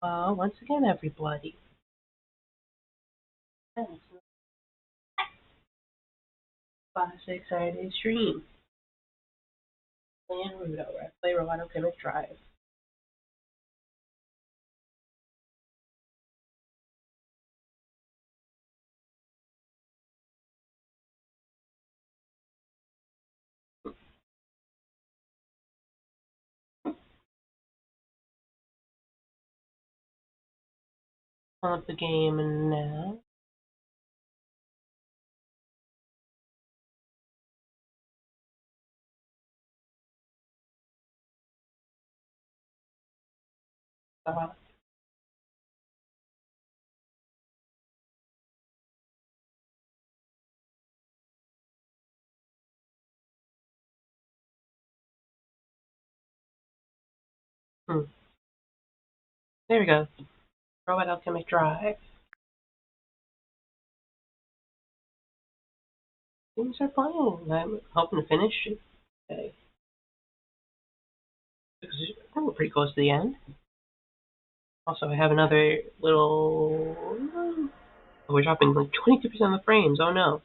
Well, once again, everybody. Classic Saturday stream. Playing Rudo, where I play Alchemic Drive. On up the game now. Uh, hmm. There we go. Robot Alchemic Drive. Things are playing. I'm hoping to finish it today. Because we're pretty close to the end. Also, I have another little. Oh, we're dropping like 22% of the frames. Oh no.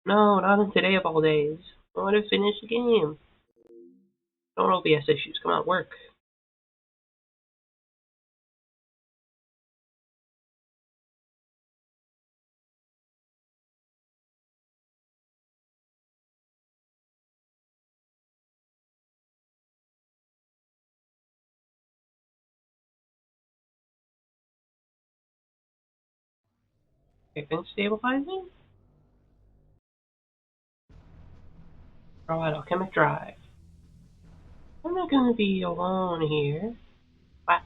No, not on today of all days. I want to finish the game. Don't OBS issues. Come on, work. Okay, finish stabilizing. Robot Alchemic Drive. I'm not gonna be alone here. Wow.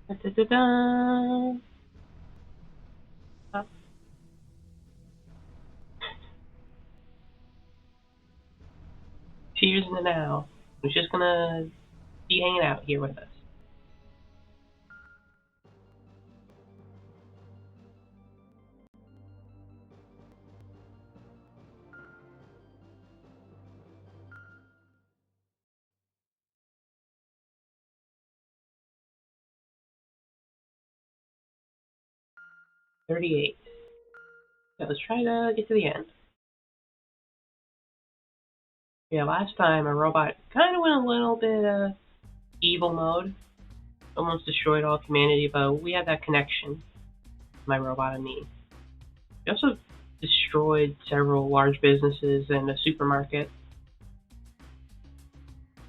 Da, da, da, da. Cheers in the now. Who's just gonna be hanging out here with us. $38. Yeah, let's try to get to the end. Yeah, last time a robot kind of went a little bit evil mode. Almost destroyed all of humanity, but we had that connection, my robot and me. We also destroyed several large businesses and a supermarket,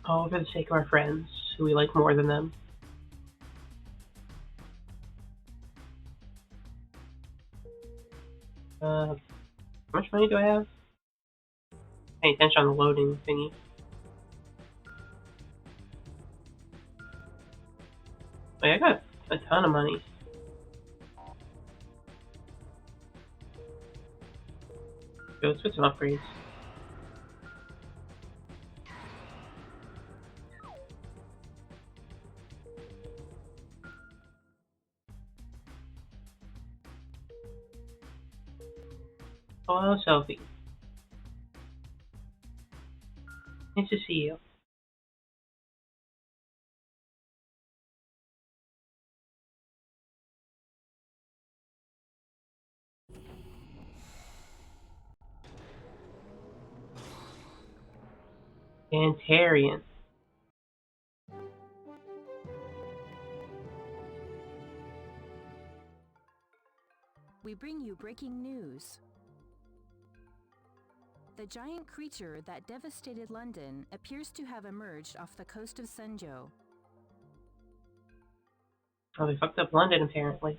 all for the sake of our friends, who we like more than them. How much money do I have? Pay attention on the loading thingy. Wait, I got a ton of money. Okay, let's get some upgrades. Hello, Sophie. Nice to see you. Antarian. We bring you breaking news. The giant creature that devastated London appears to have emerged off the coast of Senjo. Oh, they fucked up London, apparently.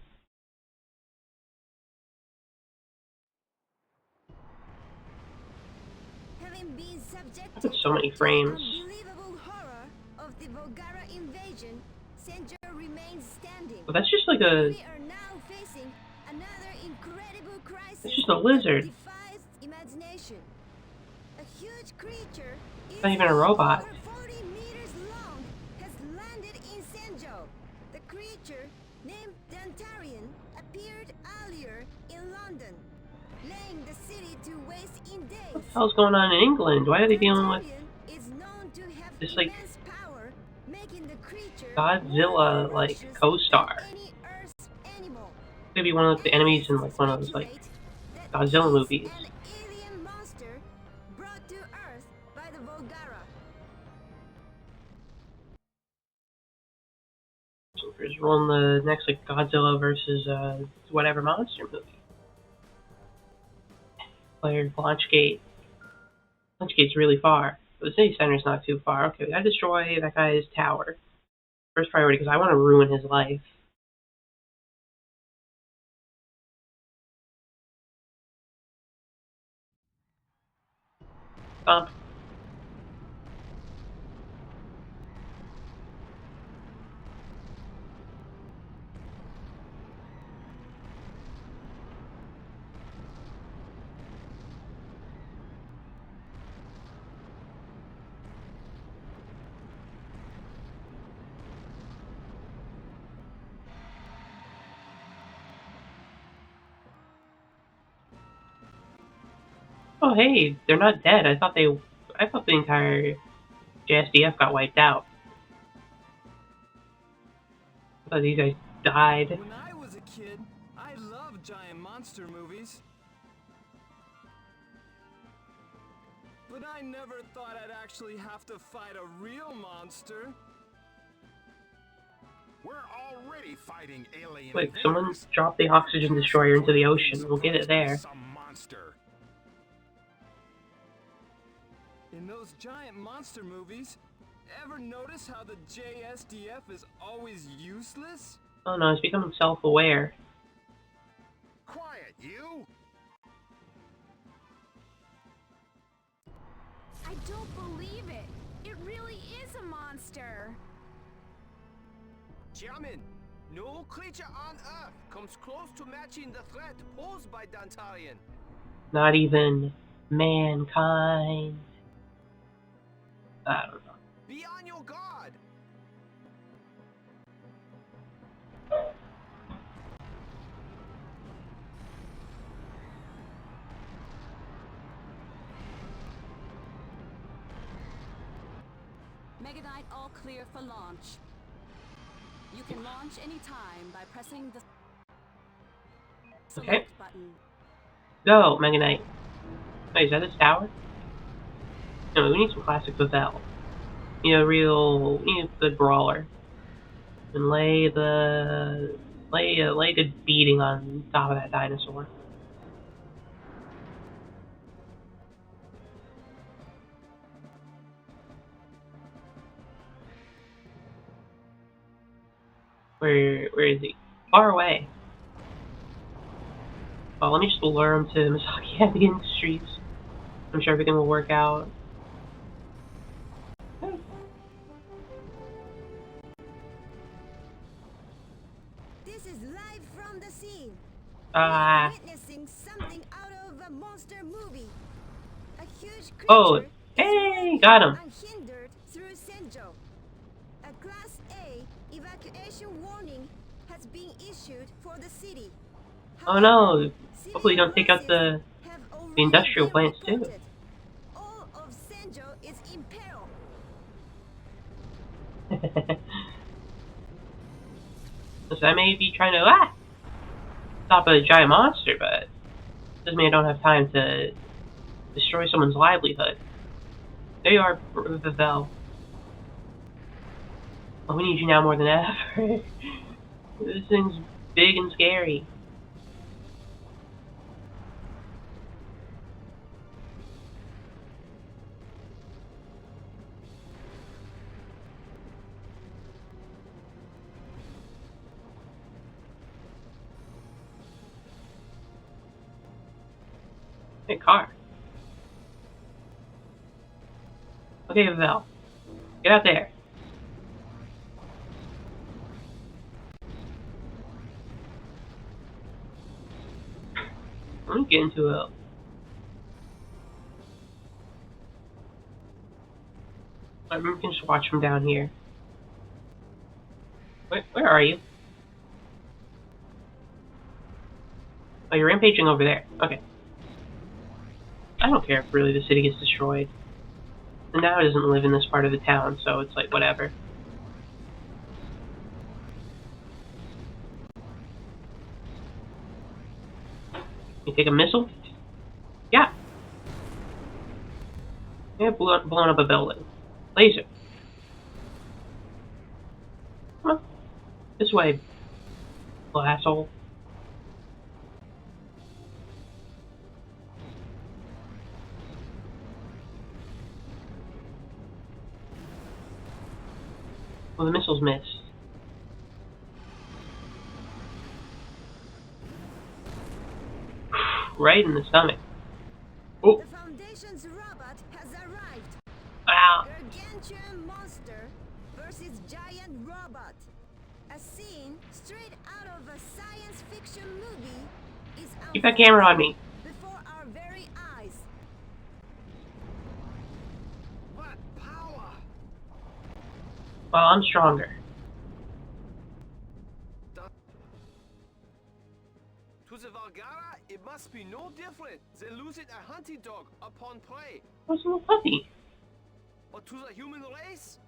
Having been subjected That's so many to frames. the unbelievable horror of the Bulgara invasion, Senjo remains standing. But that's just like a. We are now facing another incredible crisis It's just a lizard. that defies imagination. A huge creature not even a robot. Over 40 meters long has landed in Senjo. The creature, named Dantarian, appeared earlier in London, laying the city to waste in What days. the hell's going on in England? Why are they dealing with Dantarian is known to have this, like, immense power, making the creature Godzilla, more like, ferocious co-star? than any Earth's animal. Could be one of the enemies in, like, one of those, like, Godzilla movies. An alien monster brought to Earth by the Volgara. So we're just rolling the next, like, Godzilla versus, whatever monster movie. Player launch gate. Launch gate's really far. But the city center's not too far. Okay, we gotta destroy that guy's tower. First priority, because I want to ruin his life. Stomp. Oh hey, they're not dead. I thought the entire JSDF got wiped out. I thought these guys died. When I was a kid, I loved giant monster movies. But I never thought I'd actually have to fight a real monster. We're already fighting alien Quick, someone invaders. drop the oxygen destroyer into the ocean. We'll get it there. Some monster. In those giant monster movies, ever notice how the JSDF is always useless? Oh no, it's becoming self-aware. Quiet, you! I don't believe it. It really is a monster. Gentlemen, no creature on Earth comes close to matching the threat posed by Dantarian. Not even mankind. I don't know. Be on your guard. Mega Knight all clear for launch. You can launch anytime by pressing the select Okay. button. Go, Mega Knight. Wait, is that his tower? No, we need some classic Pavel. We need a good brawler. And lay a good beating on top of that dinosaur. Where is he? Far away. Well, let me just lure him to Misaki Heavy Industries. I'm sure everything will work out. This is live from the scene. Ah. Witnessing something out of a monster movie. A huge creature Oh, is hey, running got him. unhindered through Senjo. A Class A evacuation warning has been issued for the city. Oh no. However, Hopefully you don't take out civilian the losses have already industrial been plants too. reported. All of Senjo is in peril. Listen, I may be trying to stop a giant monster, but doesn't mean I don't have time to destroy someone's livelihood. There you are, Pavel. Oh, we need you now more than ever. This thing's big and scary. Hey, car. Okay, Pavel. Get out there. Let me get into a... We can just watch from down here. Where are you? Oh, you're rampaging over there. Okay. I don't care if really the city gets destroyed. And now it doesn't live in this part of the town, so it's like, whatever. You take a missile? Yeah. Yeah, blown up a building. Laser. Come on. This way, little asshole. Well, the missiles missed. Right in the stomach. Oh. The Foundation's robot has arrived. Wow. Gargantuan monster versus giant robot. A scene straight out of a science fiction movie is Keep that camera on me. before our very eyes. What power! Well, I'm stronger. To the Valgara, it must be no different than losing a hunting dog upon prey. What's a little puppy? But to the human race,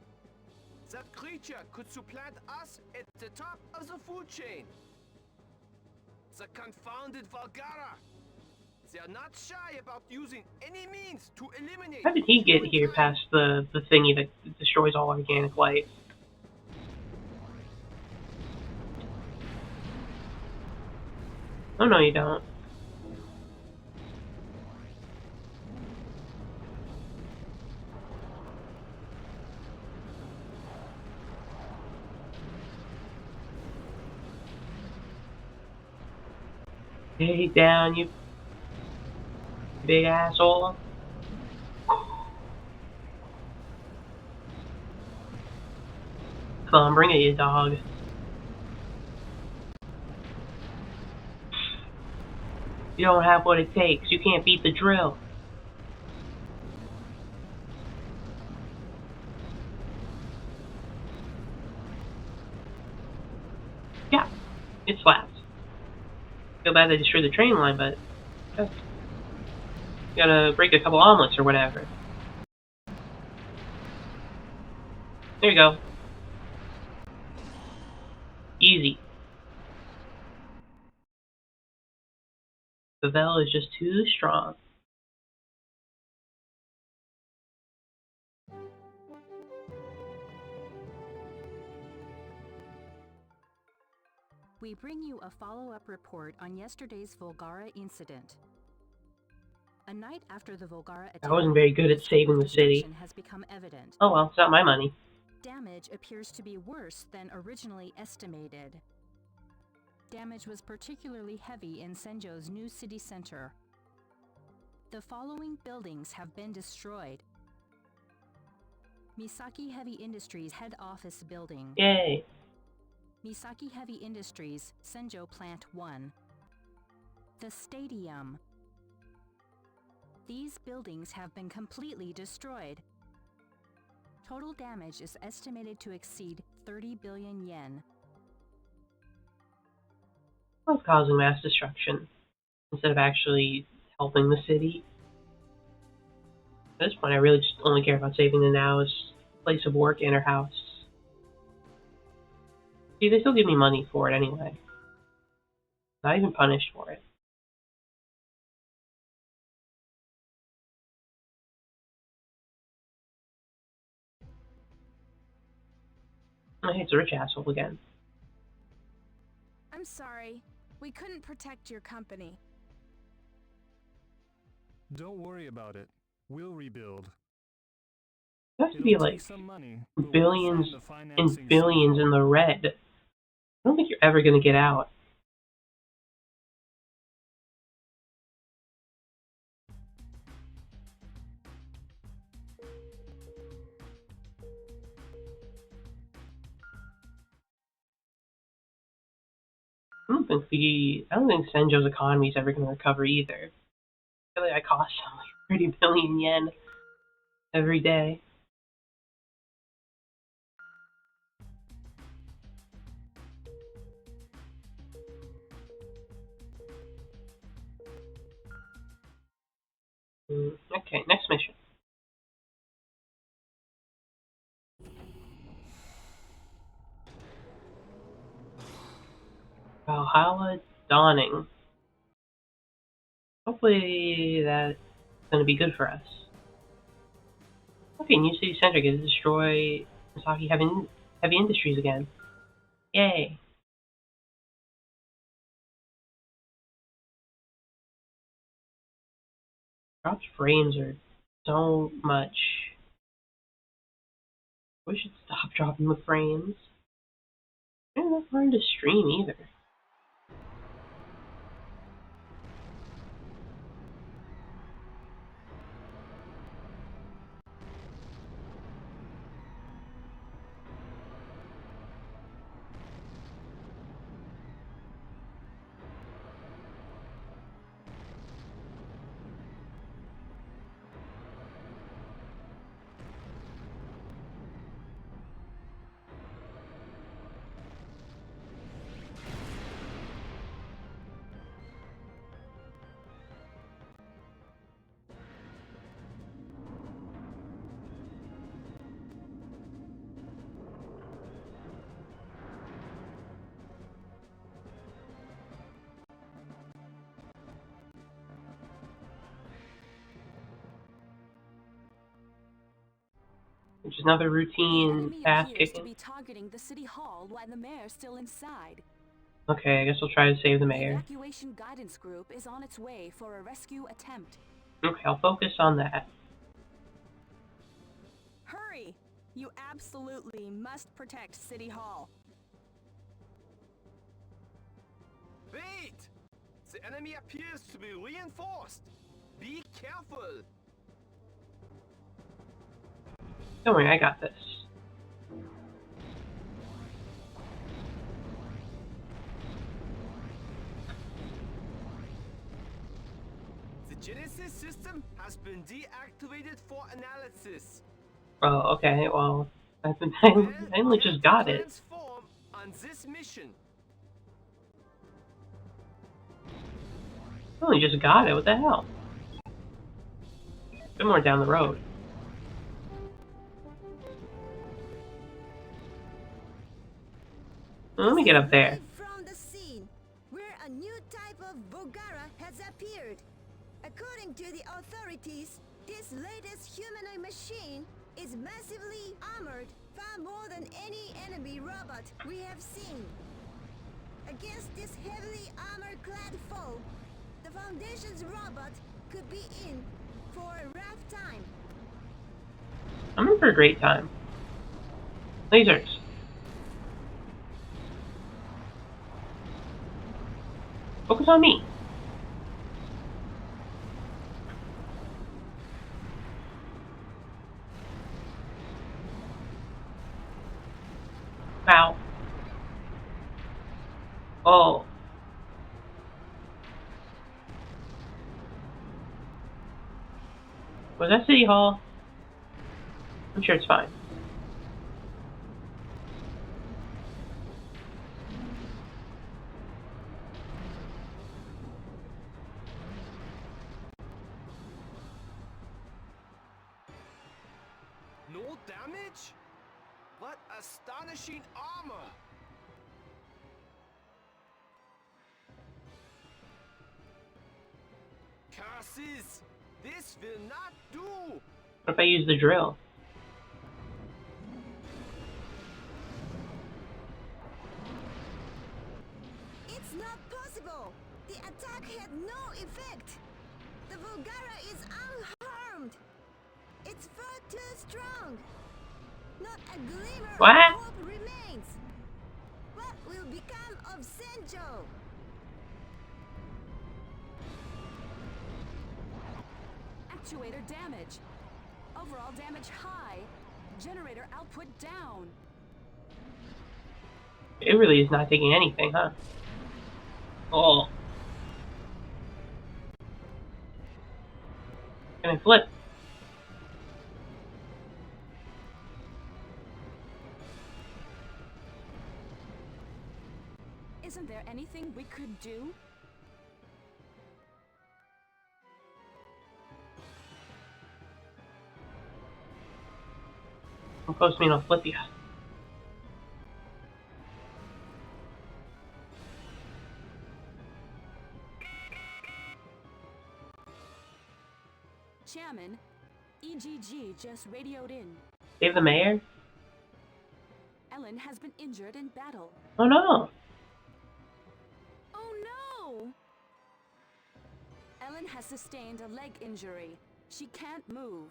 that creature could supplant us at the top of the food chain. The confounded Valgara. They are not shy about using any means to eliminate. How did he get here humankind. past the thingy that destroys all organic life? Oh, no, you don't. Hey, down, you big asshole. Come on, bring it, you dog. You don't have what it takes. You can't beat the drill. Yeah, it slaps. Feel bad they destroyed the train line, but you gotta break a couple omelets or whatever. There you go. Easy. The Vel is just too strong. We bring you a follow-up report on yesterday's Volgara incident. A night after the Volgara attack, I wasn't very good at saving the city. destruction has become evident. Oh well, it's not my money. Damage appears to be worse than originally estimated. Damage was particularly heavy in Senjo's new city center. The following buildings have been destroyed. Misaki Heavy Industries head office building. Yay. Misaki Heavy Industries, Senjo Plant 1. The stadium. These buildings have been completely destroyed. Total damage is estimated to exceed 30 billion yen. I was causing mass destruction instead of actually helping the city. At this point, I really just only care about saving the Now's place of work and her house. See, they still give me money for it anyway. Not even punished for it. Oh, hey, it's a rich asshole again. I'm sorry. We couldn't protect your company. Don't worry about it. We'll rebuild. It has to It'll be take like some money, but we'll billions find the financing and billions somehow. in the red. I don't think you're ever gonna get out. I don't think Senjo's economy is ever gonna recover either. I feel like I cost them like 30 billion yen every day. Okay, next mission. Valhalla Dawning. Hopefully that's going to be good for us. Okay, New City Center gets to destroy Misaki Heavy Industries again. Yay. Dropped frames are so much. We should stop dropping the frames. They're not fun to stream either. Which is another The routine enemy task appears to kicking. be targeting the city hall while the mayor's still inside. Okay, I guess we'll try to save the The mayor. evacuation guidance group is on its way for a rescue attempt. Okay, I'll focus on that. Hurry! You absolutely must protect City Hall. Wait! The enemy appears to be reinforced. Be careful. Don't worry, I got this. The Genesis system has been deactivated for analysis. Oh, okay, well, I Well, only just got it. transform on this mission. I only just got it, what the hell? Bit more down the road. Let me get up there. Live from the scene, where a new type of Vogara has appeared. According to the authorities, this latest humanoid machine is massively armored, far more than any enemy robot we have seen. Against this heavily armor-clad foe, the Foundation's robot could be in for a rough time. I'm in for a great time. Lasers. Focus on me. Ow. Oh. Was that City Hall? I'm sure it's fine. No damage? What astonishing armor! Curses! This will not do! What if I use the drill? It's not possible! The attack had no effect! The Vogara is unharmed! It's far too strong! Not a glimmer What? of hope remains! What will become of Senjo? Actuator damage. Overall damage high. Generator output down. It really is not taking anything, huh? Oh. Can I flip? Isn't there anything we could do? Come close to me and I'll flip you. Chairman, EGG just radioed in. Save the mayor? Ellen has been injured in battle. Oh no! Oh no! Ellen has sustained a leg injury. She can't move.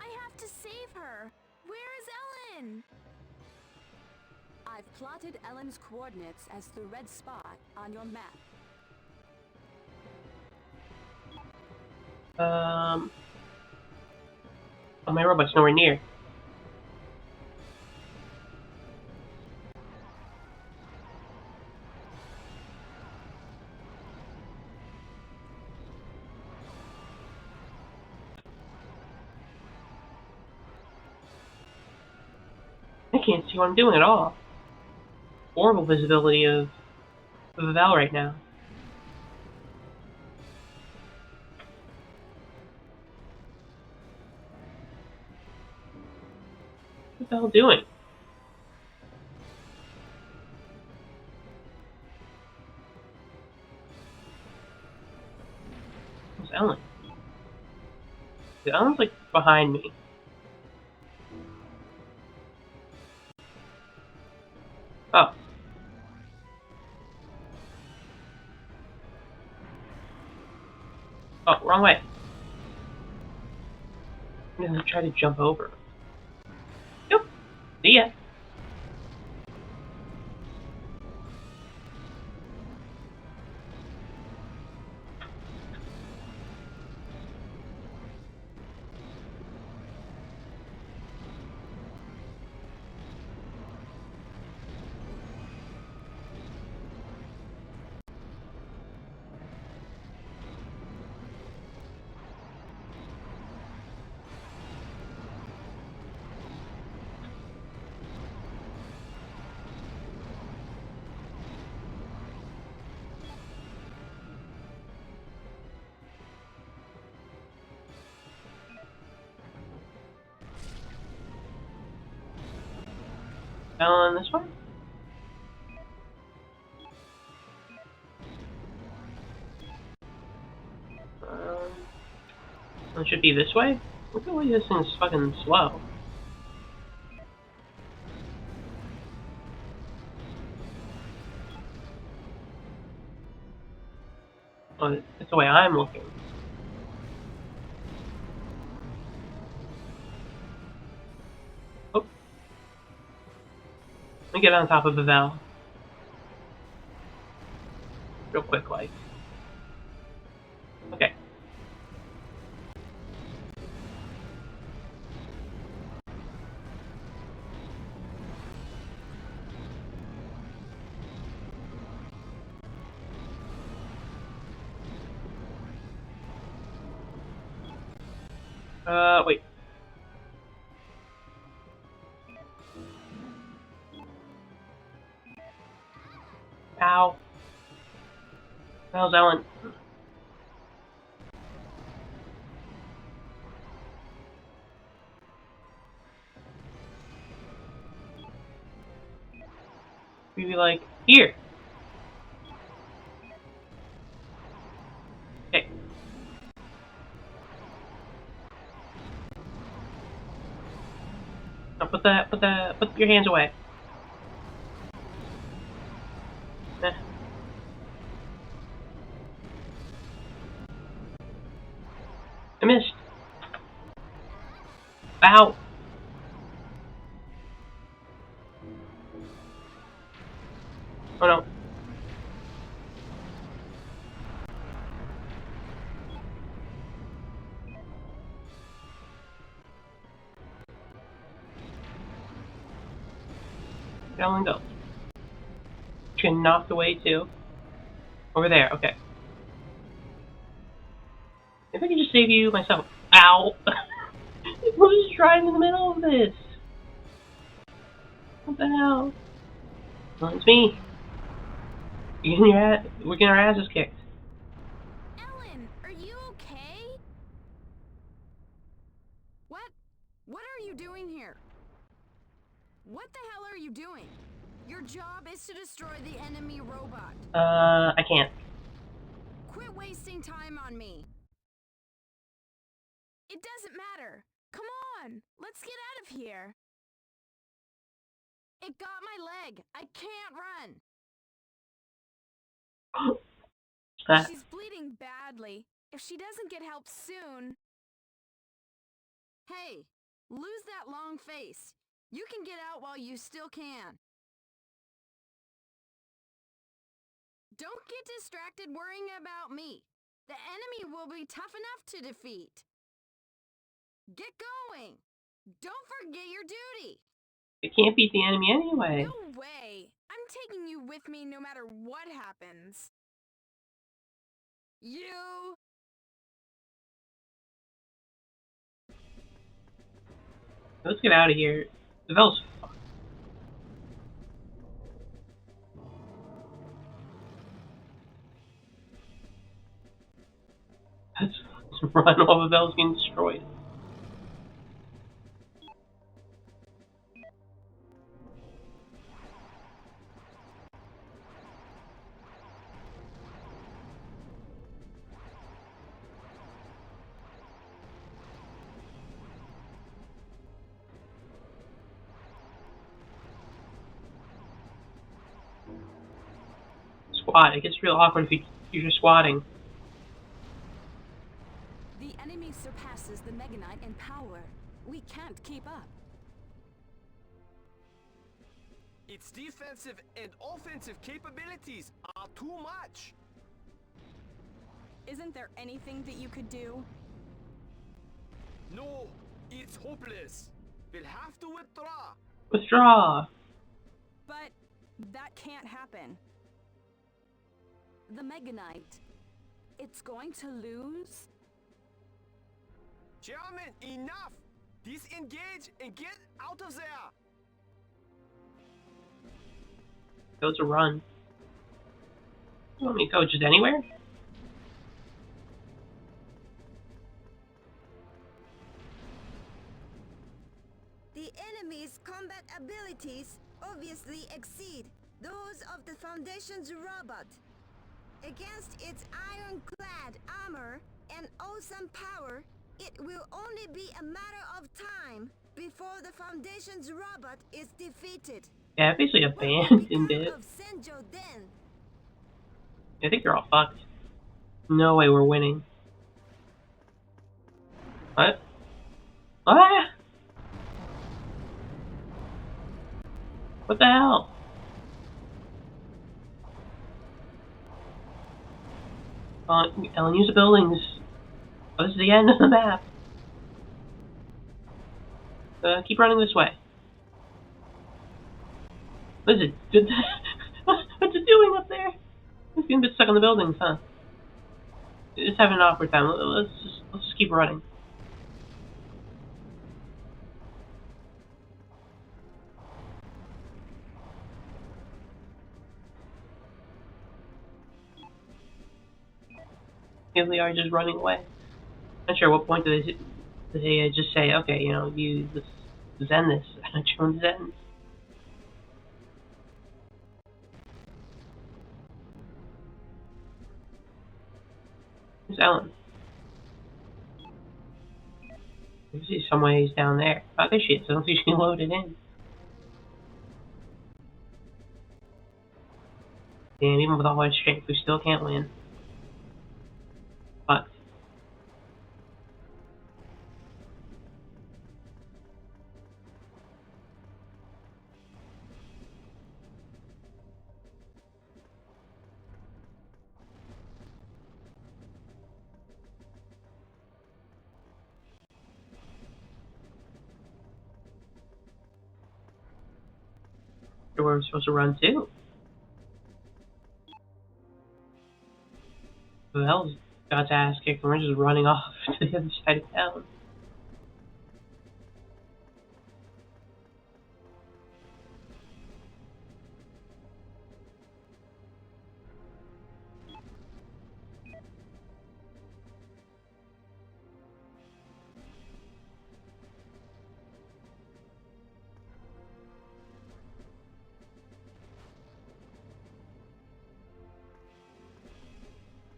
I have to save her. Where is Ellen? I've plotted Ellen's coordinates as the red spot on your map. Oh, my robot's nowhere near. I can't see what I'm doing at all. Horrible visibility of the Val right now. What's the Val doing? Where's Ellen? Ellen's like behind me. Oh. Oh, wrong way. I'm gonna try to jump over. Yep. See ya. Ellen, this one? It should be this way? Look at the way this thing's fucking slow. Oh, that's the way I'm looking. Oh. Let me get on top of the Val. Real quick, like. Okay. Wait. Ow. How's Ellen? We'd be like, here. Okay. Now put your hands away. Eh. I missed. Ow. Oh no. Ellen, go. Get knocked away too. Over there, okay. If I can just save you myself. Ow! Who's driving in the middle of this? What the hell? Well, it's me. We're getting our asses kicked. Ellen, are you okay? What? What What the hell are you doing? Your job is to destroy the enemy robot. I can't. Quit wasting time on me. It doesn't matter. Come on, let's get out of here. It got my leg. I can't run. She's bleeding badly. If she doesn't get help soon... Hey, lose that long face. You can get out while you still can. Don't get distracted worrying about me. The enemy will be tough enough to defeat. Get going. Don't forget your duty. You can't beat the enemy anyway. No way. I'm taking you with me no matter what happens. You... Let's get out of here. The Vel's fucked. Let's run while the Vel's getting destroyed. Squat. It gets real awkward if you're squatting. The enemy surpasses the Mega Knight in power. We can't keep up. Its defensive and offensive capabilities are too much. Isn't there anything that you could do? No, it's hopeless. We'll have to withdraw. Withdraw. But that can't happen. The Mega Knight. It's going to lose? Gentlemen, enough! Disengage and get out of there! Go to run. You want me to go just anywhere? The enemy's combat abilities obviously exceed those of the Foundation's robot. Against its ironclad armor and awesome power, it will only be a matter of time before the Foundation's robot is defeated. Yeah, I basically What will abandoned become it. of Senjo then? I think you're all fucked. No way we're winning. What? Ah! What the hell? Ellen, use the buildings. Oh, this is the end of the map. Keep running this way. What is it? What's it doing up there? It's getting a bit stuck on the buildings, huh? It's having an awkward time. Let's just keep running. Here we are, just running away. Not sure what point do they just say, okay, you know, let's end this. I'm not sure when this ends. Where's Ellen? I see some ways down there. Oh, there she is. I don't think she can load it in. Damn, even with all our strength, we still can't win. But where we're supposed to run to? Who the hell's got to ass kicked and we're just running off to the other side of town?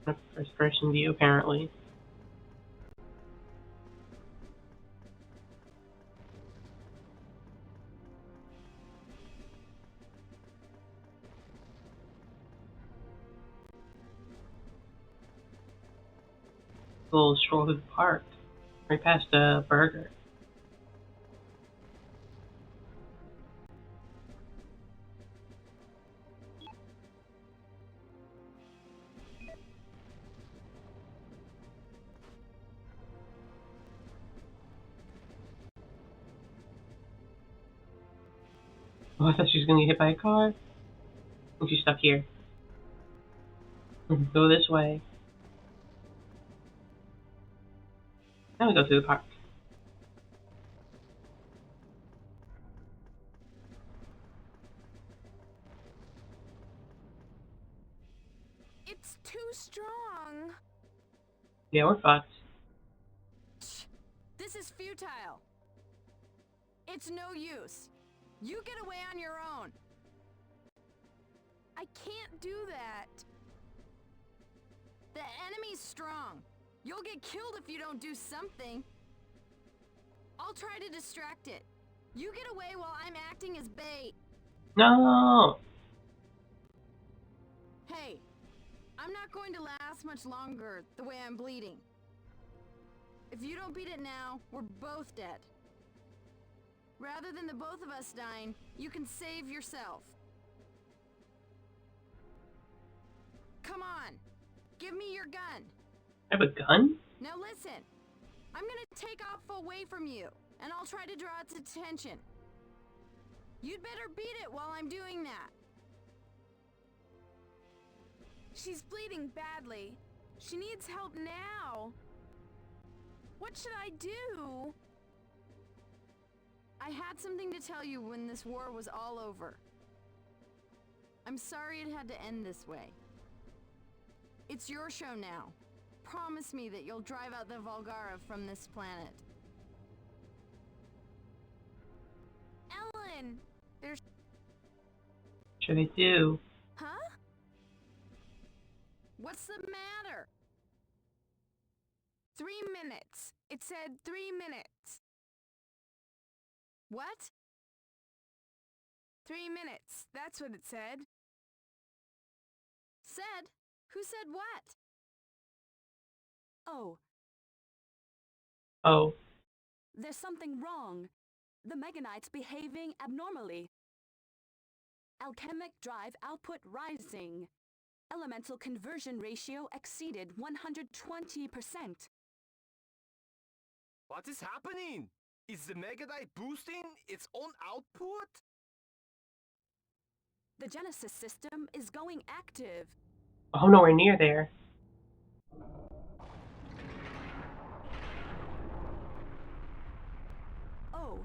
A first-person view, apparently. A little stroll through the park. Right past a burger. Oh, I thought she was gonna get hit by a car. And she's stuck here. Go this way. Now we go through the park. It's too strong. Yeah, we're fucked. This is futile. It's no use. You get away on your own. I can't do that. The enemy's strong. You'll get killed if you don't do something. I'll try to distract it. You get away while I'm acting as bait. No! Hey, I'm not going to last much longer the way I'm bleeding. If you don't beat it now, we're both dead. Rather than the both of us dying, you can save yourself. Come on, give me your gun. I have a gun? Now listen, I'm gonna take off away from you, and I'll try to draw its attention. You'd better beat it while I'm doing that. She's bleeding badly. She needs help now. What should I do? I had something to tell you when this war was all over. I'm sorry it had to end this way. It's your show now. Promise me that you'll drive out the Volgara from this planet. Ellen! There's... What should I do? Huh? What's the matter? 3 minutes. It said 3 minutes. What? 3 minutes. That's what it said. Said? Who said what? Oh, Oh. there's something wrong. The Meganite's behaving abnormally. Alchemic drive output rising. Elemental conversion ratio exceeded 120%. What is happening? Is the Megadite boosting its own output? The Genesis system is going active. Oh, nowhere near there. Oh,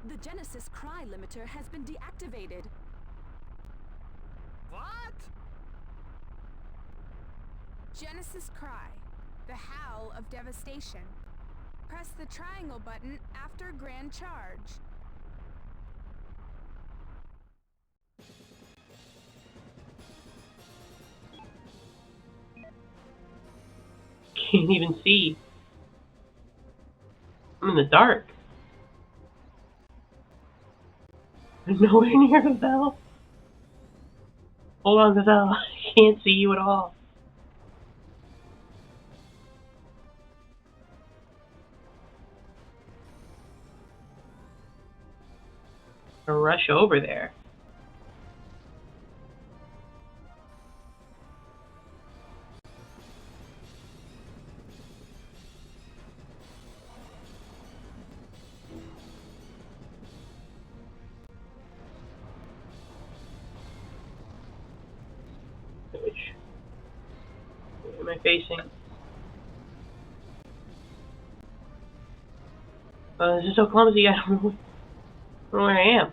the Genesis cry limiter has been deactivated. What? Genesis Cry, the howl of devastation. Press the triangle button after Grand Charge. Can't even see. I'm in the dark. I'm nowhere near the bell. Hold on, Gazelle. I can't see you at all. I'll rush over there. Which way am I facing? This is so clumsy. I don't know where I am.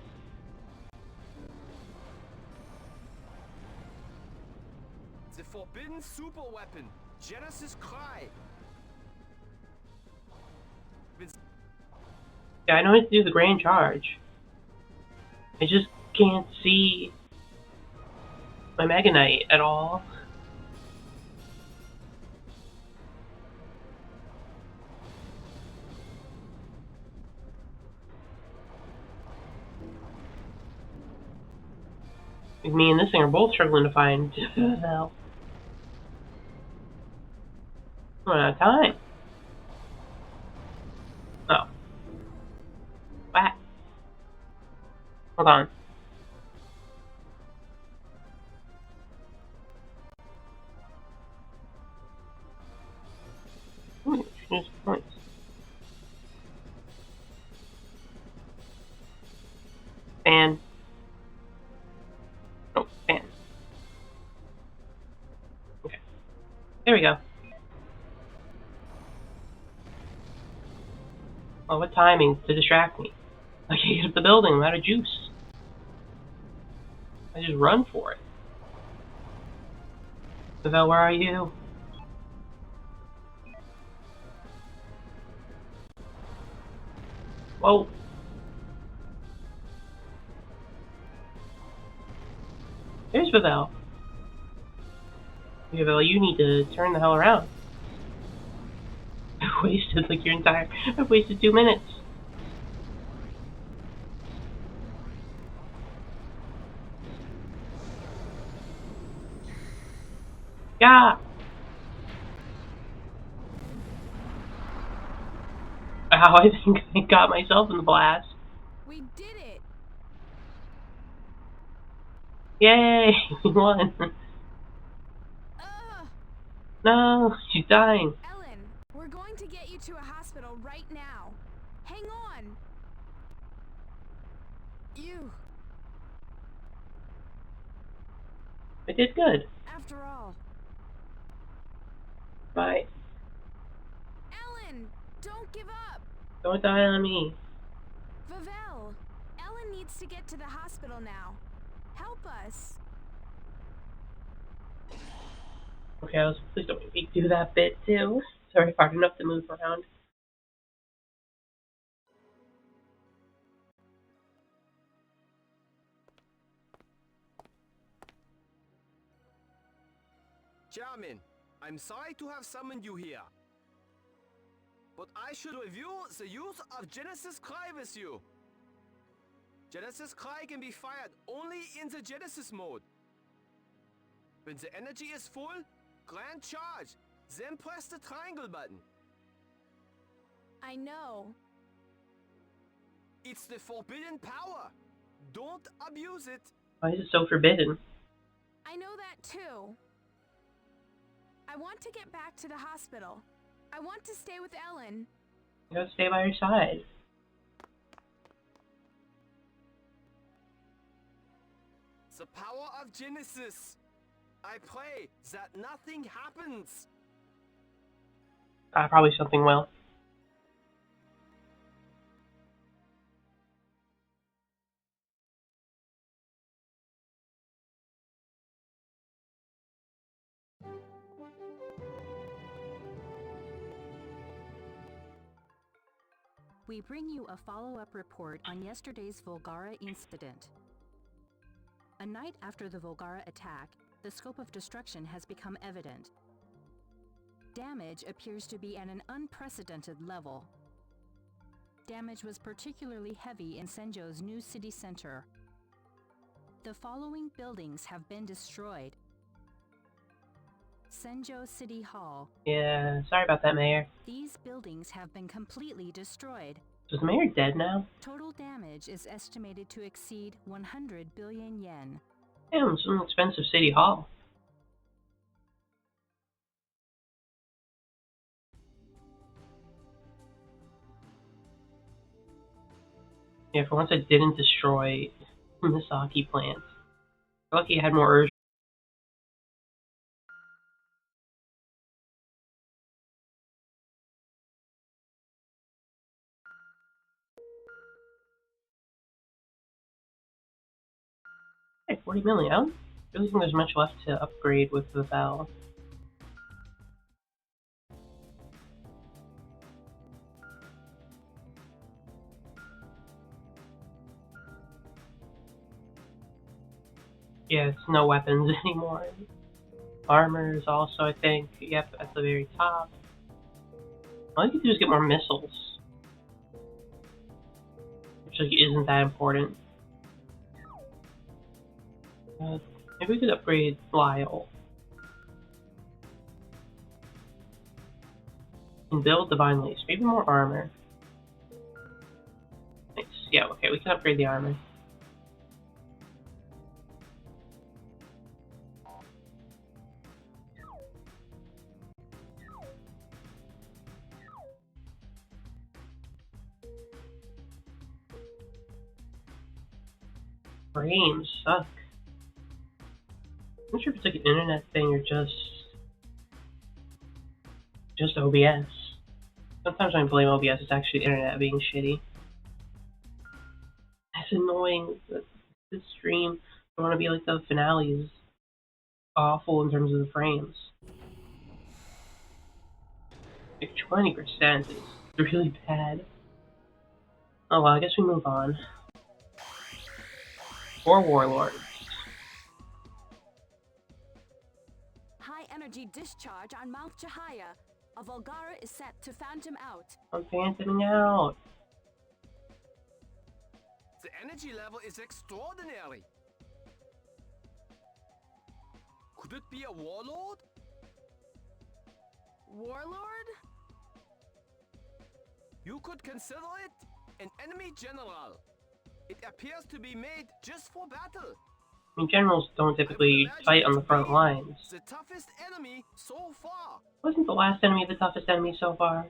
The forbidden super weapon, Genesis Cry. Yeah, I know how to do the grand charge. I just can't see my Meganite at all. Like me and this thing are both struggling to find Val. Run out of time. Oh. What? Hold on. There's points. Fan. Oh, fan. Okay. There we go. Oh, what timing to distract me. I can't get up the building. I'm out of juice. I just run for it. Val, where are you? Whoa. There's Val. Yeah, Val, you need to turn the hell around. I've wasted like your entire... I've wasted 2 minutes. Yeah! Ow, I think I got myself in the blast. We did it! Yay! We won. Ugh! No, she's dying. Ellen, we're going to get you to a hospital right now. Hang on! You, I did good. after all. Bye. Ellen, don't give up! Don't die on me. Vavel, Ellen needs to get to the hospital now. Help us. Okay, please don't make me do that bit too. Sorry, hard enough to move around. Chairman, I'm sorry to have summoned you here. But I should review the use of Genesis Cry with you. Genesis Cry can be fired only in the Genesis mode. When the energy is full, grand charge, then press the triangle button. I know. It's the forbidden power. Don't abuse it. Why is it so forbidden? I know that too. I want to get back to the hospital. I want to stay with Ellen. You gotta stay by her side. The power of Genesis. I pray that nothing happens. Probably something will. We bring you a follow-up report on yesterday's Volgara incident. A night after the Volgara attack, the scope of destruction has become evident. Damage appears to be at an unprecedented level. Damage was particularly heavy in Senjo's new city center. The following buildings have been destroyed. Senjo City Hall. Yeah, sorry about that, Mayor. These buildings have been completely destroyed. Is the Mayor dead now? Total damage is estimated to exceed 100 billion yen. Damn, some expensive City Hall. Yeah, for once I didn't destroy the sake plant. Lucky I had more urge. Hey, 40 million. I don't really think there's much left to upgrade with the Val. Yeah, it's no weapons anymore. Armor is also, I think, yep, at the very top. All you can do is get more missiles. Which like, isn't that important. Maybe we could upgrade Lyle. And build Divine Lace. Maybe more armor. Nice. Yeah, okay, we can upgrade the armor. Frames suck. I'm not sure if it's like an internet thing or just OBS. Sometimes when I blame OBS, it's actually the internet being shitty. It's annoying that this stream, I want to be like the finale is awful in terms of the frames. Like 20% is really bad. Oh well, I guess we move on. Or Warlords. High energy discharge on Mount Chahaya. A Volgara is set to phantom out. I'm phantoming out. The energy level is extraordinary. Could it be a warlord? Warlord? You could consider it an enemy general. It appears to be made just for battle. I mean, generals don't typically fight on the front lines. The toughest enemy so far. Wasn't the last enemy the toughest enemy so far?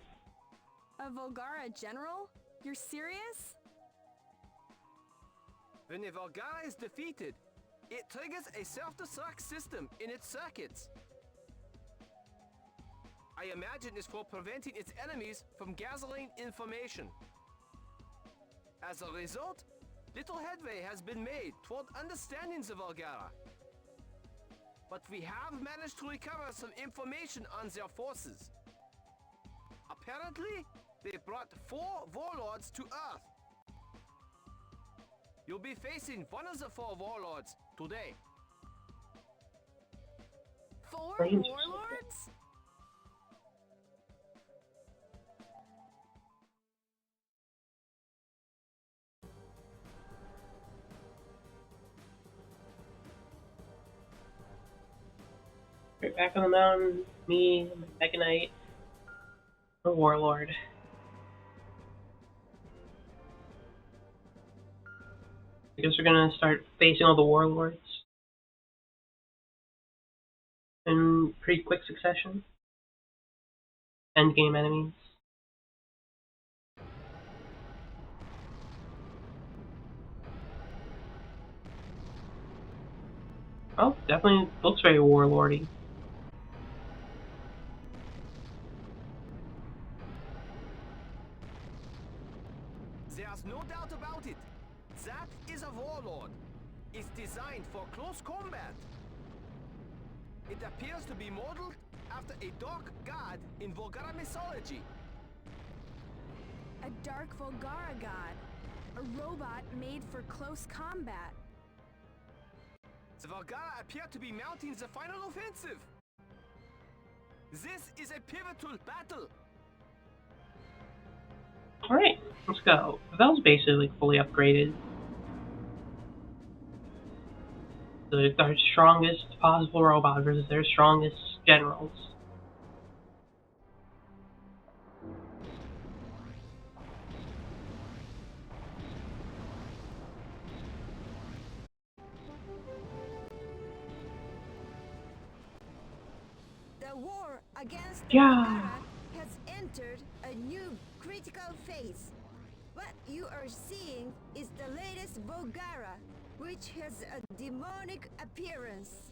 A Volgara general? You're serious? When a Volgara is defeated, it triggers a self-destruct system in its circuits. I imagine it's for preventing its enemies from gathering information. As a result, little headway has been made toward understanding the Volgara. But we have managed to recover some information on their forces. Apparently, they brought 4 warlords to Earth. You'll be facing one of the 4 warlords today. 4 Frames. warlords? Right back on the mountain, me, my Mega Knight, the Warlord. I guess we're gonna start facing all the Warlords in pretty quick succession. Endgame enemies. Oh, definitely looks very warlordy. There's no doubt about it. That is a warlord. It's designed for close combat. It appears to be modeled after a dark god in Volgara mythology. A dark Volgara god. A robot made for close combat. The Volgara appear to be mounting the final offensive. This is a pivotal battle. Alright, let's go. Pavel's basically fully upgraded. Our strongest possible robot versus their strongest generals. The war against the Yeah. Volgara has entered a new critical phase. What you are seeing is the latest Volgara, which has a demonic appearance.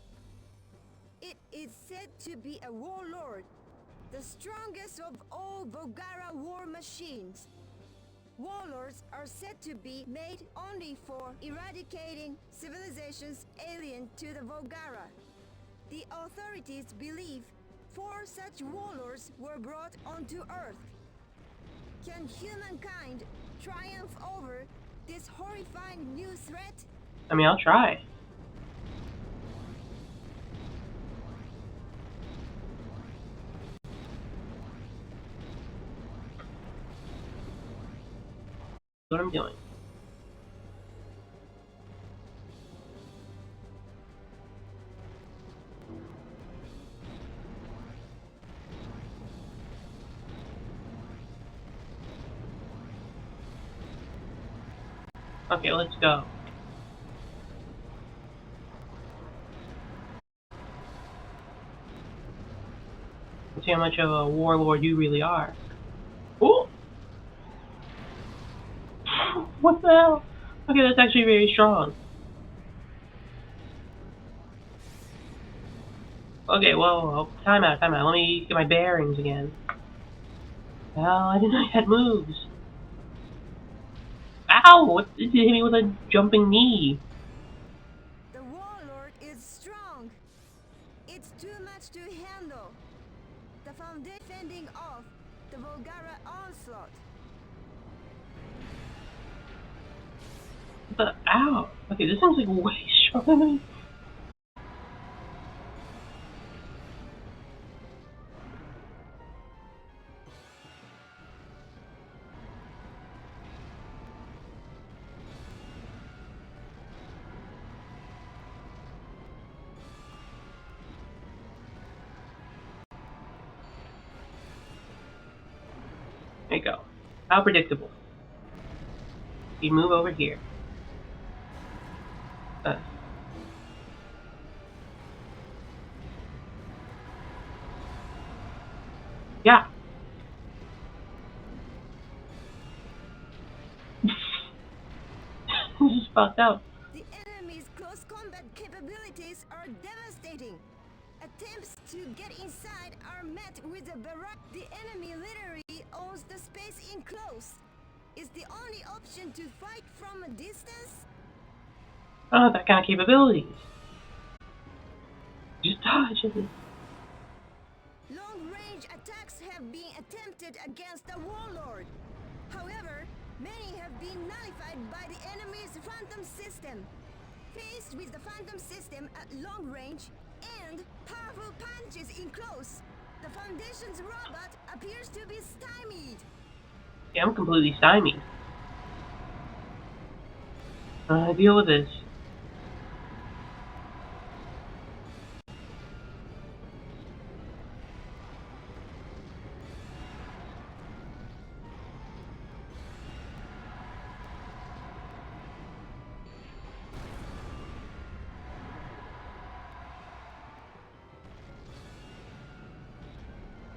It is said to be a warlord, the strongest of all Volgara war machines. Warlords are said to be made only for eradicating civilizations alien to the Volgara. The authorities believe 4 such warlords were brought onto Earth. Can humankind triumph over this horrifying new threat? I mean, I'll try. That's what I'm doing. Okay, let's go. Let's see how much of a warlord you really are. Ooh! What the hell? Okay, that's actually very strong. Okay, whoa. Time out. Let me get my bearings again. Oh, I didn't know I had moves. Ow! What did you hit me with a jumping knee? The warlord is strong. It's too much to handle. The foundation fending off the Volgara onslaught. Ow! Okay, this thing's like way stronger than me. There you go. How predictable. You move over here. Yeah. This is fucked up. The enemy's close combat capabilities are devastating. Attempts to get inside are met with a barrage. The enemy literally owns the space enclosed. Is the only option to fight from a distance? I don't have that kind of capabilities. Just dodge it. Long-range attacks have been attempted against the warlord. However, many have been nullified by the enemy's phantom system. Faced with the phantom system at long range and powerful punches in close, the Foundation's robot appears to be stymied. Yeah, I'm completely stymied. Deal with this.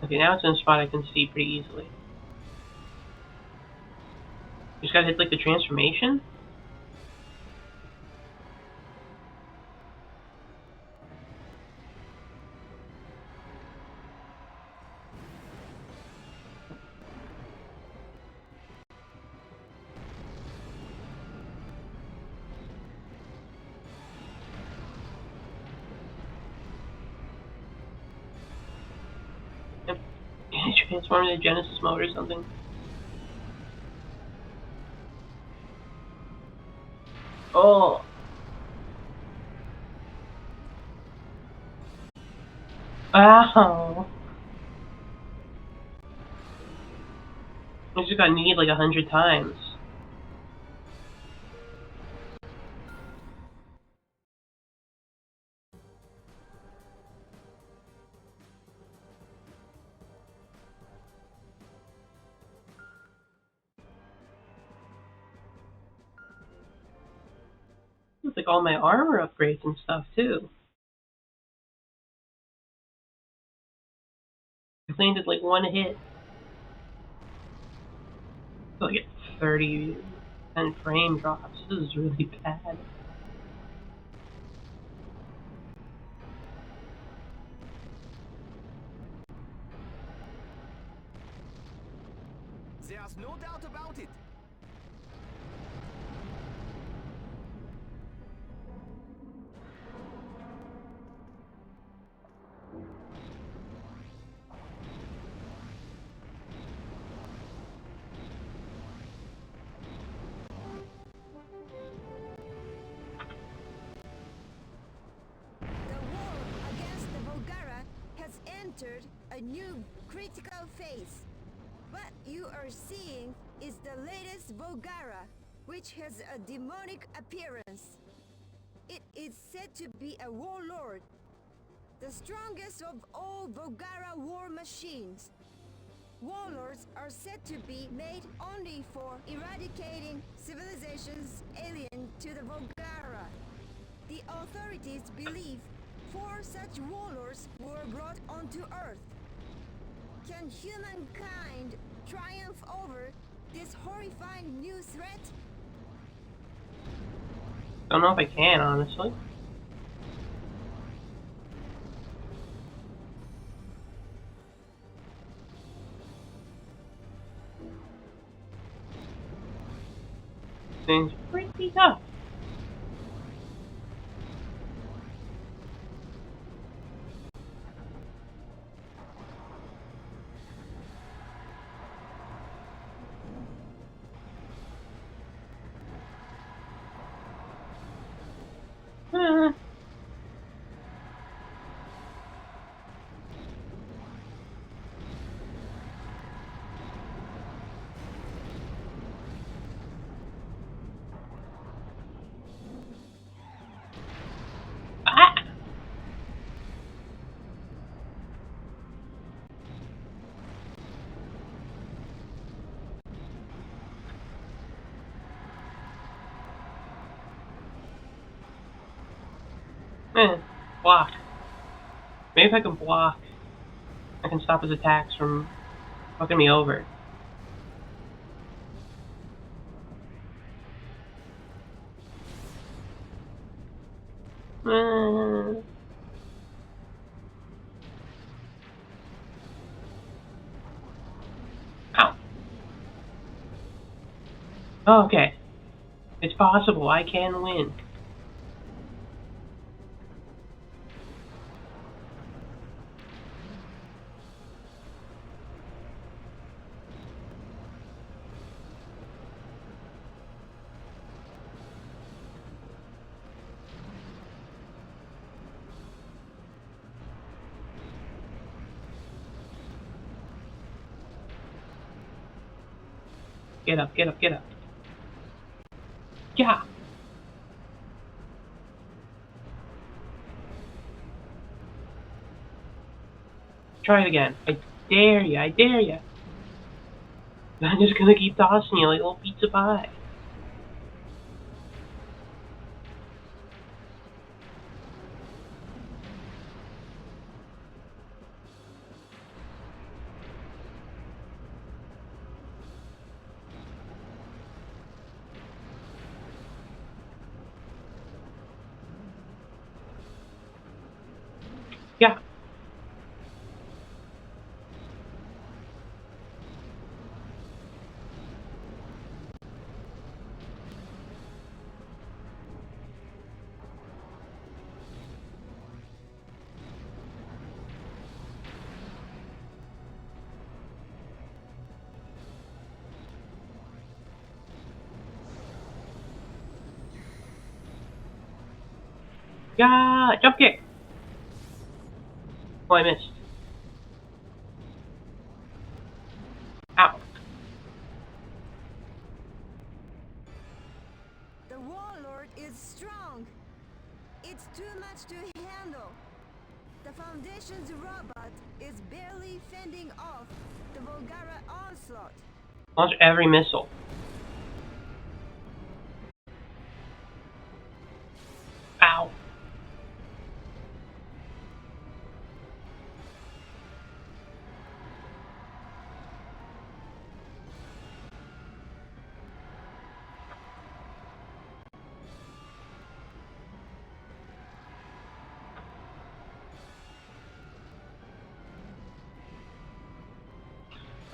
Okay, now it's in a spot I can see pretty easily. Just gotta hit like the transformation. Yep. Transform into Genesis mode or something. Oh. Ow. I just got kneed like 100 times. It's like all my armor upgrades and stuff too. I landed like one hit. So I get 30 and frame drops. This is really bad. There's no doubt about it. The war against the Volgara has entered a new critical phase. What you are seeing is the latest Volgara, which has a demonic appearance. It is said to be a warlord, the strongest of all Volgara war machines. Warlords are said to be made only for eradicating civilizations alien to the Volgara. The authorities believe 4 such warlords were brought onto Earth. Can humankind triumph over this horrifying new threat? Don't know if I can, honestly. Things pretty tough. Uh, ah! Block. Maybe if I can block, I can stop his attacks from fucking me over. Uh, Ow. Okay. It's possible. I can win. Get up, get up, get up. Yeah. Try it again. I dare you, I dare you. I'm just gonna keep tossing you like a little pizza pie. Yeah. Yeah, jump kick. Oh, I missed. Ow. The warlord is strong. It's too much to handle. The Foundation's robot is barely fending off the Volgara onslaught. Launch every missile. Ow.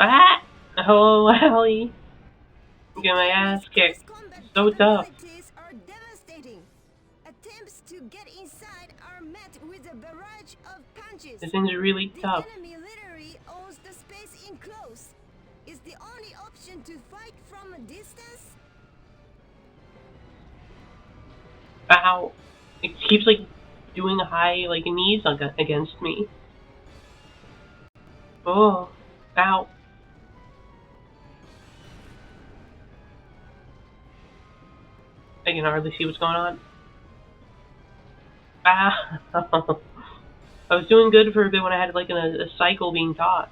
Ah! Oh, Lally. Get my ass kicked. So tough. Capabilities are devastating. Attempts to get inside are met with a barrage of punches. This thing's really The tough. enemy literally owns the space enclosed. Is the only option to fight from a distance? Ow. It keeps like doing high like knees against me. Oh. Ow. I can hardly see what's going on. Ah. I was doing good for a bit when I had like a cycle being tossed.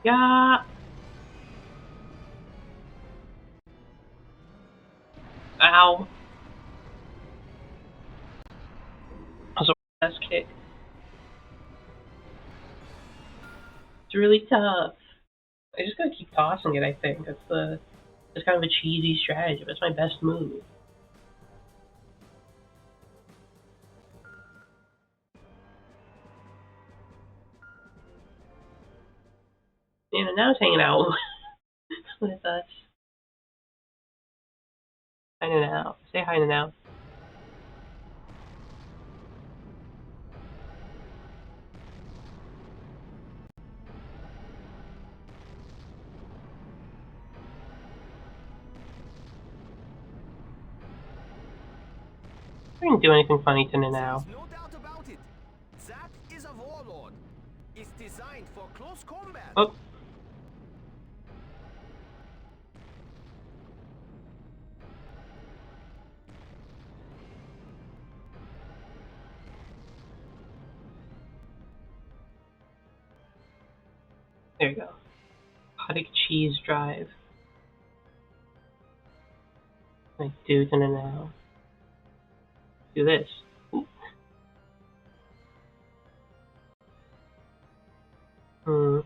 Yeah. Ow. That was a ass kick. It's really tough. I just gotta keep tossing it, I think. It's kind of a cheesy strategy, but it's my best move. And now it's hanging out with us. Hi now. Say hi now. I didn't do anything funny to now. There's no doubt about it. That is a warlord. It's designed for close combat. Oh. There you go. Cottage cheese drive. Like, do to now. Do this. Hmm.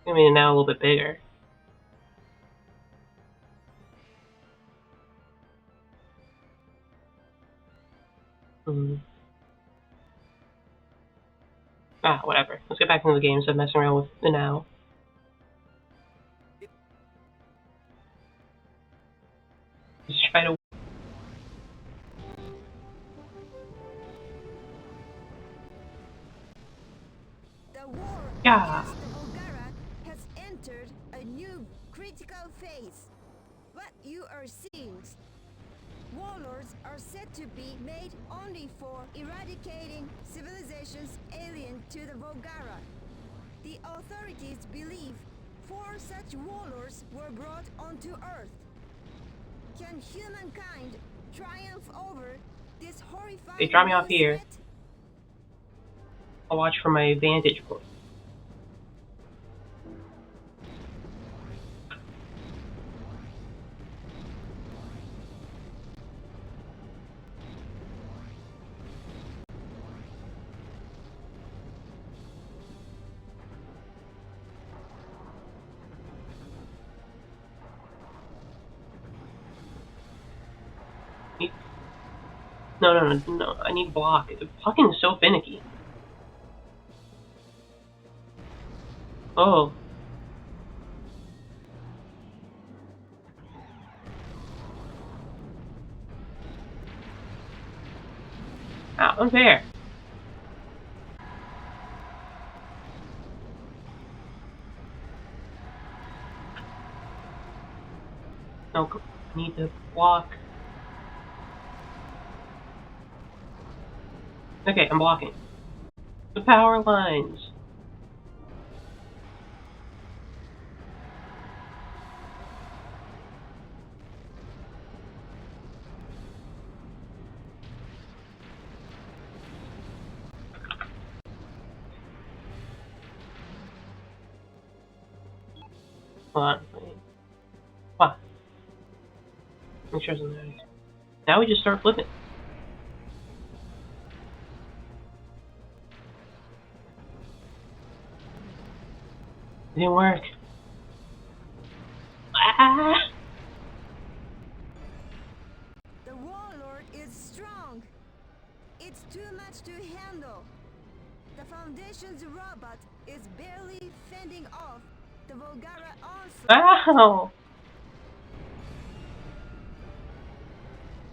I mean, now a little bit bigger. Hmm. Ah, whatever. Let's get back into the game instead of messing around with the now. Just try to. The war Yeah. against the Volgara has entered a new critical phase. What you are seeing, warlords are said to be made only for eradicating civilizations alien to the Volgara. The authorities believe 4 such warlords were brought onto Earth. Can humankind triumph over this horrifying They drop me off new here. threat? I'll watch from my vantage point. No. I need block. Blocking is so finicky. Oh. Ow, unfair. No, I need to block. Okay, I'm blocking. The power lines. Hold on. Wait. What? Make sure it's in there. Now we just start flipping. It didn't work. Ah! The warlord is strong. It's too much to handle. The Foundation's robot is barely fending off the Volgara onslaught. Ow!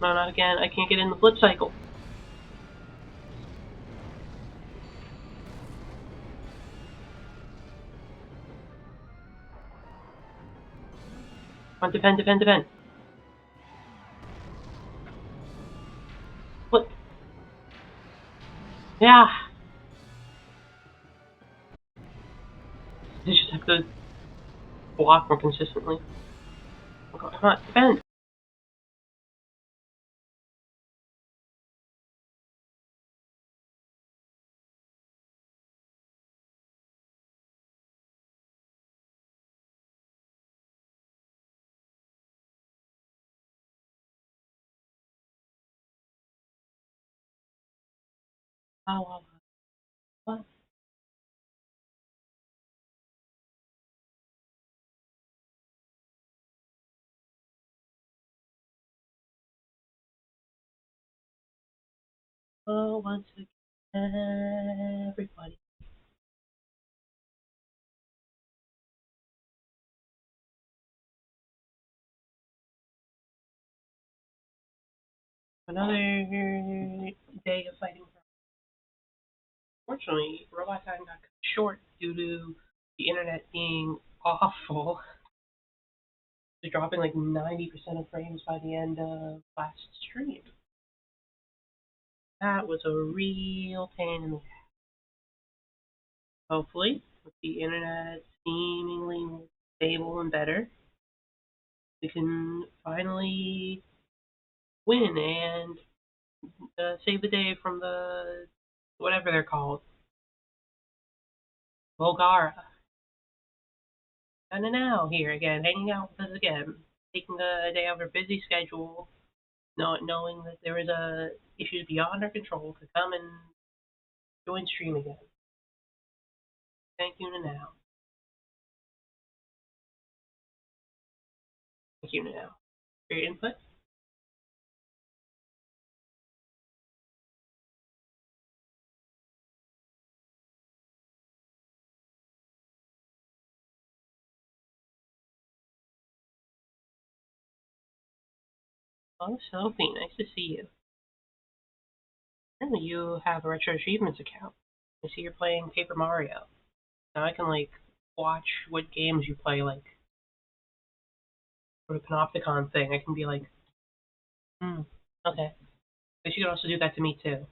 No, not again. I can't get in the flip cycle. Come on, defend. Flip. Yeah! You just have to block more consistently. Come on, defend! Oh, what? Oh, once again, everybody. Another day of fighting. Fortunately, robot time got cut short due to the internet being awful. It was dropping like 90% of frames by the end of last stream. That was a real pain in the ass. Hopefully, with the internet seemingly stable and better, we can finally win and save the day from the whatever they're called, Volgara. And now here again, hanging out with us again, taking a day out of our busy schedule, knowing that there is issues beyond our control to come and join stream again. Thank you, Nanao. Thank you, Nanao, for your input. Oh, Sophie, nice to see you. Apparently you have a Retro Achievements account. I see you're playing Paper Mario. Now I can, like, watch what games you play, like, for the Panopticon thing. I can be like, okay. But you could also do that to me, too.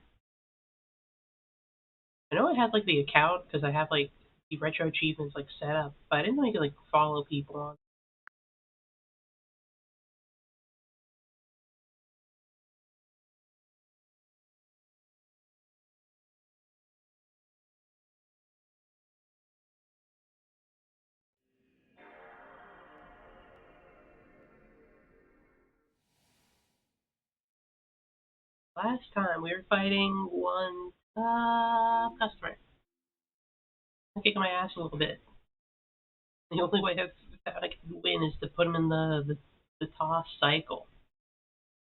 I know I had, like, the account, because I have, like, the Retro Achievements, like, set up, but I didn't know you could, like, follow people on. Last time we were fighting one customer. I'm kicking my ass a little bit. The only way that I can win is to put him in the toss cycle.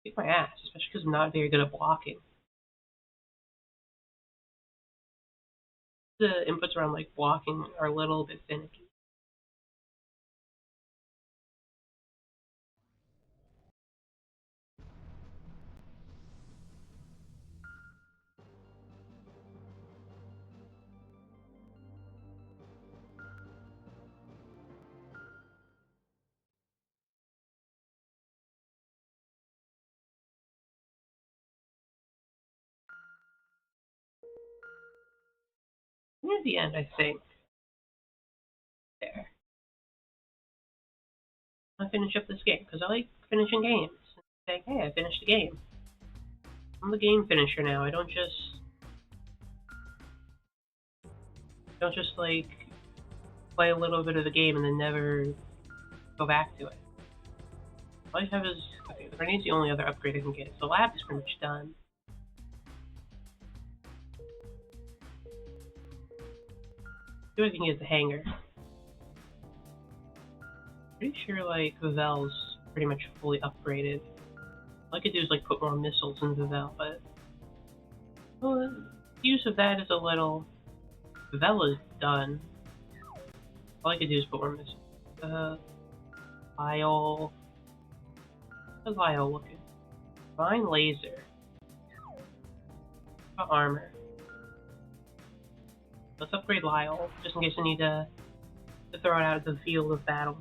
Kick my ass, especially because I'm not very good at blocking. The inputs around like blocking are a little bit finicky. Near the end, I think. There. I finish up this game because I like finishing games. Saying, hey, I finished the game. I'm the game finisher now. I don't just like play a little bit of the game and then never go back to it. All I have is okay. The grenade's the only other upgrade I can get. So the lab is pretty much done. See if I can get the hanger. Pretty sure like Vivel's pretty much fully upgraded. All I could do is like put more missiles in Vivel, but well, the use of that is a little. Vivel is done. All I could do is put more missiles. Lyle. How's Lyle looking? Fine laser. What armor? Let's upgrade Lyle, just in case I need to throw it out of the field of battle.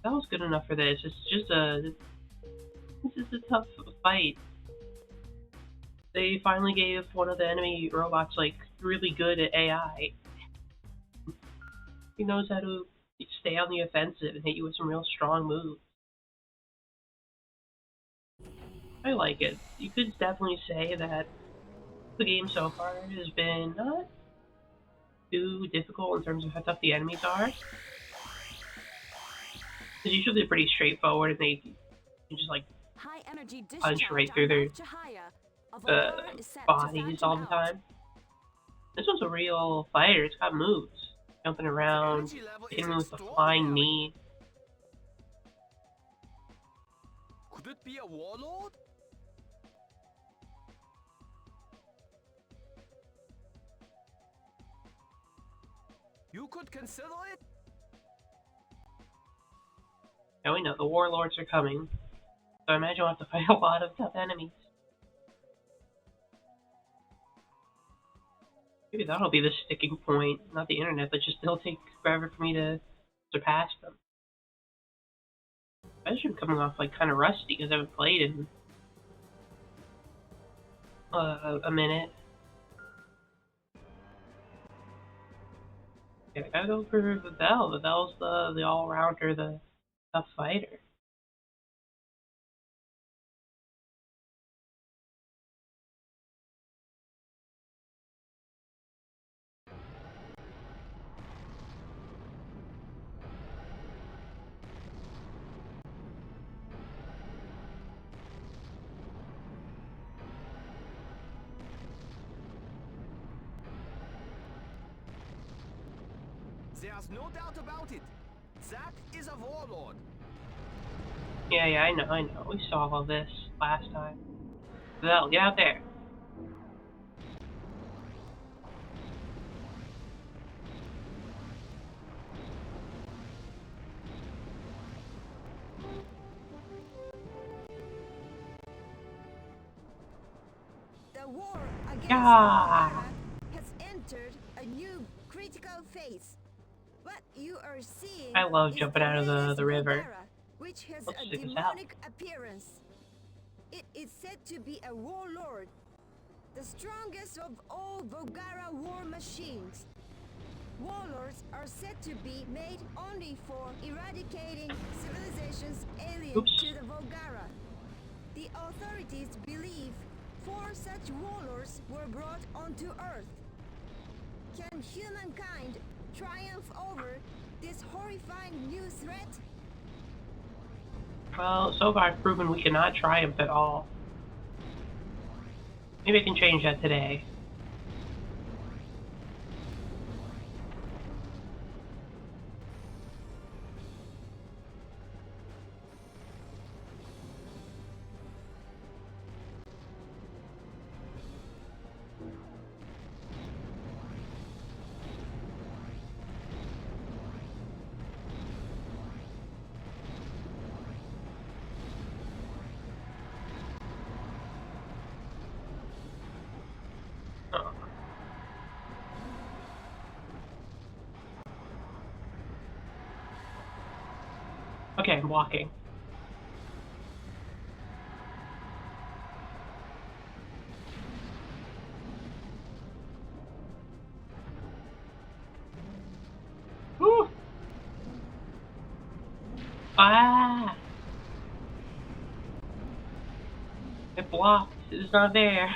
That was good enough for this. It's just this is a tough fight. They finally gave one of the enemy robots like really good at AI. He knows how to stay on the offensive and hit you with some real strong moves. I like it. You could definitely say that the game so far has been not too difficult in terms of how tough the enemies are. It's usually pretty straightforward, and they you just like High energy punch discharge right on through their Mount Chihaya. A Volgara is set to bodies fathom all the out. time. This one's a real fighter. It's got moves, jumping around, Energy level hitting is me with the flying extraordinary. knee. Could it be a warlord? You could consider it? Now we know the warlords are coming, so I imagine we'll have to fight a lot of tough enemies. Maybe that'll be the sticking point, not the internet, but just it'll take forever for me to surpass them. Especially coming off like kind of rusty because I haven't played in a minute. Yeah, I gotta go for the Bell. The Bell's the all-rounder, the tough fighter. There's no doubt about it. That is a warlord. Yeah, I know. We saw all this last time. Bell, get out there. The war against Yeah. Volgara has entered a new critical phase. What you are seeing I love is jumping out of latest the river. Volgara, which has Let's a check this out. demonic appearance. It is said to be a warlord, the strongest of all Volgara war machines. Warlords are said to be made only for eradicating civilizations alien Oops. to the Volgara. The authorities believe 4 such warlords were brought onto Earth. Can humankind triumph over this horrifying new threat? Well, so far I've proven we cannot triumph at all. Maybe I can change that today. Oh. Okay, I'm walking. Woo! Ah! It blocked. It's not there.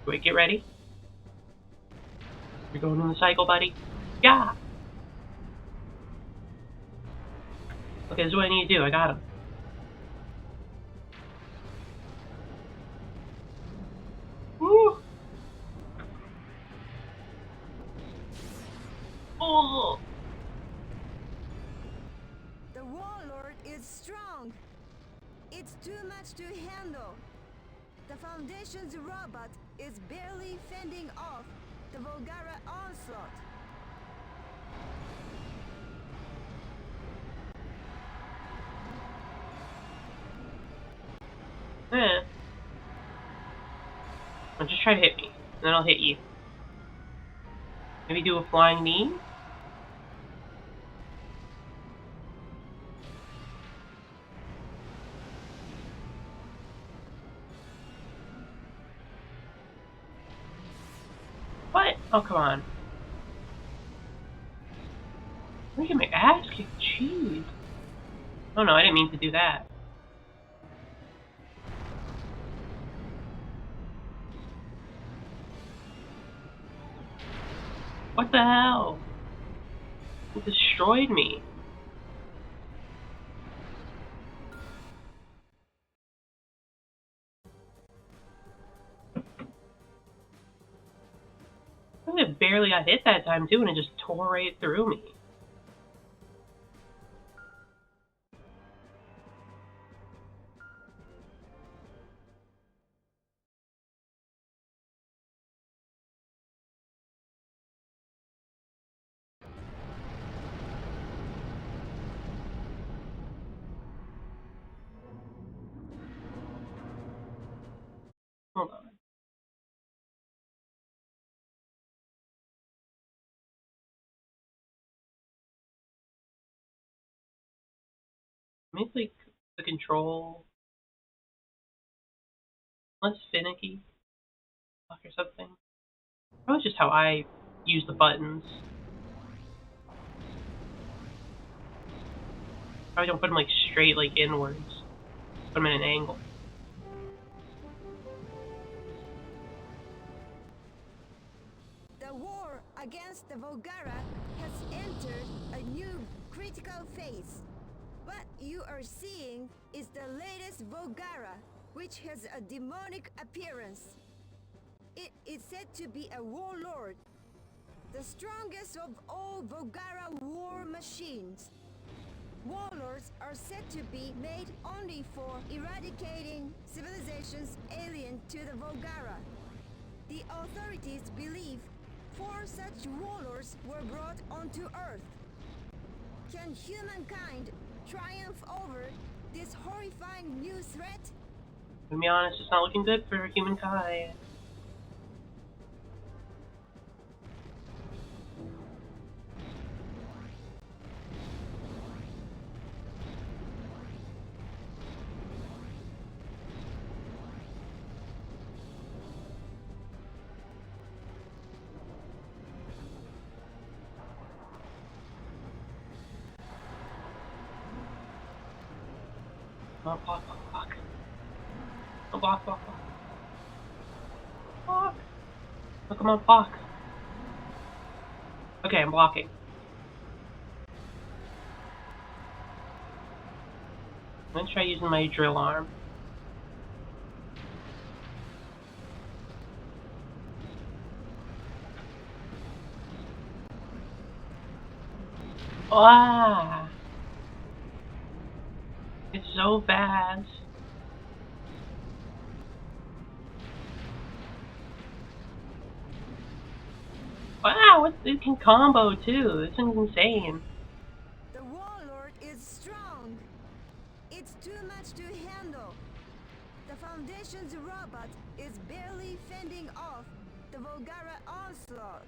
Wait, get ready. You're going in the cycle, buddy. Yeah! Okay, this is what I need to do. I got him. Woo! Oh! The warlord is strong. It's too much to handle. The Foundation's robot is barely fending off the Volgara onslaught. Eh. Well, just try to hit me, and then I'll hit you. Maybe do a flying knee? What? Oh, come on. Look at my ass kicked. Jeez. Oh no, I didn't mean to do that. What the hell? It destroyed me. I barely got hit that time too, and it just tore right through me. Hold on. Maybe like the control less finicky or something. Probably just how I use the buttons. Probably don't put them like straight like inwards. Put them at an angle. The war against the Volgara has entered a new critical phase. What you are seeing is the latest Volgara, which has a demonic appearance. It is said to be a warlord, the strongest of all Volgara war machines. Warlords are said to be made only for eradicating civilizations alien to the Volgara. The authorities believe 4 such warlords were brought onto Earth. Can humankind triumph over this horrifying new threat? To be honest, it's not looking good for humankind. Oh, block, block, block. Oh, block, block, block. Block. Oh, come on, block. Okay, I'm blocking. I'm gonna try using my drill arm. Ah! It's so fast. Wow, it can combo too. This thing's insane. The warlord is strong. It's too much to handle. The Foundation's robot is barely fending off the Volgara onslaught.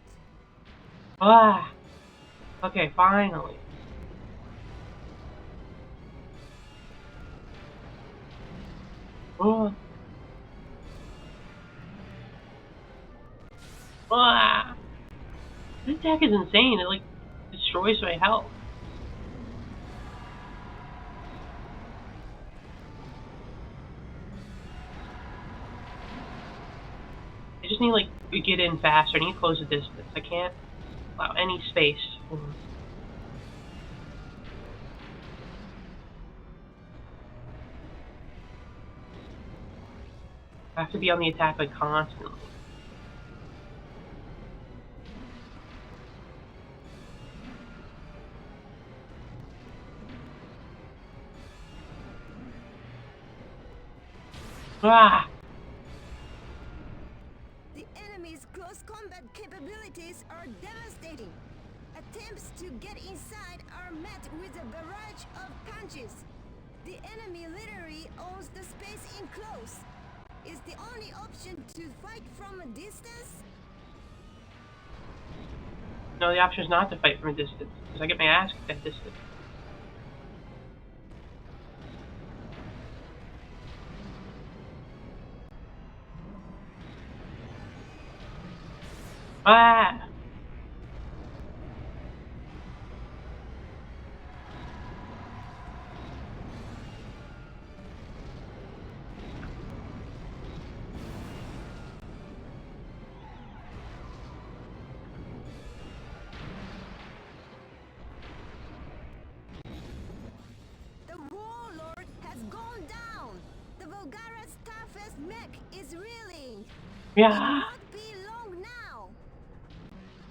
Ah! Okay, finally. Oh. Ah! This attack is insane. It like destroys my health. I just need like to get in faster. I need to close the distance. I can't allow any space. I have to be on the attack like constantly. Ah! The enemy's close combat capabilities are devastating. Attempts to get inside are met with a barrage of punches. The enemy literally owns the space enclosed. Is the only option to fight from a distance? No, the option is not to fight from a distance, because I get my ass kicked at distance. Ah! Yeah. won't be long now.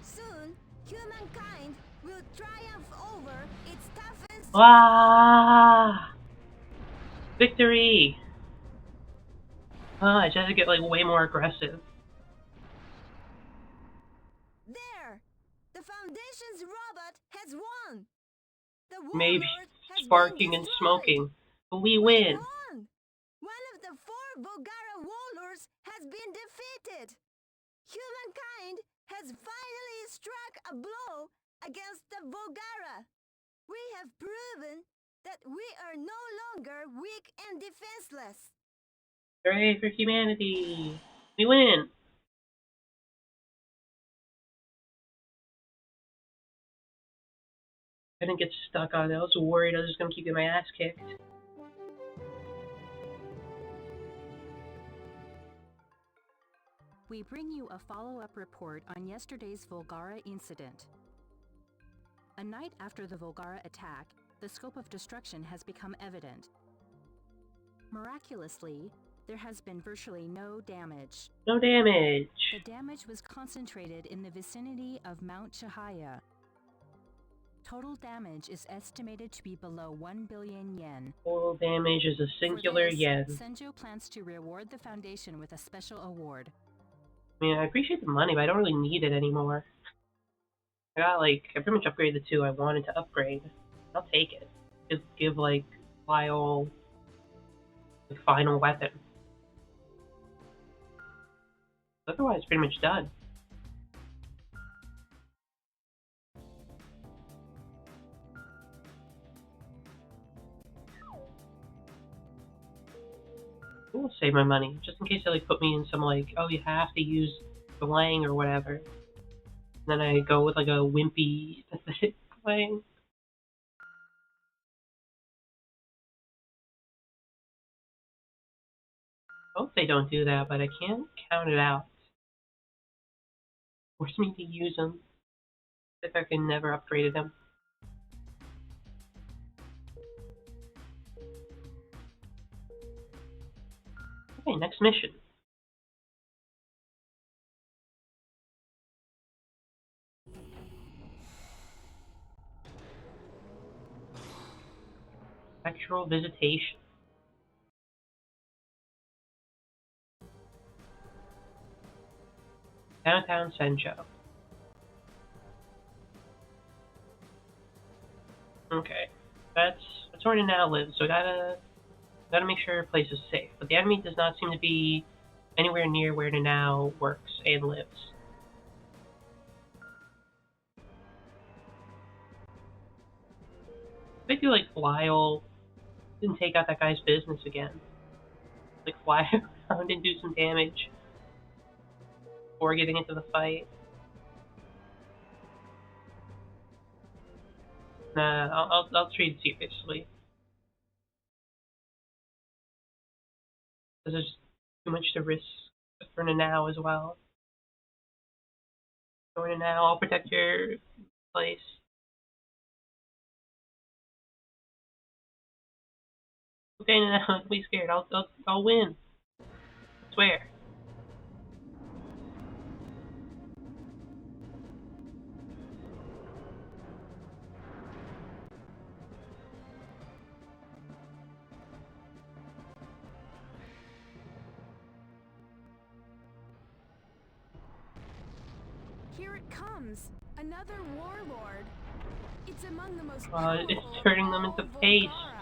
Soon, humankind will triumph over its toughest. Ah! Victory! I just had to get like way more aggressive. There! The Foundation's robot has won! The Maybe warlord has been sparking and destroyed! smoking. But we We win! won! One of the 4 Volgara warlords has been defeated! Humankind has finally struck a blow against the Volgara! We have proven that we are no longer weak and defenseless! Hooray for humanity! We win! I didn't get stuck on it. I was worried I was just gonna keep getting my ass kicked. We bring you a follow-up report on yesterday's Volgara incident. A night after the Volgara attack, the scope of destruction has become evident. Miraculously, there has been virtually no damage. No damage! The damage was concentrated in the vicinity of Mount Chihaya. Total damage is estimated to be below 1 billion yen. Total damage is a singular For this, yen. Senjo plans to reward the Foundation with a special award. I mean, I appreciate the money, but I don't really need it anymore. I pretty much upgraded the 2 I wanted to upgrade. I'll take it. Just give, like, Lyle the final weapon. Otherwise, pretty much done. I will save my money, just in case they like put me in some like, oh, you have to use the Lang or whatever. And then I go with like a wimpy, pathetic Lang. I hope they don't do that, but I can't count it out. Force me to use them if I can never upgrade them. Okay, next mission. Spectral visitation. Downtown Senjo. Okay, that's where it now lives, so gotta make sure her place is safe. But the enemy does not seem to be anywhere near where Nanao works and lives. I feel like Lyle didn't take out that guy's business again. Like fly around and do some damage before getting into the fight. Nah, I'll treat it seriously. Because there's too much to risk for Nanao as well. For Nanao, I'll protect your place. Okay, Nanao, don't be scared. I'll win. I swear. Here it comes! Another warlord! It's among the most It's powerful turning of them all into paste. Volgara.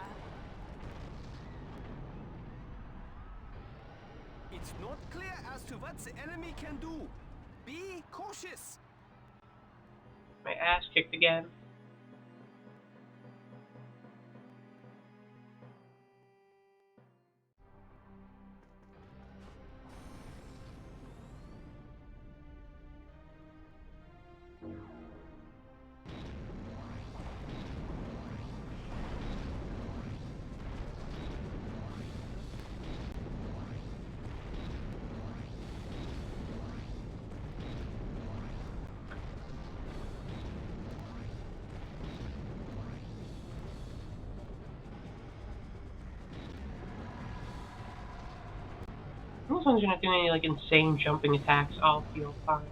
It's not clear as to what the enemy can do. Be cautious. My ass kicked again. As long as you're not doing any like insane jumping attacks, I'll feel fine.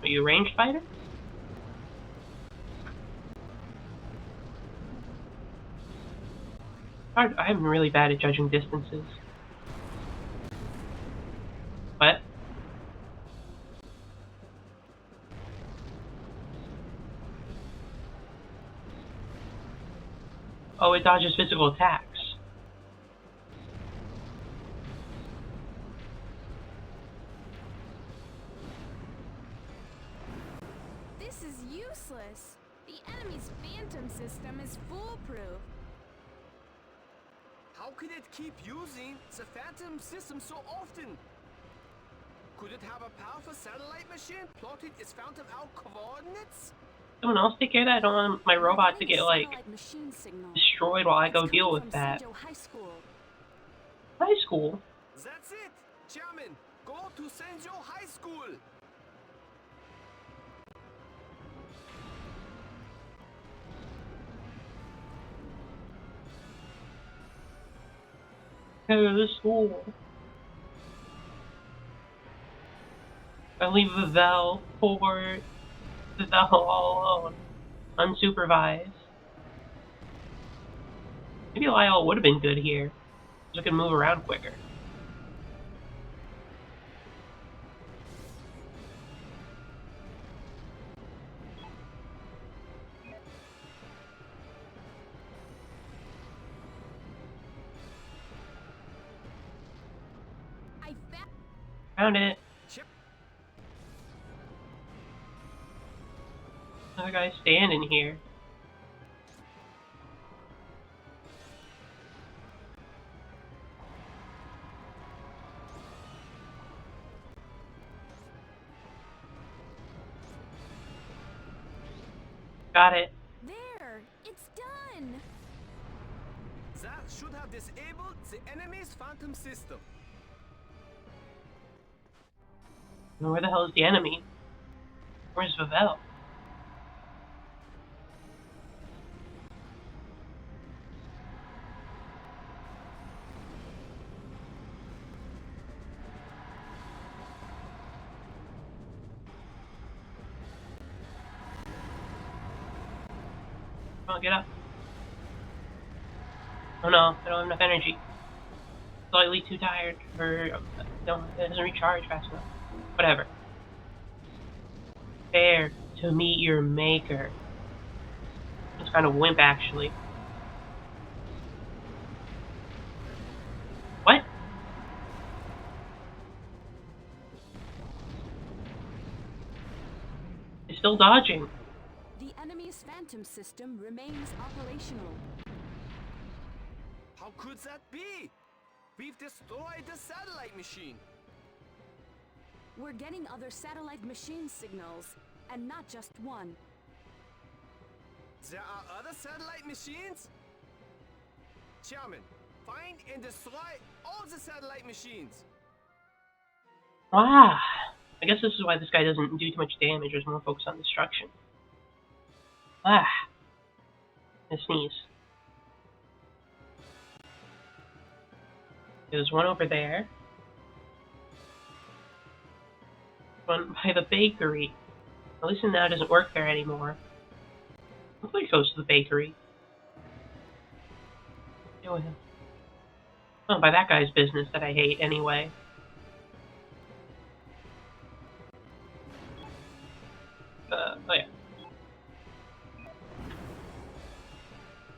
Are you a ranged fighter? I'm really bad at judging distances. What? Oh, it dodges physical attacks. This is useless. The enemy's phantom system is foolproof. How could it keep using the Phantom system so often? Could it have a powerful satellite machine plotting its Phantom out coordinates? Someone else take care of that? I don't want my robot to get, like, Satellite machine signal. destroyed while I It's go coming deal with from that. Senjo High School. High school? That's it! Chairman, go to Senjo High School! Go to the school. I leave Vivel for Vivel all alone. Unsupervised. Maybe Lyle would have been good here. So I could move around quicker. I Found it. Chip. Another guy standing here. Got it. There! It's done! That should have disabled the enemy's Phantom system. Now where the hell is the enemy? Where's Vivel? Come on, get up. Oh no, I don't have enough energy. Slightly too tired, or it doesn't recharge fast enough. Whatever. Prepare to meet your maker. It's kind of wimp, actually. What? It's still dodging. The enemy's phantom system remains operational. How could that be? We've destroyed the satellite machine. We're getting other satellite machine signals, and not just one. There are other satellite machines? Chairman, find and destroy all the satellite machines. Ah, I guess this is why this guy doesn't do too much damage, or is more focused on destruction. Ah, I sneeze. There's one over there. One by the bakery. At least now it doesn't work there anymore. Hopefully it goes to the bakery. Oh, by that guy's business that I hate anyway. Oh yeah.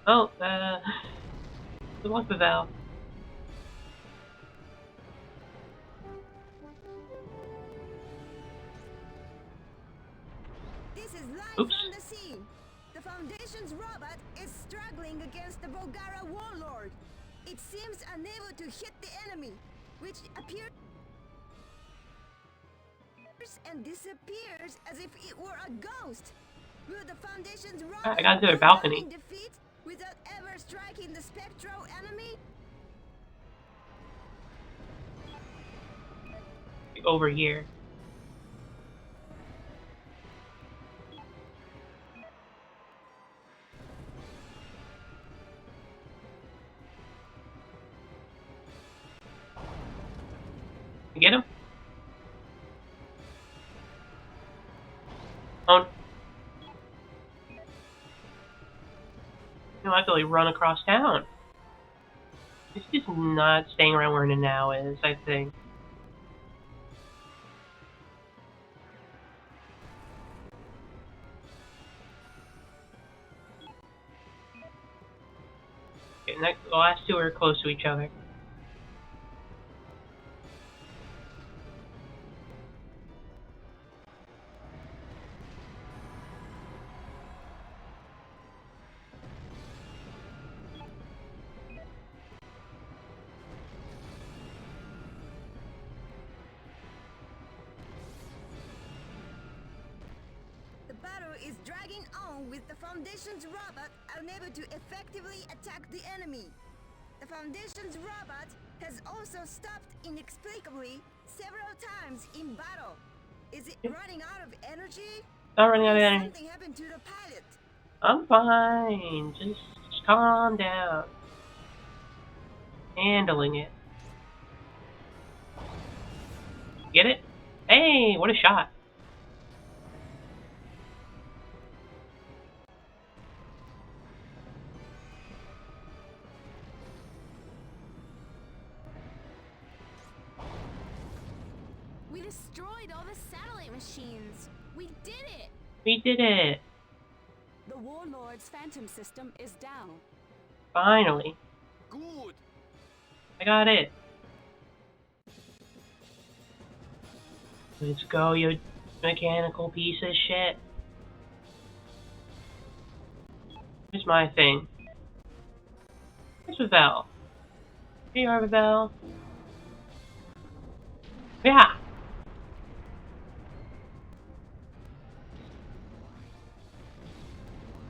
Oh, good luck with Val. This is live Oops. from the scene. The Foundation's robot is struggling against the Volgara warlord. It seems unable to hit the enemy, which appears and disappears as if it were a ghost. Will the Foundation's robot I got to their balcony. defeat without ever striking the spectral enemy? Over here. I have to like run across town. It's just not staying around where Nanao is, I think. Okay, the last two are close to each other. The battle is dragging on with the Foundation's robot unable to effectively attack the enemy. The Foundation's robot has also stopped inexplicably several times in battle. Is it running out of energy? Not running out of energy. Something happened to the pilot. I'm fine. Just calm down. Handling it. Get it? Hey, what a shot. We destroyed all the satellite machines. We did it! We did it. The Warlord's Phantom system is down. Finally. Good. I got it. Let's go, you mechanical piece of shit. Here's my thing. Here's Ravel. Here you are, Ravel. Yeah!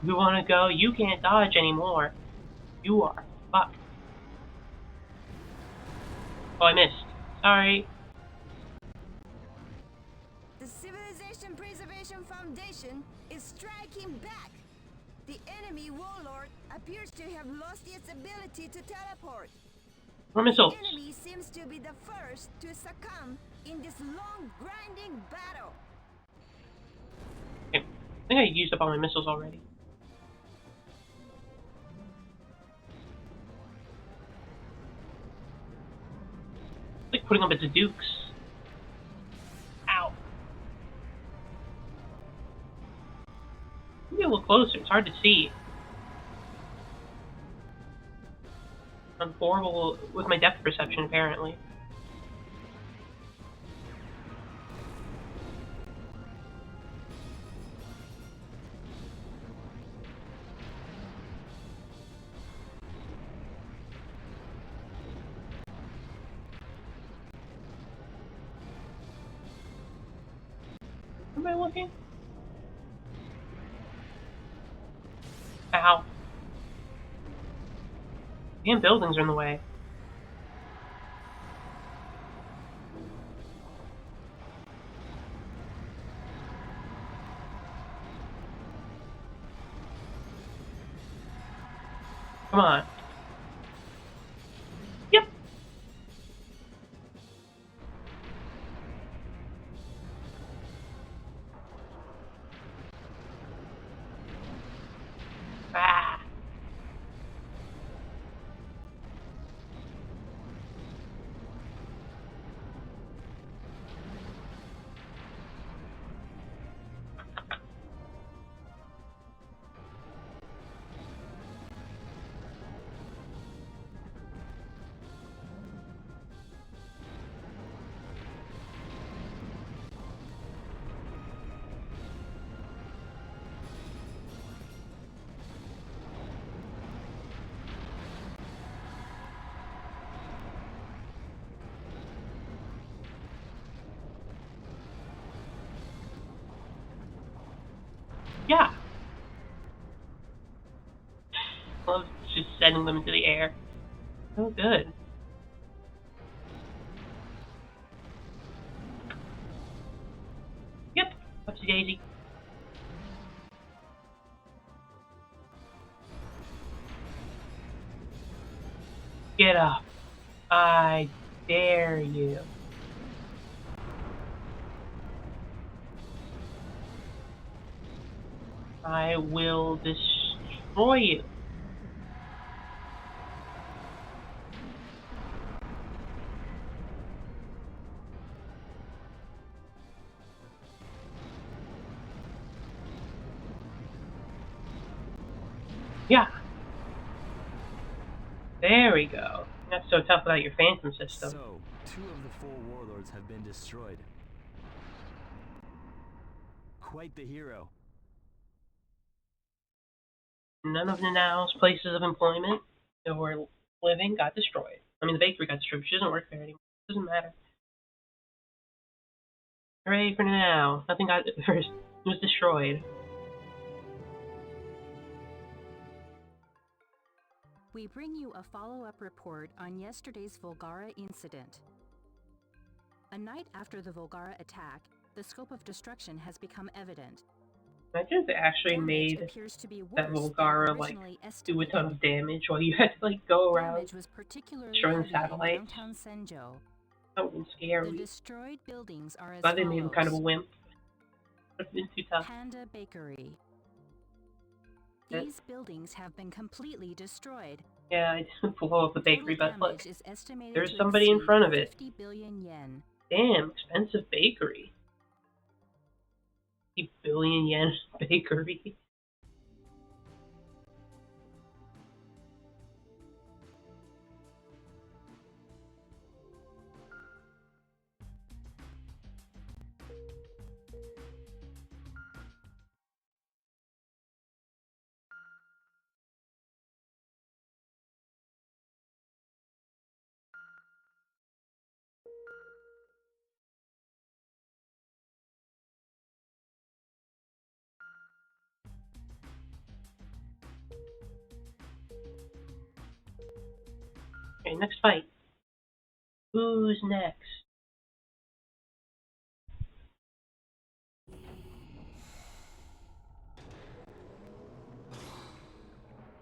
You wanna go? You can't dodge anymore. You are fucked. Oh, I missed. Sorry. The Civilization Preservation Foundation is striking back. The enemy warlord appears to have lost its ability to teleport. More missiles. The enemy seems to be the first to succumb in this long, grinding battle. Okay. I think I used up all my missiles already. Like putting them at the Dukes. Ow. Let me get a little closer. It's hard to see. I'm horrible with my depth perception, apparently. Where am I looking? Ow. Damn buildings are in the way. Come on. Yep. Ah. Yeah. Love just sending them into the air. So good. Yep. Upsy daisy. Get up. I dare you. I will destroy you. Yeah. There we go. Not so tough without your phantom system. So, 2 of the 4 warlords have been destroyed. Quite the hero. None of Nanao's places of employment or living got destroyed. I mean, the bakery got destroyed, but she doesn't work there anymore. It doesn't matter. Hooray for Nanao. Nothing got first. It was destroyed. We bring you a follow-up report on yesterday's Volgara incident. A night after the Volgara attack, the scope of destruction has become evident. Imagine if they actually Damage made appears to be that worse Volgara, than like, originally do a estimated. ton of damage while you had to, like, go around Damage was particularly destroying heavy in satellites. downtown Senjo. That would be The scary. destroyed buildings are as Glad they made him kind of a follows. wimp. Would have been too tough. Panda Bakery. Yeah. These buildings have been completely destroyed. Yeah, I didn't blow up the bakery, Total but look, damage is estimated there's to somebody in exceed front of it. 50 billion yen. Damn, expensive bakery. 50 billion yen bakery. Okay, next fight. Who's next?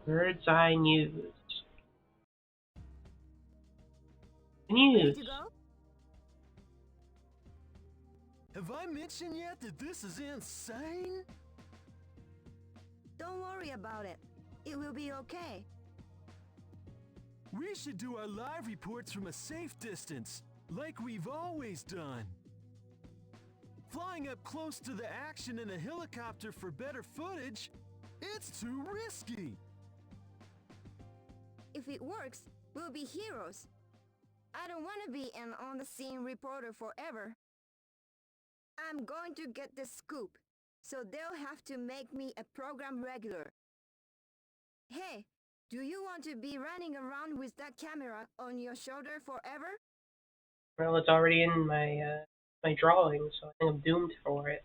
Bird's Eye News. Ready News. to go? Have I mentioned yet that this is insane? Don't worry about it. It will be okay. We should do our live reports from a safe distance, like we've always done. Flying up close to the action in a helicopter for better footage, it's too risky. If it works, we'll be heroes. I don't want to be an on-the-scene reporter forever. I'm going to get the scoop, so they'll have to make me a program regular. Hey, do you want to be running around with that camera on your shoulder forever? Well, it's already in my my drawing, so I think I'm doomed for it.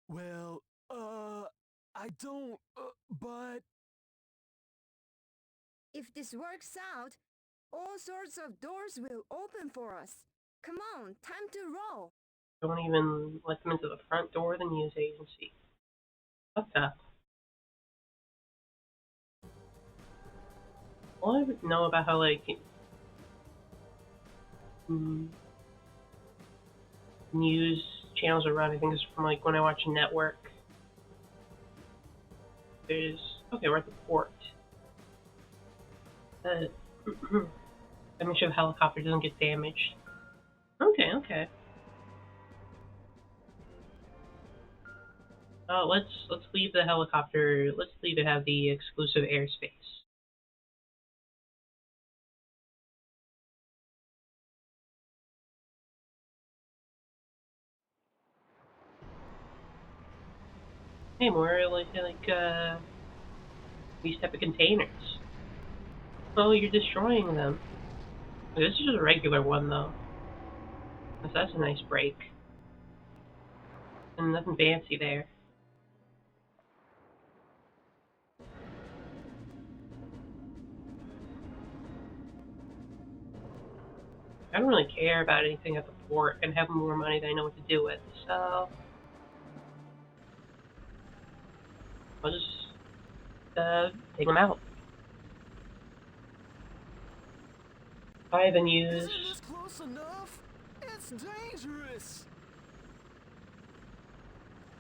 Well, I don't, but... If this works out, all sorts of doors will open for us. Come on, time to roll. Don't even let them into the front door of the news agency. What's up? All I know about how, like, news channels are run, I think, is from, like, when I watch a network. There's... Okay, we're at the port. Let me sure the helicopter doesn't get damaged. Okay, okay. Let's leave the helicopter. Let's leave it have the exclusive airspace. Hey, more these type of containers. Oh, you're destroying them. This is just a regular one though. So that's a nice break. And nothing fancy there. I don't really care about anything at the port and have more money than I know what to do with, so I'll just take them out. Buy the news. Isn't this close enough? It's dangerous!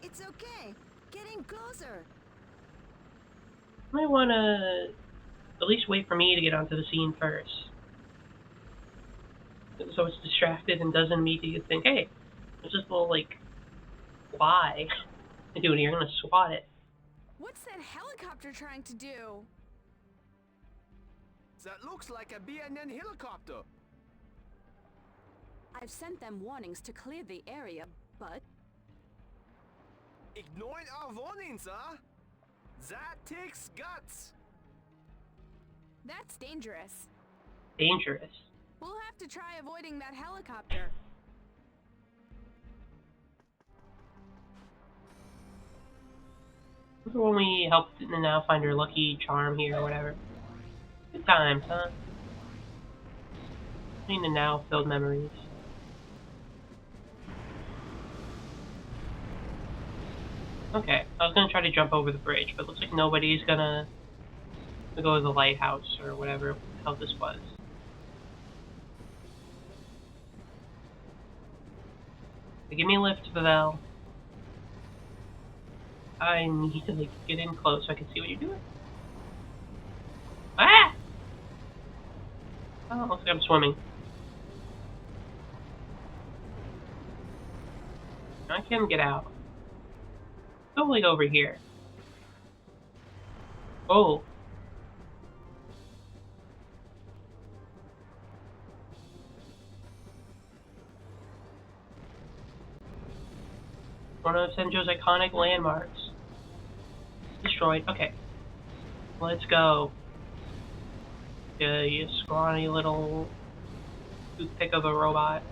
It's okay. Getting closer. I might wanna at least wait for me to get onto the scene first. So it's distracted and doesn't immediately think, hey, there's this little, like, fly. I do it here, I'm gonna swat it. What's that helicopter trying to do? That looks like a BNN helicopter. I've sent them warnings to clear the area, but Ignoring our warnings, huh? That takes guts. That's dangerous. Dangerous. We'll have to try avoiding that helicopter. This is when we helped Nana find her lucky charm here or whatever. Good times, huh? I mean, Nana filled memories. Okay, I was gonna try to jump over the bridge, but it looks like nobody's gonna go to the lighthouse or whatever the hell this was. Give me a lift, Pavel. I need to like get in close so I can see what you're doing. Ah! Oh, looks like I'm swimming. I can get out. Go like over here. Oh. One of Senjo's iconic landmarks. Destroyed. Okay. Let's go. You scrawny little toothpick of a robot.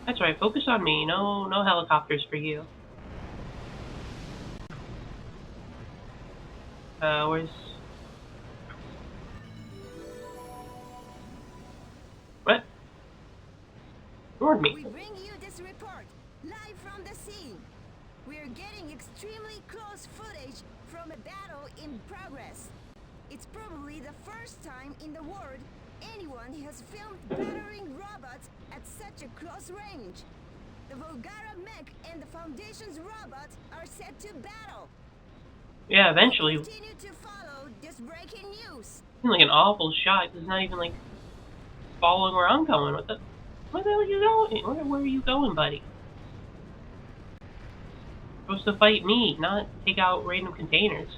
That's right, focus on me. No helicopters for you. Where's... What? Ignored me. We bring you this report, live from the scene. We're getting extremely close footage from a battle in progress. It's probably the first time in the world anyone has filmed battering robots at such a close range. The Volgara mech and the Foundation's robots are set to battle. Yeah, eventually. Continue to follow this breaking news. Like an awful shot. It's not even like following where I'm going. Where the hell are you going? Where are you going, buddy? You're supposed to fight me, not take out random containers.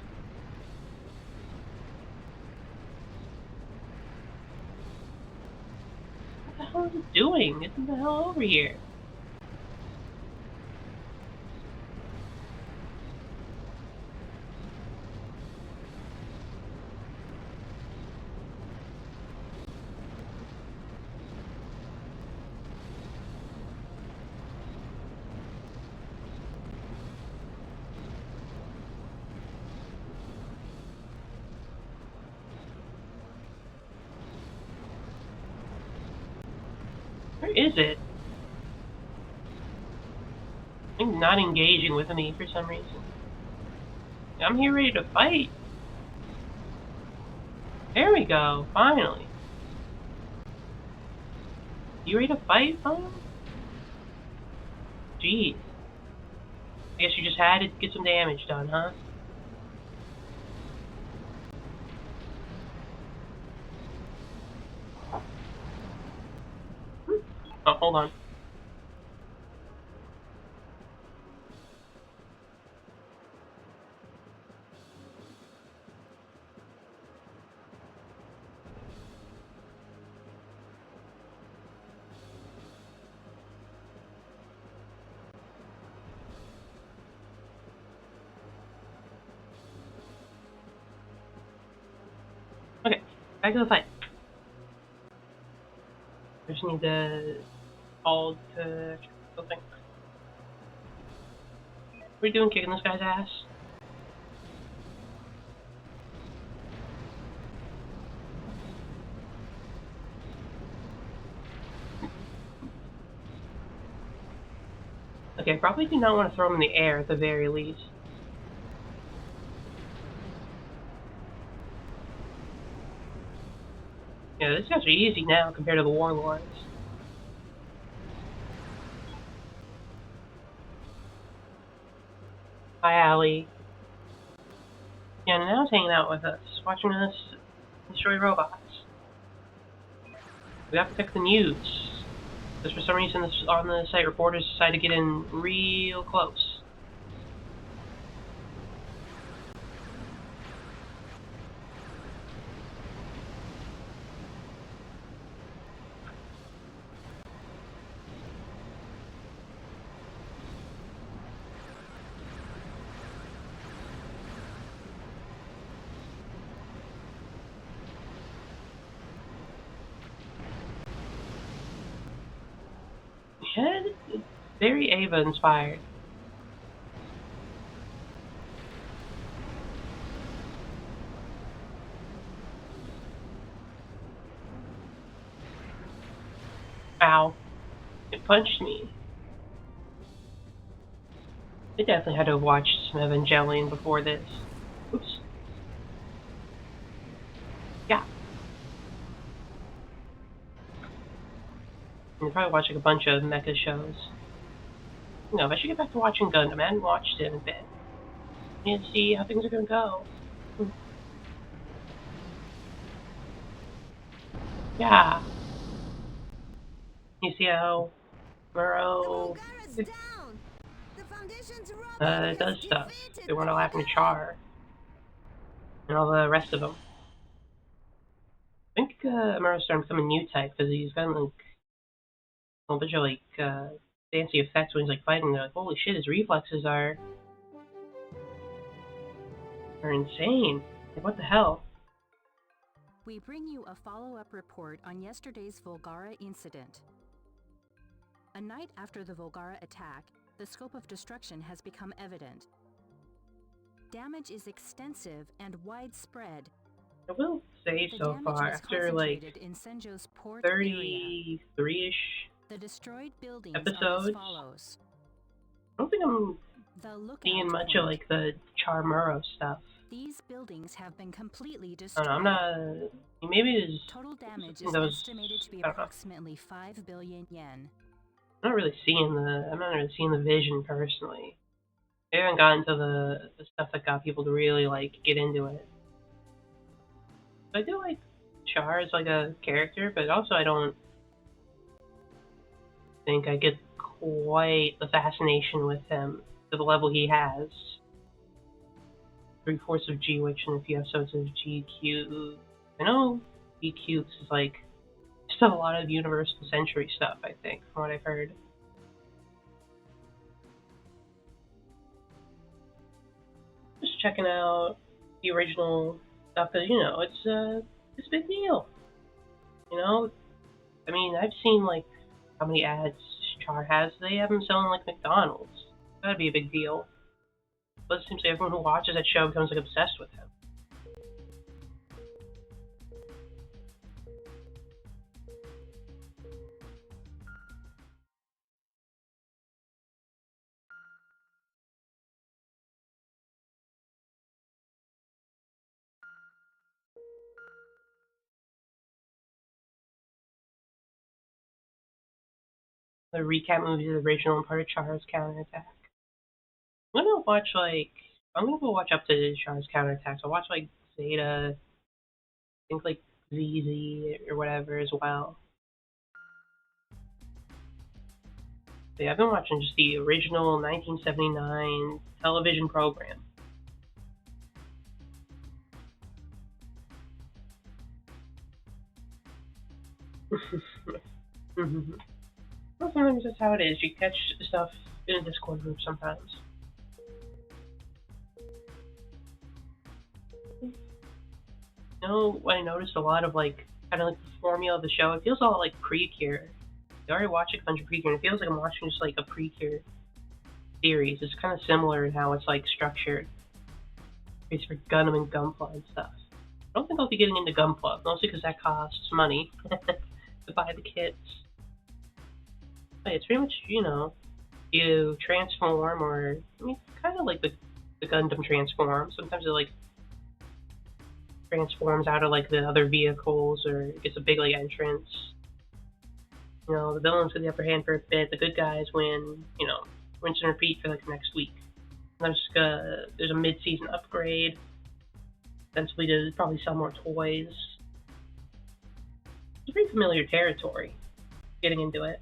What the hell is it doing? Get the hell over here. Where is it? It's not engaging with me for some reason. I'm here ready to fight. There we go, finally. You ready to fight, finally? Jeez. I guess you just had to get some damage done, huh? Oh, hold on. Okay, back to the fight. I just need to hold to something. What are you doing, kicking this guy's ass? Okay, probably do not want to throw him in the air at the very least. Yeah, this guys are easy now compared to the warlords. Hi, Allie. Yeah, Nana's hanging out with us, watching us destroy robots. We gotta protect the news. Because for some reason on the site, reporters decide to get in real close. Yeah, it's very Ava inspired. Ow. It punched me. I definitely had to have watched some Evangelion before this. Oops. Yeah. And probably watch like a bunch of mecha shows. No, I should get back to watching Gundam. I hadn't watched it in a bit. I need to see how things are gonna go. Yeah. You see how Muro Volgara's down! The Foundation's robot does has stuff. defeated They weren't all having to Volgara. Char. And all the rest of them. I think Muro's starting to become a new type because he's got like a whole bunch of like fancy effects when he's like fighting. They're like, holy shit, his reflexes are insane. Like, what the hell? We bring you a follow-up report on yesterday's Volgara incident. A night after the Volgara attack, the scope of destruction has become evident. Damage is extensive and widespread. I will say The so damage far, was after like concentrated in Senjo's port area. 33-ish The destroyed buildings are as episodes, follows. I don't think I'm The lookout seeing much point. of like the Char Muro stuff. These buildings have been completely I destroyed. don't know, I'm not. Maybe it is. Total damage something is that was, estimated to be I don't know. approximately 5 billion yen. I'm not really seeing the vision personally. I haven't gotten to the stuff that got people to really like get into it. But I do like Char as like a character, but also I don't think I get quite the fascination with him to the level he has. 3/4 of G Witch and a few episodes of GQ. I know GQ is like still a lot of Universal Century stuff, I think, from what I've heard. Just checking out the original stuff, because, you know, it's a big deal. You know? I mean, I've seen, like, how many ads Char has. They have him selling, like, McDonald's. That'd be a big deal. But it seems like everyone who watches that show becomes, like, obsessed with him. The recap movie of the original and part of Char's counterattack. I'm gonna watch like I'm gonna go watch up to Char's counterattacks. I'll watch like Zeta, I think like ZZ or whatever as well. But yeah, I've been watching just the original 1979 television program. Well, sometimes that's how it is. You catch stuff in a Discord group sometimes. You know what I noticed a lot of like kind of like the formula of the show. It feels all like Precure. I already watched a bunch of Precure, and it feels like I'm watching just like a Precure series. It's kind of similar in how it's like structured. It's for Gundam and Gunpla and stuff. I don't think I'll be getting into Gunpla, mostly because that costs money to buy the kits. But it's pretty much, you know, you transform, or I mean, kind of like the Gundam transform. Sometimes it like transforms out of like the other vehicles, or gets a big like entrance. You know, the villains get the upper hand for a bit. The good guys win. You know, rinse and repeat for like the next week. And there's a mid-season upgrade. Eventually, to probably sell more toys. It's pretty familiar territory. Getting into it.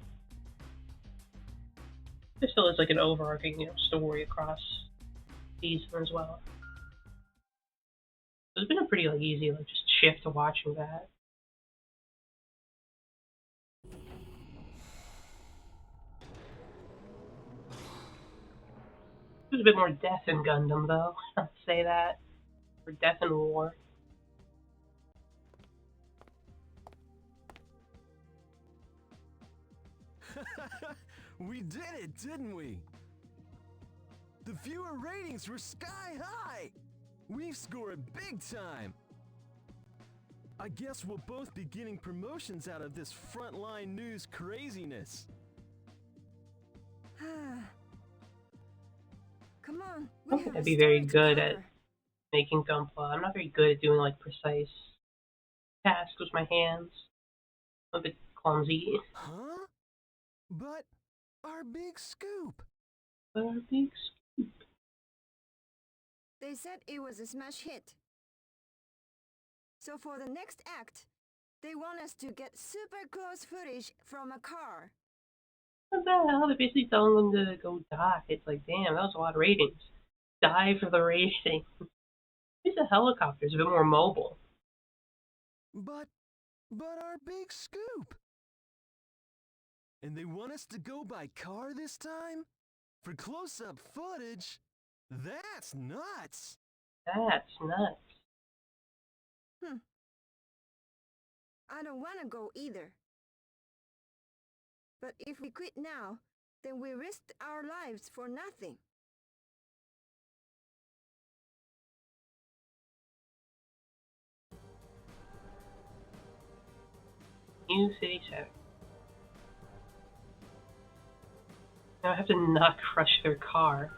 There still is like an overarching, story across season as well. It's been a pretty like easy like just shift to watching that. There's a bit more death in Gundam though. I'll say that. Or death in war. We did it, didn't we? The viewer ratings were sky high! We've scored big time! I guess we'll both be getting promotions out of this frontline news craziness. Come on. I don't think I'd be very good at making Gunpla. I'm not very good at doing like precise tasks with my hands. I'm a bit clumsy. Huh? But our big scoop! But our big scoop. They said it was a smash hit. So for the next act, they want us to get super close footage from a car. What the hell? They're basically telling them to go die. It's like, damn, that was a lot of ratings. Die for the rating. Use a helicopter. It's a bit more mobile. But our big scoop! And they want us to go by car this time? For close-up footage? That's nuts! That's nuts. I don't want to go either. But if we quit now, then we risked our lives for nothing. New City 7. Now I have to not crush their car.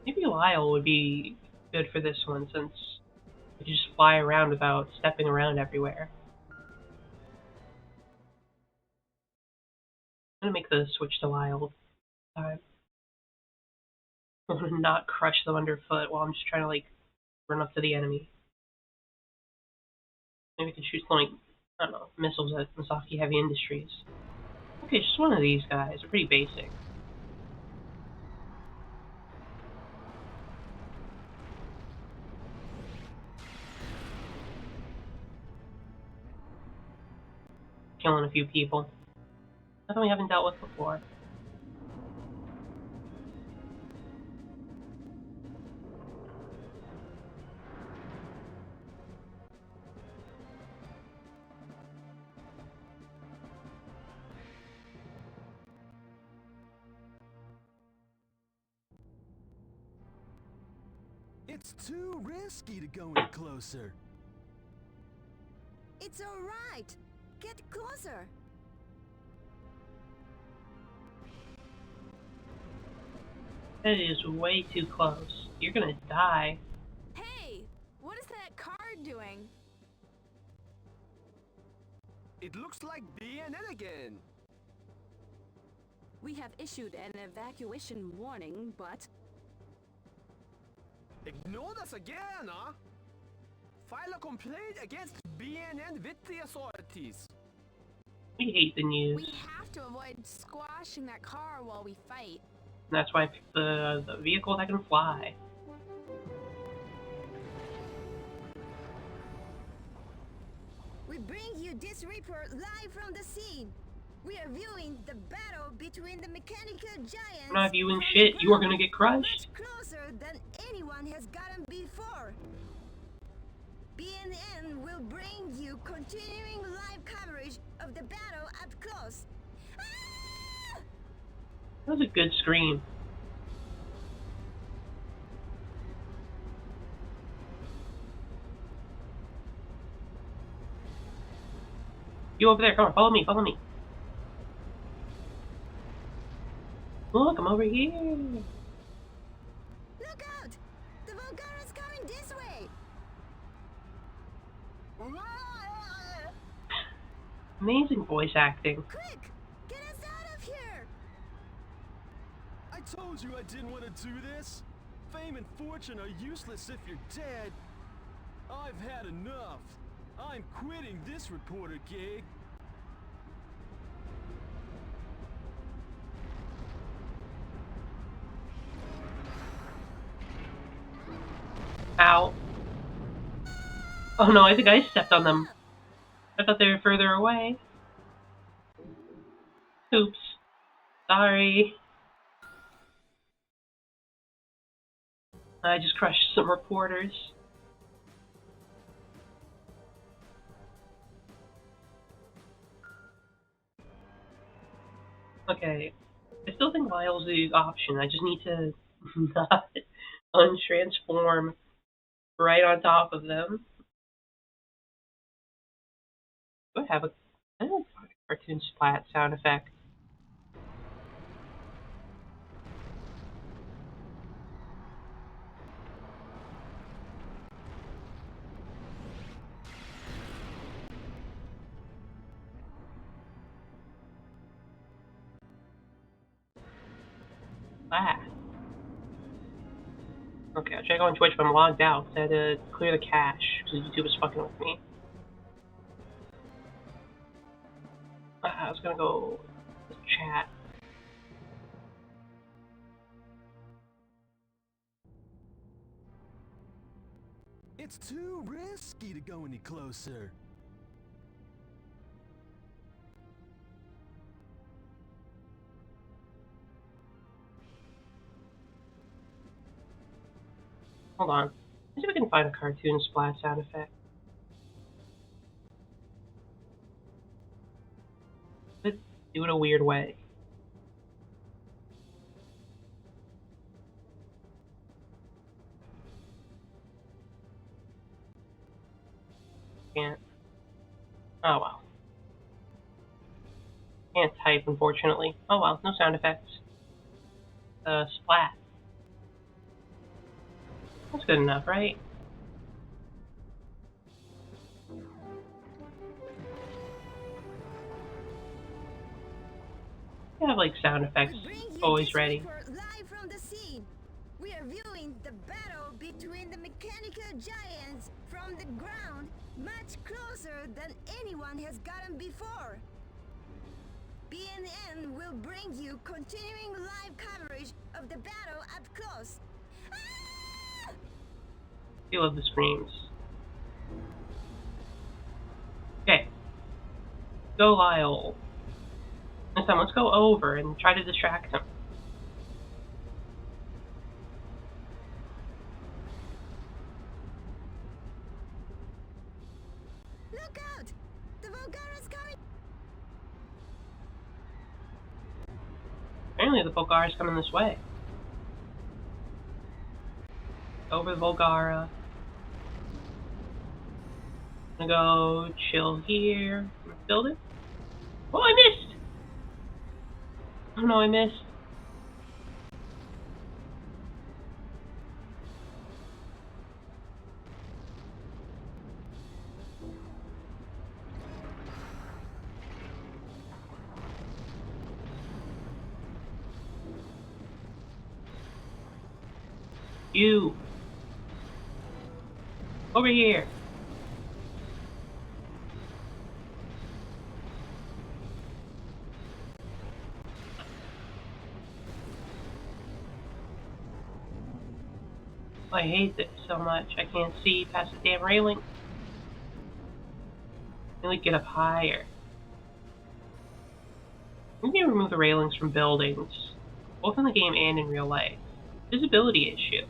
Maybe Lyle would be good for this one since you can just fly around without stepping around everywhere. I'm gonna make the switch to Lyle this time. I want to not crush them underfoot while I'm just trying to like run up to the enemy. Maybe we can shoot some like, I don't know, missiles at Misaki Heavy Industries. Okay, just one of these guys. They're pretty basic. Killing a few people. Nothing we haven't dealt with before. It's too risky to go any closer. It's all right. Get closer. That is way too close. You're gonna die. Hey, what is that car doing? It looks like BNN again. We have issued an evacuation warning, but Ignored us again, huh? File a complaint against BNN with the authorities. We hate the news. We have to avoid squashing that car while we fight. That's why I picked the vehicle that can fly. We bring you this report live from the scene. We are viewing the battle between the mechanical giants. I'm not viewing from shit. the You are gonna get ground, crushed. much closer than anyone has gotten before. BNN will bring you continuing live coverage of the battle up close. Ah! That was a good scream. You over there, come on, follow me, follow me. Look, I'm over here. Look out! The Volgara's coming this way! Amazing voice acting. Quick! Get us out of here! I told you I didn't want to do this. Fame and fortune are useless if you're dead. I've had enough. I'm quitting this reporter gig. Ow. Oh no, I think I stepped on them. I thought they were further away. Oops. Sorry. I just crushed some reporters. Okay. I still think Lyle's the option. I just need to not untransform right on top of them. Do I have a cartoon splat sound effect? Ah. Okay, I'll check on Twitch, but I'm logged out. I had to clear the cache because YouTube is fucking with me. I was gonna go chat. It's too risky to go any closer. Hold on. Let's see if we can find a cartoon splat sound effect. But do it a weird way. Can't. Oh well. Can't type, unfortunately. Oh well, no sound effects. Splat. That's good enough, right? You have like sound effects always ready. Live from the scene. We are viewing the battle between the mechanical giants from the ground, much closer than anyone has gotten before. BNN will bring you continuing live coverage of the battle up close. Ah! You love the screams. Okay. Go, Lyle. This time, let's go over and try to distract him. Look out! The Volgara's coming! Apparently the Volgara's coming this way. Over the Volgara. I'm gonna go chill here. Build it. Oh, I missed! Oh no, I missed. You. Over here. I hate this so much. I can't see past the damn railing. Really get up higher. We need to remove the railings from buildings, both in the game and in real life. Visibility issue.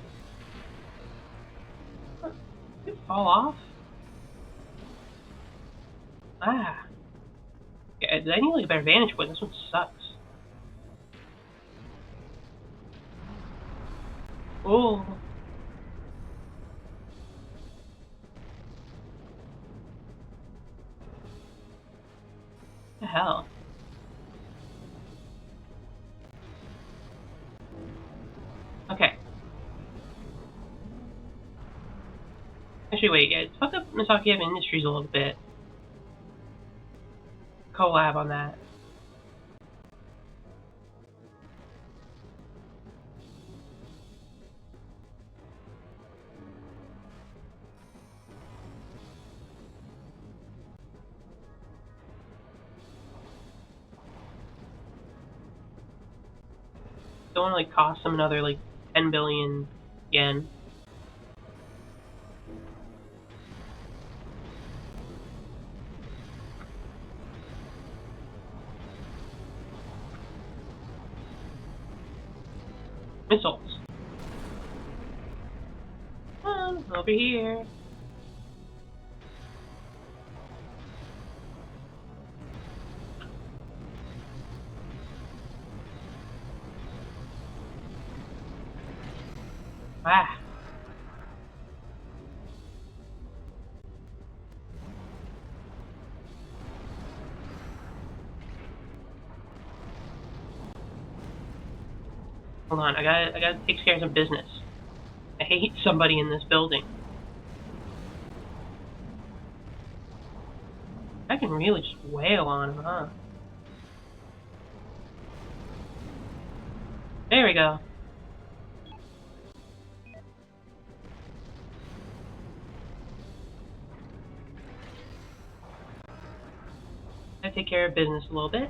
Huh. Did it fall off? Ah. Yeah, I need like a better vantage point. This one sucks. Oh. What the hell? Okay. Actually, wait, yeah, fuck up Misaki Heavy Industries a little bit. Collab on that. Don't want to like cost them another like 10 billion yen. Missiles. Over here. Ah. Hold on, I gotta take care of some business. I hate somebody in this building. I can really just wail on him, huh? There we go. I take care of business a little bit.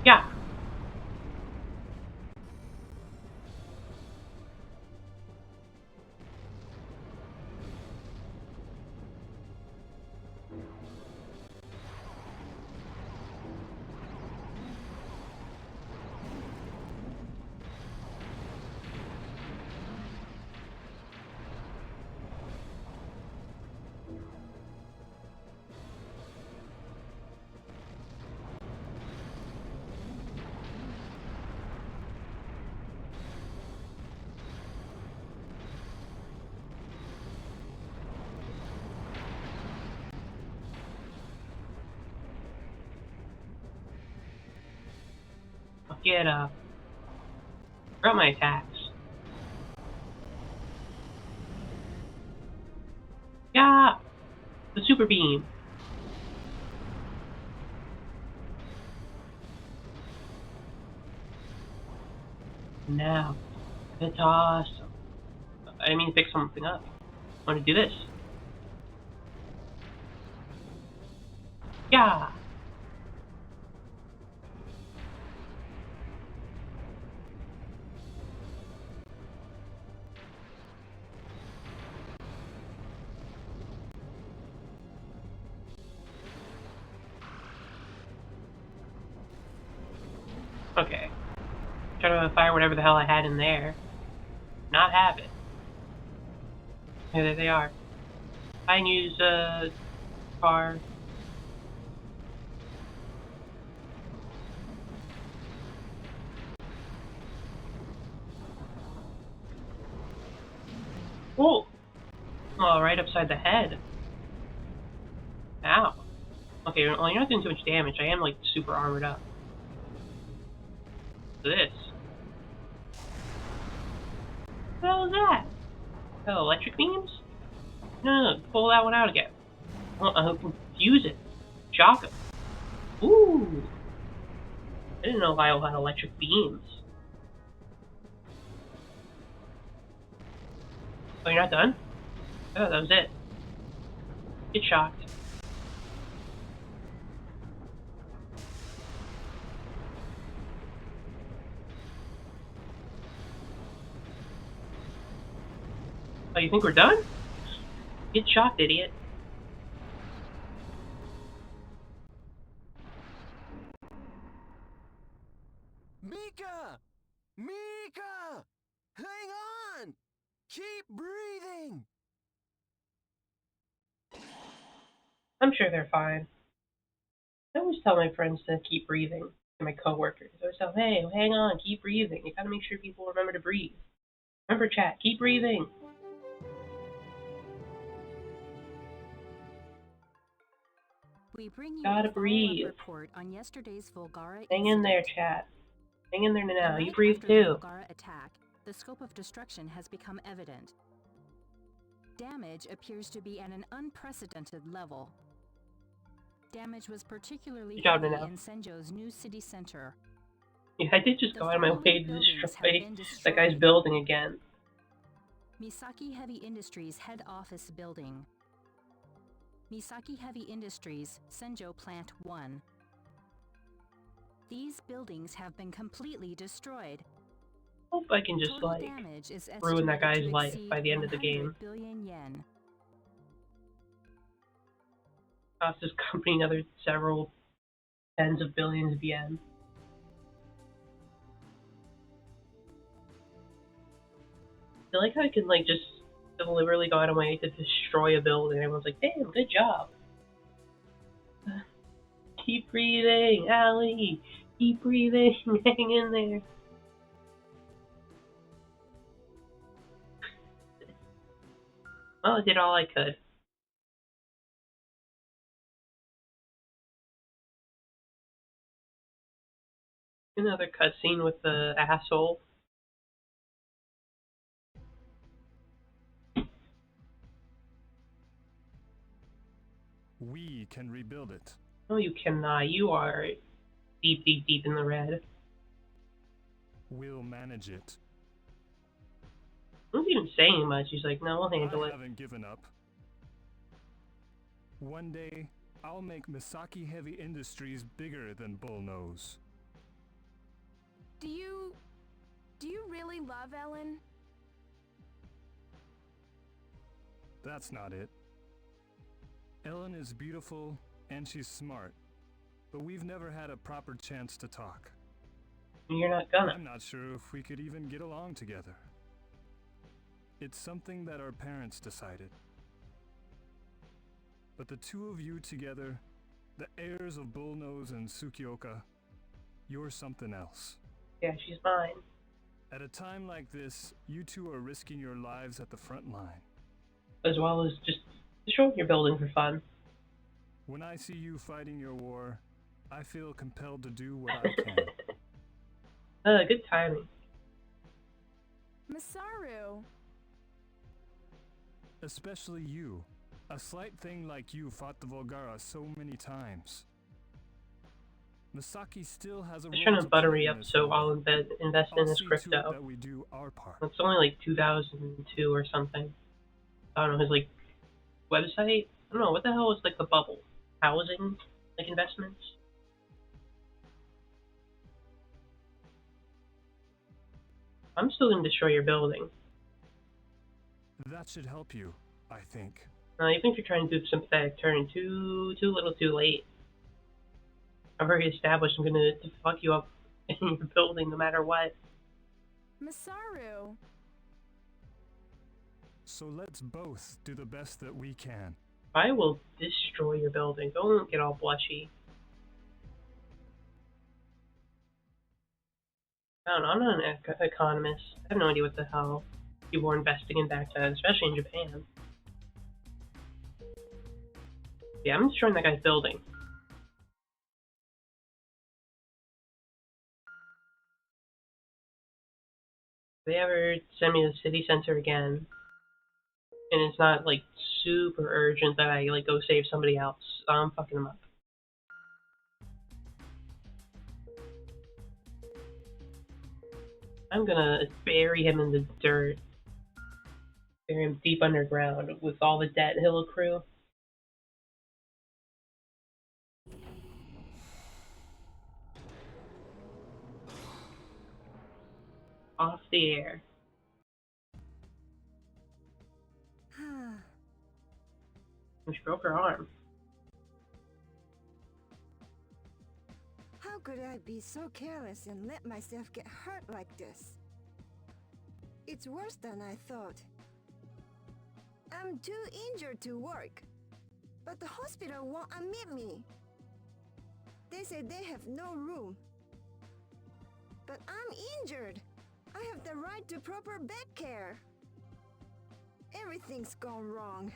Yeah. I'll get throughout my attacks. Yeah. The super beam. Now. It's awesome. I didn't mean to pick something up. I want to do this. Yeah. Okay. Try to fire whatever the hell I had in there. Not have it. Yeah, there they are. I can use car. Oh! Oh, right upside the head. Ow. Okay, well, you're not doing too much damage. I am, like, super armored up. This. What the hell is that? Oh, electric beams? No, pull that one out again. I'll confuse it. Shock him. Ooh! I didn't know Lyle had electric beams. Oh, you're not done? Oh, that was it. Get shocked. Oh, you think we're done? Get shocked, idiot. Mika! Mika! Hang on! Keep breathing! I'm sure they're fine. I always tell my friends to keep breathing, and my coworkers. I always tell them, hey, hang on, keep breathing. You gotta make sure people remember to breathe. Remember, chat, keep breathing. We bring you Gotta a follow-up breathe. report on yesterday's Volgara Hang in there, incident. chat. Hang in there now. The You night breathe after too. the Volgara attack, the scope of destruction has become evident. Damage appears to be at an unprecedented level. Damage was particularly Good job, heavy Nana. in Senjo's new city center. Yeah, I did just The go out of my following way to buildings have destroy been that guy's destroyed. building again. Misaki Heavy Industries head office building. Misaki Heavy Industries, Senjo Plant 1. These buildings have been completely destroyed. Hope I can just, Total like, damage is ruin that estimated guy's to life exceed by the end of the 100 game. billion yen. Cost this company another several tens of billions of yen. I like how I can like just deliberately go out of my way to destroy a building. Everyone's like, "Damn, good job." Keep breathing, Allie. Keep breathing. Hang in there. Well, I did all I could. Another cutscene with the asshole. We can rebuild it. No, you cannot. You are deep, deep, deep in the red. We'll manage it. I wasn't even saying much. He's like, no, we'll handle I it. haven't given up. One day, I'll make Misaki Heavy Industries bigger than Bullnose. Do you really love Ellen? That's not it. Ellen is beautiful and she's smart, but we've never had a proper chance to talk. You're not gonna. I'm not sure if we could even get along together. It's something that our parents decided. But the two of you together, the heirs of Bullnose and Tsukioka, you're something else. Yeah, she's mine. At a time like this, you two are risking your lives at the front line. As well as just destroying your building for fun. When I see you fighting your war, I feel compelled to do what I can. Good timing. Masaru. Especially you. A slight thing like you fought the Volgara so many times. Misaki still has a Just role trying to to butter play me in up this so war. I'll invest in I'll this see to it crypto. that we do our part. It's only like 2002 or something. I don't know, his like website? I don't know, what the hell is like the bubble? Housing? Like investments? I'm still gonna destroy your building. That should help you, I think. Even if you're trying to do the sympathetic turn, too little too late. I've already established I'm gonna fuck you up in your building no matter what. Masaru. So let's both do the best that we can. I will destroy your building. Don't get all blushy. I don't know, I'm not an economist. I have no idea what the hell people were investing in back then, especially in Japan. Yeah, I'm destroying that guy's building. If they ever send me to the city center again, and it's not like super urgent that I like go save somebody else, I'm fucking them up. I'm gonna bury him in the dirt. Bury him deep underground with all the debt he'll accrue. Off the air. And she broke her arm. How could I be so careless and let myself get hurt like this? It's worse than I thought. I'm too injured to work, but the hospital won't admit me. They say they have no room. But I'm injured. I have the right to proper bed care. Everything's gone wrong.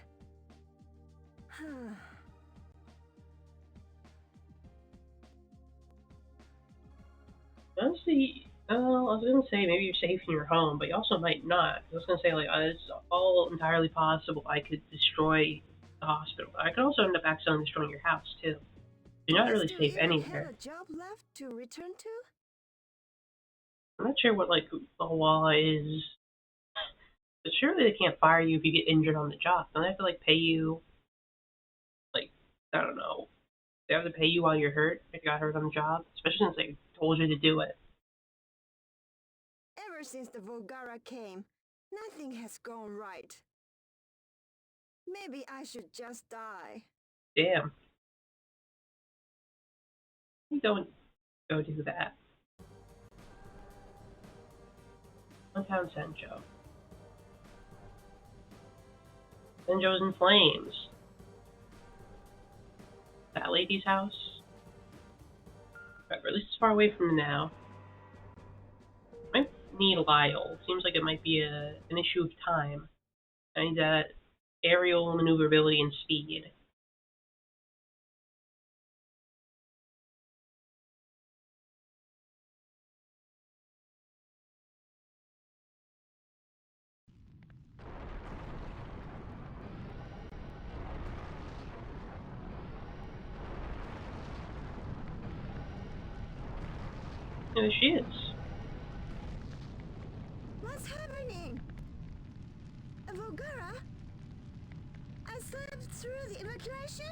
Honestly, I was gonna say maybe you're safe in your home, but you also might not. I was gonna say like it's all entirely possible. I could destroy the hospital. I could also end up accidentally destroying your house too. You're not really Do you safe even anywhere. have a job left to return to? I'm not sure what like the law is, but surely they can't fire you if you get injured on the job. Don't they have to like pay you? Like I don't know. They have to pay you while you're hurt if you got hurt on the job, especially since they told you to do it. Ever since the Volgara came, nothing has gone right. Maybe I should just die. Damn. Don't go do that. Downtown Senjo. Senjo's in flames. That lady's house? Right, or at least it's far away from now. Might need Lyle. Seems like it might be an issue of time. I need that aerial maneuverability and speed. And there she is. What's happening? Volgara? I slipped through the evacuation?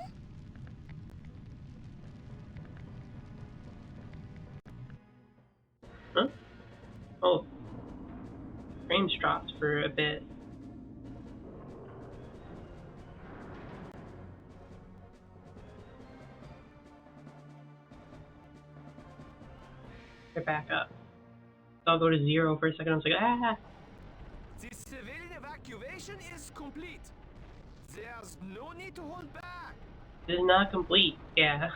Huh? Oh. Frames dropped for a bit. They're back up. So I'll go to 0 for a second. I was like, ah! The civilian evacuation is complete. There's no need to hold back. This is not complete. Yeah.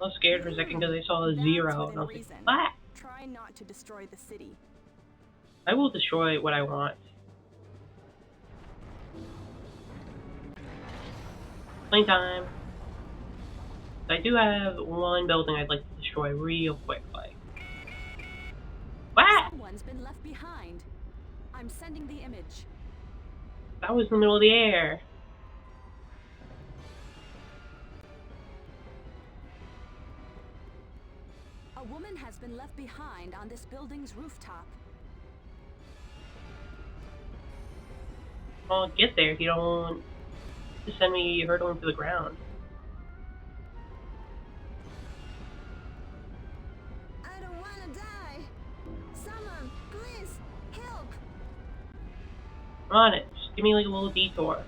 I was scared for a second because I saw a 0 and I was like, what? Try not to destroy the city. I will destroy what I want. Playtime. I do have one building I'd like to destroy real quick, like. What? Someone's been left behind. I'm sending the image. That was in the middle of the air. A woman has been left behind on this building's rooftop. I'll get there if you don't just send me hurtling to the ground. I don't wanna die. Someone, please, help. I'm on it. Just give me like a little detour.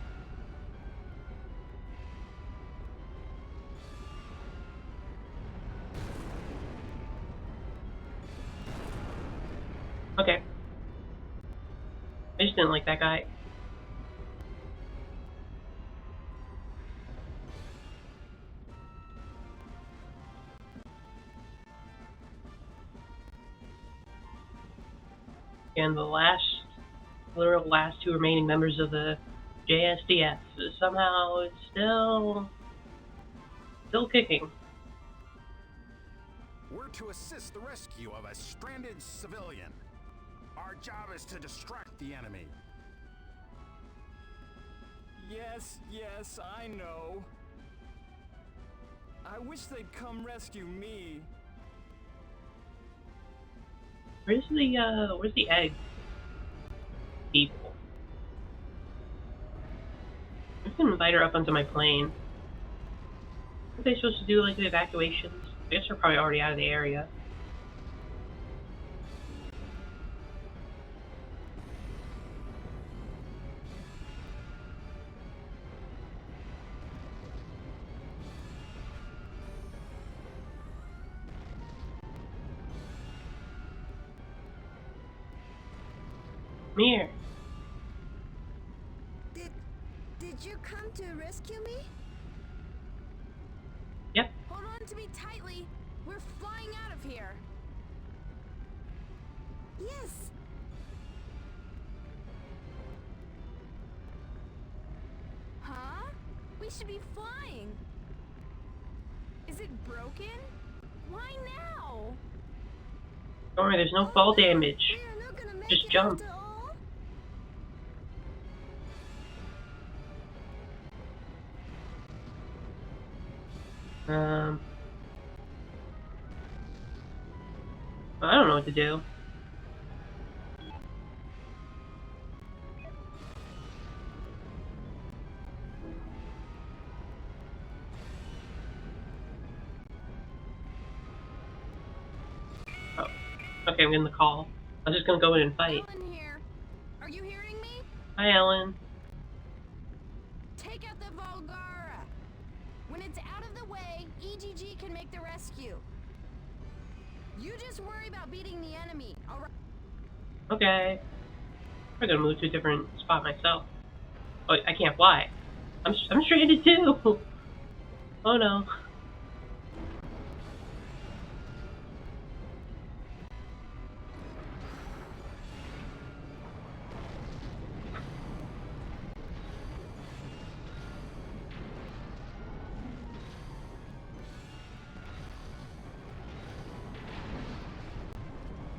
Okay. I just didn't like that guy. And the literal last two remaining members of the JSDF somehow is still kicking. We're to assist the rescue of a stranded civilian. Our job is to distract the enemy. Yes, I know. I wish they'd come rescue me. Where's the egg people? I can invite her up onto my plane. Aren't they supposed to do like the evacuations? I guess they're probably already out of the area. Come here. Did you come to rescue me? Yep. Hold on to me tightly. We're flying out of here. Yes. Huh? We should be flying. Is it broken? Why now? Don't worry, there's no fall damage. We are not gonna make Just it jump. after all. I don't know what to do. Oh, okay, I'm getting the call. I was just gonna go in and fight. Ellen here. Are you hearing me? Hi, Ellen. Take out the Volgara. When it's out of the way, EGG can make the rescue. You just worry about beating the enemy, alright? Okay. I'm gonna move to a different spot myself. Oh, I can't fly. I'm stranded too. Oh no.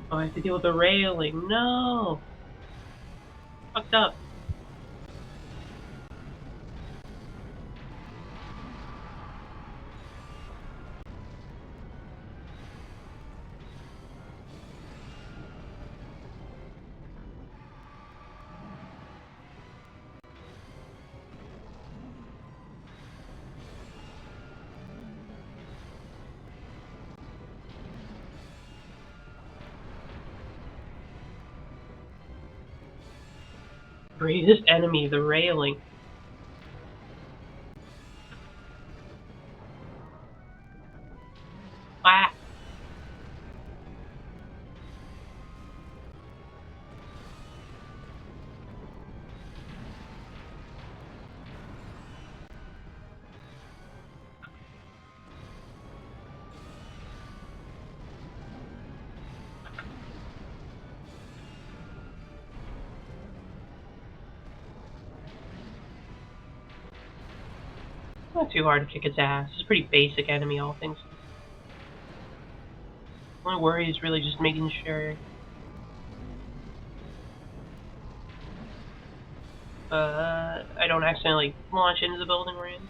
Oh, I have to deal with the railing. No. Fucked up. Greatest enemy, the railing. Ah. Not too hard to kick its ass. It's a pretty basic enemy, all things. My worry is really just making sure I don't accidentally launch into the building we're in.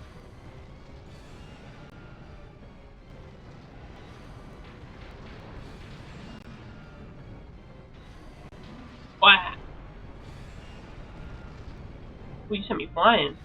Wow. Well, you sent me flying.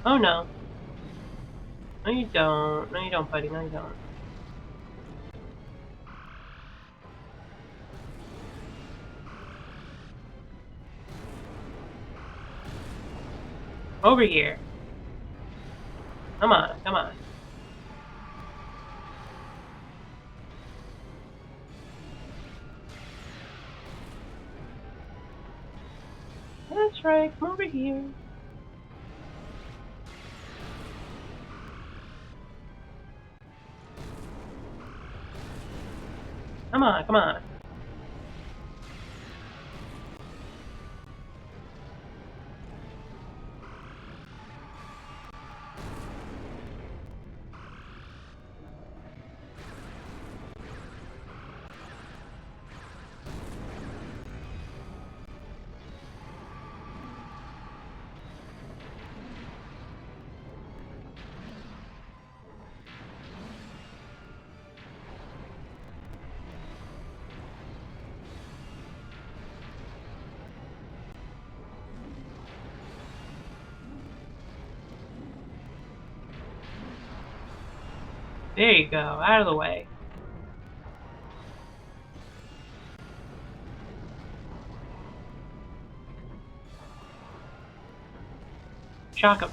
Oh no. No you don't. No you don't, buddy. No you don't. Over here. Come on, come on. That's right, come over here. Come on, come on. There you go, out of the way. Shock him.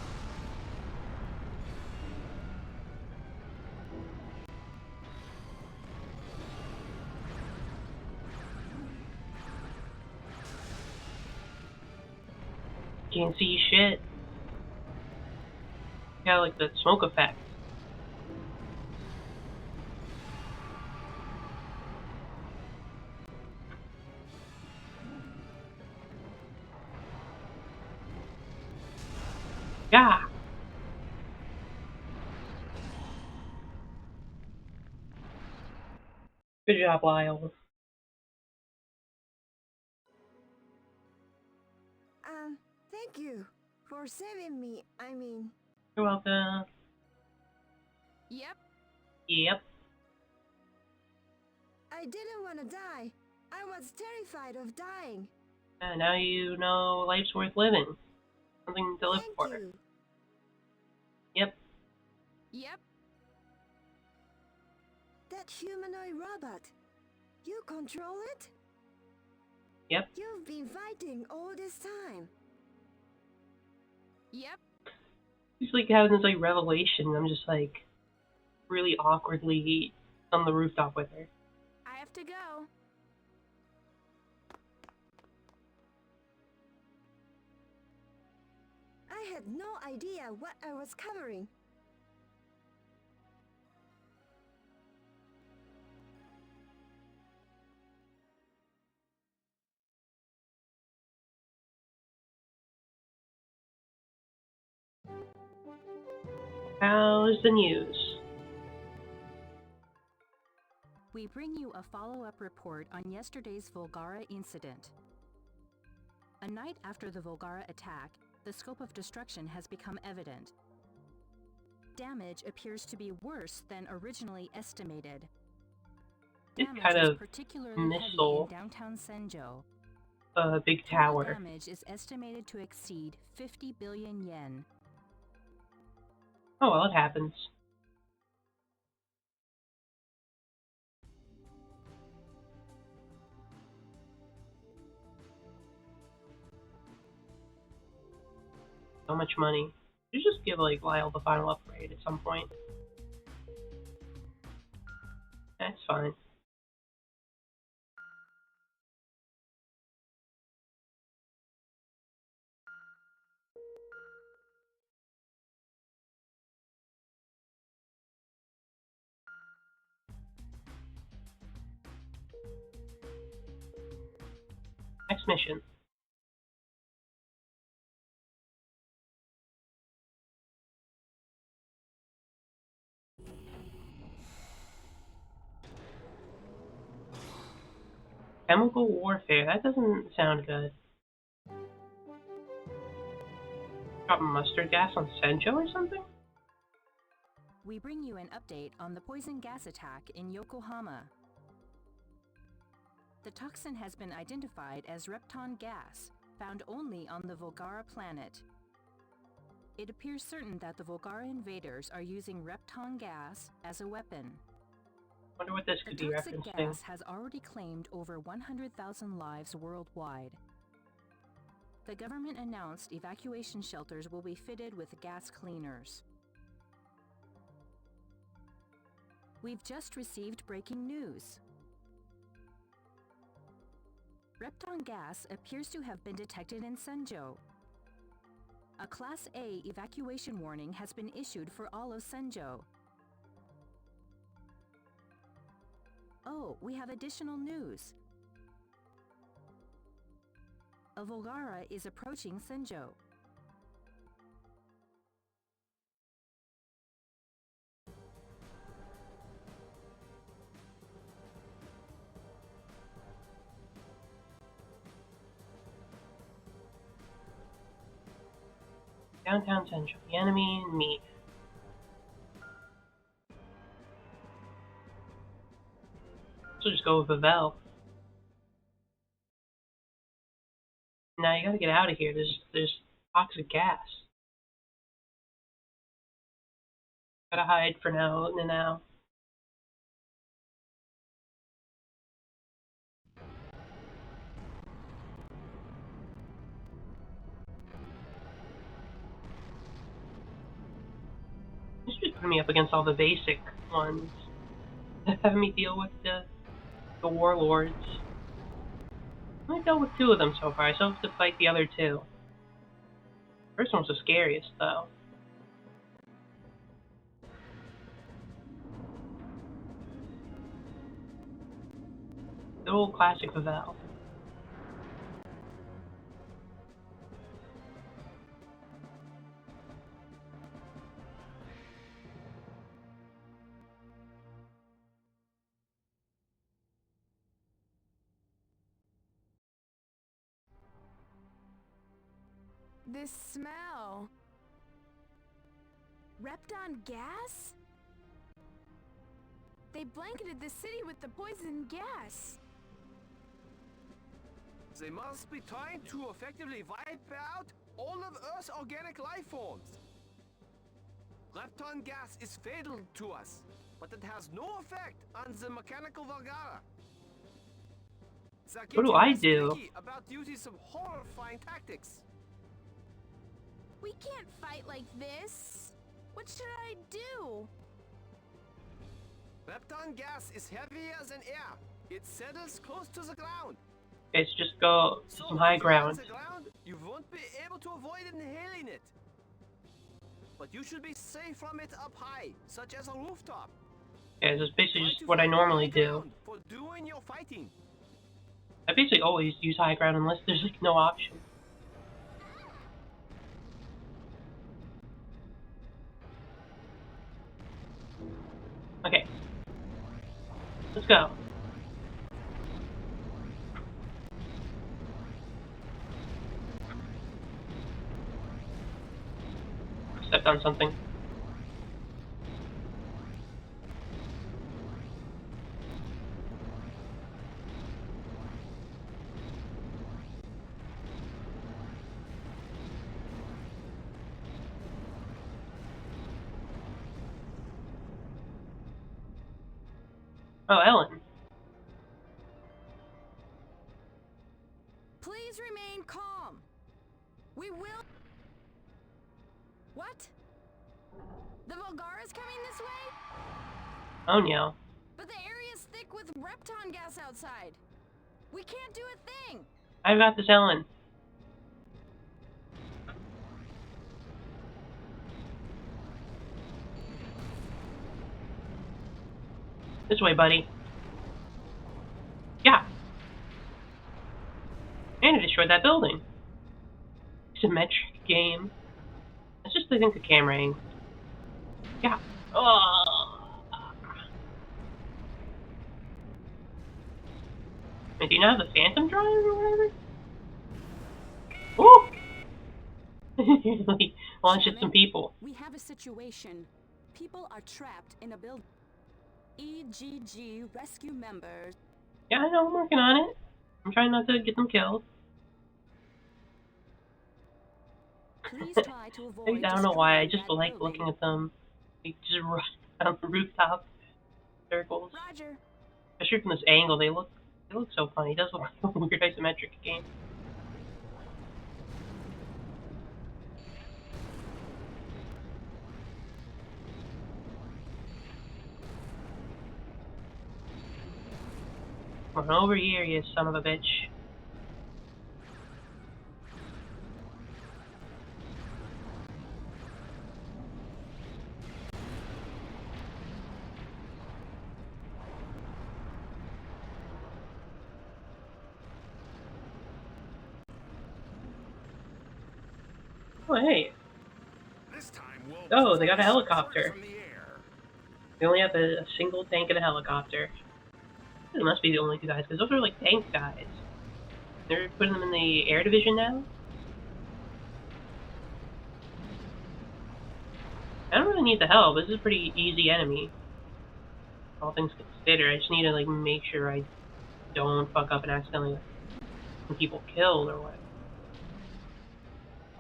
Can't see shit. Got like the smoke effect. Yeah. Good job, Lyle. Thank you for saving me. I mean, You're welcome. Yep. Yep. I didn't want to die. I was terrified of dying. And now you know life's worth living. Something to live Thank for. you. Yep. Yep. That humanoid robot. You control it? Yep. You've been fighting all this time. Yep. He's like having this like revelation. I'm just like really awkwardly on the rooftop with her. I have to go. I had no idea what I was covering. How's the news? We bring you a follow-up report on yesterday's Volgara incident. A night after the Volgara attack, the scope of destruction has become evident. Damage appears to be worse than originally estimated. It's Damage kind was of particularly missile. heavy in downtown Senjo. A big Total tower. damage is estimated to exceed 50 billion yen. Oh well, it happens. So much money. You should just give like Lyle the final upgrade at some point. That's fine. Next mission. Chemical warfare. That doesn't sound good. Drop mustard gas on Senjo or something? We bring you an update on the poison gas attack in Yokohama. The toxin has been identified as Repton gas, found only on the Volgara planet. It appears certain that the Volgara invaders are using Repton gas as a weapon. Wonder what this The could be toxic referencing. gas has already claimed over 100,000 lives worldwide. The government announced evacuation shelters will be fitted with gas cleaners. We've just received breaking news. Repton gas appears to have been detected in Senjo. A Class A evacuation warning has been issued for all of Senjo. Oh, we have additional news. A Volgara is approaching Senjo. Downtown Senjo. The enemy and me. So just go with Pavel. Now you gotta get out of here. There's toxic gas. Gotta hide for now. You should just put me up against all the basic ones. Having me deal with the warlords. I've only dealt with 2 of them so far. I still have to fight the other 2. First one's the scariest, though. The old classic Pavel. This smell. Repton gas? They blanketed the city with the poison gas. They must be trying to effectively wipe out all of Earth's organic life forms. Lepton gas is fatal to us, but it has no effect on the mechanical Valgara. They're What do getting I less do? picky about using some horrifying tactics. We can't fight like this. What should I do? Lepton gas is heavier than air. It settles close to the ground. Okay, so just go to So some high if you're on ground. the ground, you won't be able to avoid inhaling it. But you should be safe from it up high, such as a rooftop. Okay, so it's basically Try just to what I find normally high do. ground for doing your fighting. I basically always use high ground unless there's like no option. Okay. Let's go. Stepped on something. Oh, Ellen. Please remain calm. We will. What? The Valgara's coming this way? Oh, no. But the area's thick with Repton gas outside. We can't do a thing. I've got this, Ellen. This way, buddy. Yeah. And it destroyed that building. Symmetric game. It's just, I think, the camera angle. Yeah. Oh. Wait, do you not have the Phantom drive or whatever? Woo! Like, launched at some people. We have a situation. People are trapped in a building. EGG rescue members. Yeah, I know, I'm working on it. I'm trying not to get them killed. Please try to avoid. I don't know why, I destroying just that like building. looking at them. They just run down the rooftop circles. Roger. Especially from this angle, they look so funny. It does look like a weird isometric game. Come on over here, you son of a bitch. Oh, hey. This time we'll Oh, they got a fire support helicopter. from the air. They only have a single tank and a helicopter. They must be the only two guys, because those are like tank guys. They're putting them in the air division now? I don't really need the help. This is a pretty easy enemy. All things considered, I just need to like make sure I don't fuck up and accidentally get people killed or what.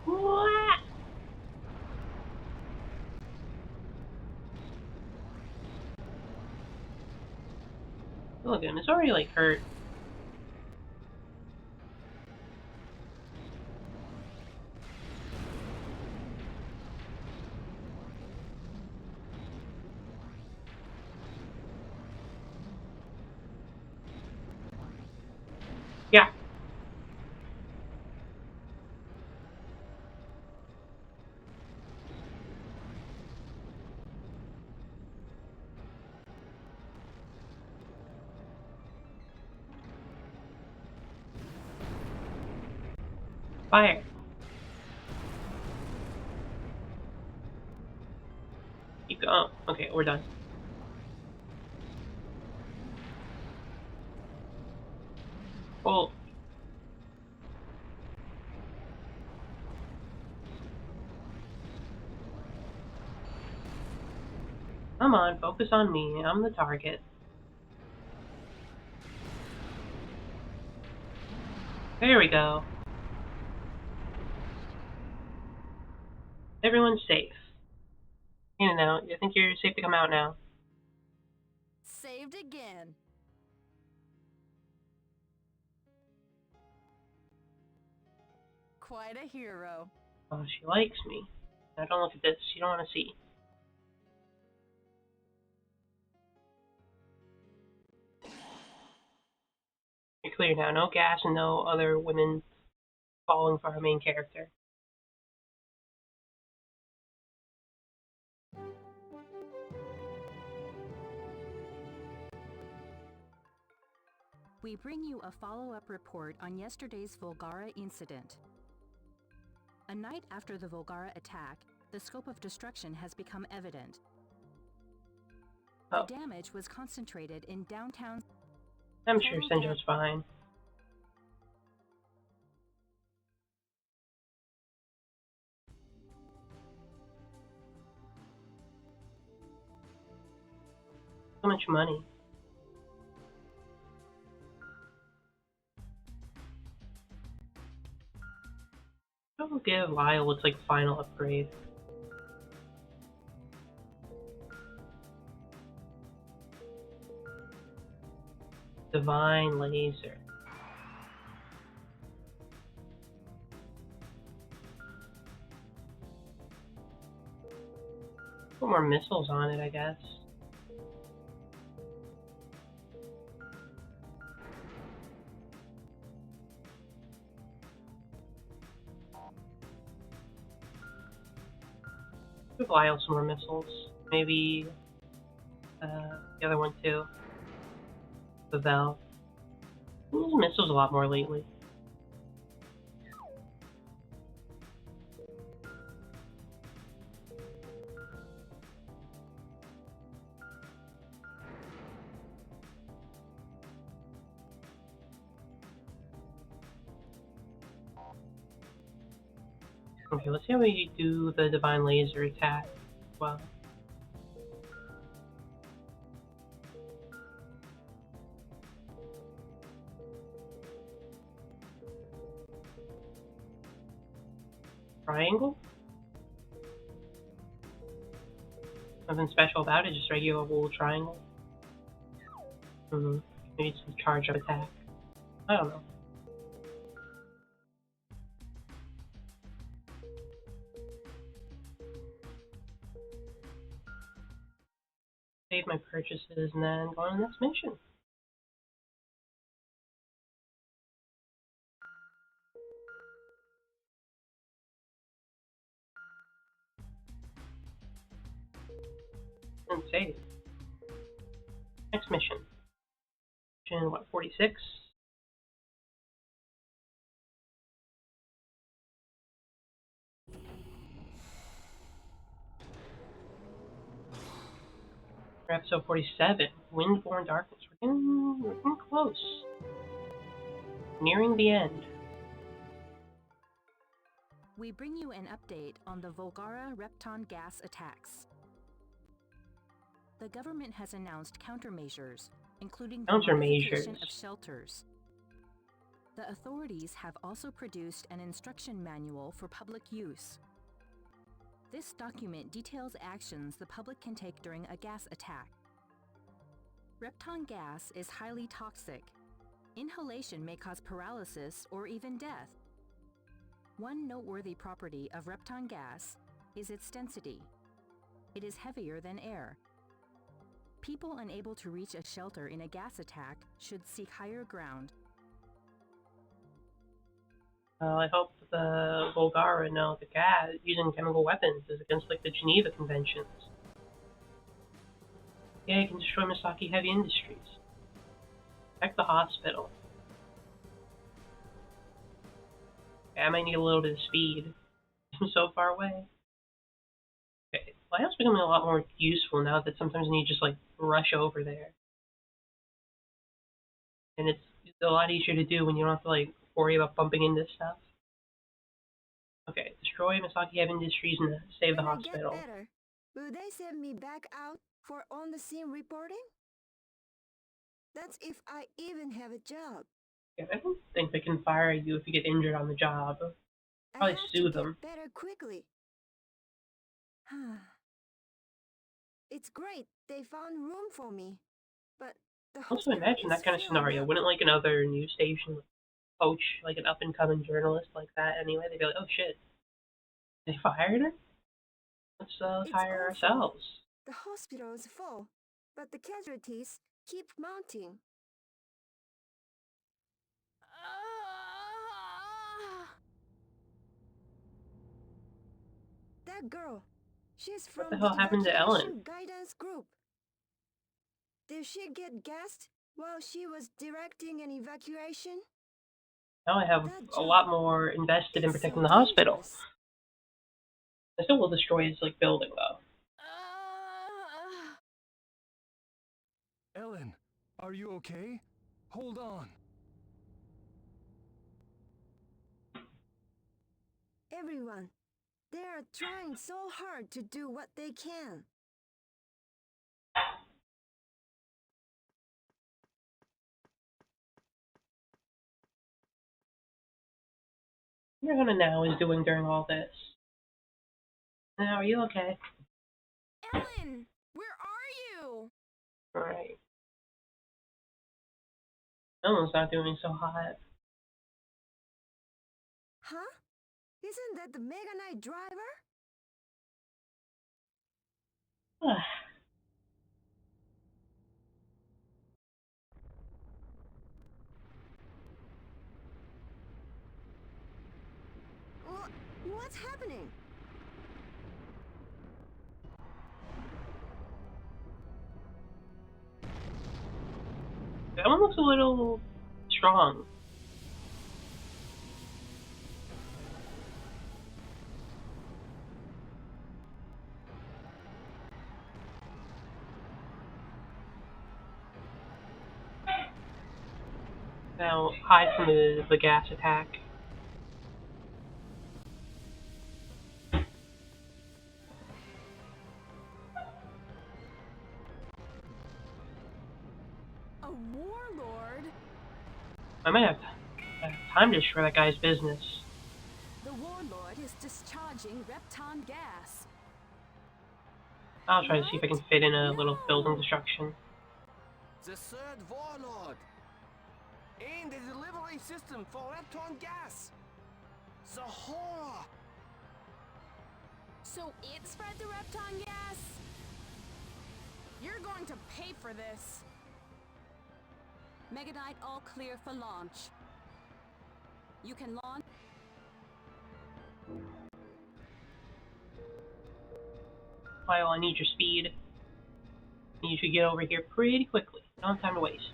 What? Look at him, it's already like hurt. Yeah. Fire. Keep going. Oh, okay, we're done. Well, come on, focus on me. I'm the target. There we go. Everyone's safe. In and out. I think you're safe to come out now. Saved again. Quite a hero. Oh, she likes me. Now don't look at this. You don't want to see. You're clear now. No gas and no other women falling for our main character. We bring you a follow-up report on yesterday's Volgara incident. A night after the Volgara attack, the scope of destruction has become evident. Oh, The damage was concentrated in downtown. I'm sure Senjo's fine. So much money. I'll give Lyle its like final upgrade. Divine Laser. Put more missiles on it, I guess. Give Lyle some more missiles. Maybe the other one too. The Valve. I'm using missiles a lot more lately. Okay, let's see how we do the Divine Laser attack as well. Triangle? Nothing special about it, just regular old triangle. Maybe it's a charge up attack. I don't know. Save my purchases and then go on the next mission. And save. Next mission. Mission, what, 46? We're episode 47, Windborne Darkness. We're getting close. Nearing the end. We bring you an update on the Volgara Repton gas attacks. The government has announced countermeasures, including the modification of shelters. The authorities have also produced an instruction manual for public use. This document details actions the public can take during a gas attack. Repton gas is highly toxic. Inhalation may cause paralysis or even death. One noteworthy property of Repton gas is its density. It is heavier than air. People unable to reach a shelter in a gas attack should seek higher ground. I hope the Volgara know the gas using chemical weapons is against like the Geneva Conventions. Yeah, it can destroy Misaki Heavy Industries. Protect the hospital. Okay, I might need a little bit of speed. I'm so far away. Okay, Lyle's becoming a lot more useful now that sometimes I need to just like rush over there. And it's a lot easier to do when you don't have to like worry about bumping into stuff. Okay, destroy Misaki Heavy Industries and save the hospital. When I get better, will they send me back out for on-the-scene reporting? That's if I even have a job. Yeah, I don't think they can fire you if you get injured on the job. Probably sue them. Better quickly. It's great they found room for me. But the Also, hospital imagine is that kind of filling scenario. up. Wouldn't like another news station poach like an up and coming journalist like that anyway? They'd be like, oh shit, they fired her? Let's It's hire awful. ourselves. The hospital is full, but the casualties keep mounting. That girl, she's What the from the hell happened to Ellen? evacuation guidance group. Did she get gassed while she was directing an evacuation? Now I have That a lot job, more invested in it's protecting so the hospital. dangerous. I still will destroy his like building though. Ellen, are you okay? Hold on. Everyone, they are trying so hard to do what they can. What Hannah now is doing during all this? Now, are you okay? Ellen, where are you? Alright. Ellen's not doing so hot. Huh? Isn't that the Mega Knight driver? What's happening? Ellen looks a little strong. Now, hide from the gas attack. A warlord? I might have time to destroy that guy's business. The warlord is discharging Repton gas. I'll try to see if I can fit in a little building destruction. The third warlord. And the delivery system for Repton gas. The horror. So it spread the Repton gas? You're going to pay for this. Mega Knight all clear for launch. You can launch. Lyle, I need your speed. I need you to get over here pretty quickly. Don't have time to waste.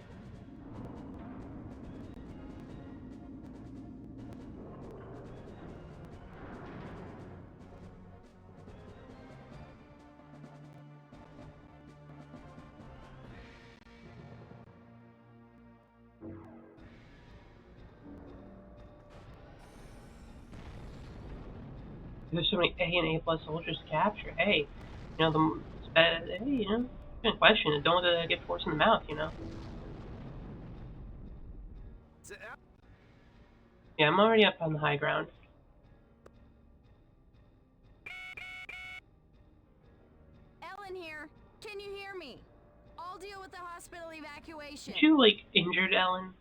There's so many A and A plus soldiers to capture. Hey, you know hey, you know, good question. Don't get forced in the mouth, you know. Yeah, I'm already up on the high ground. Ellen here. Can you hear me? I'll deal with the hospital evacuation. Did you like injured Ellen?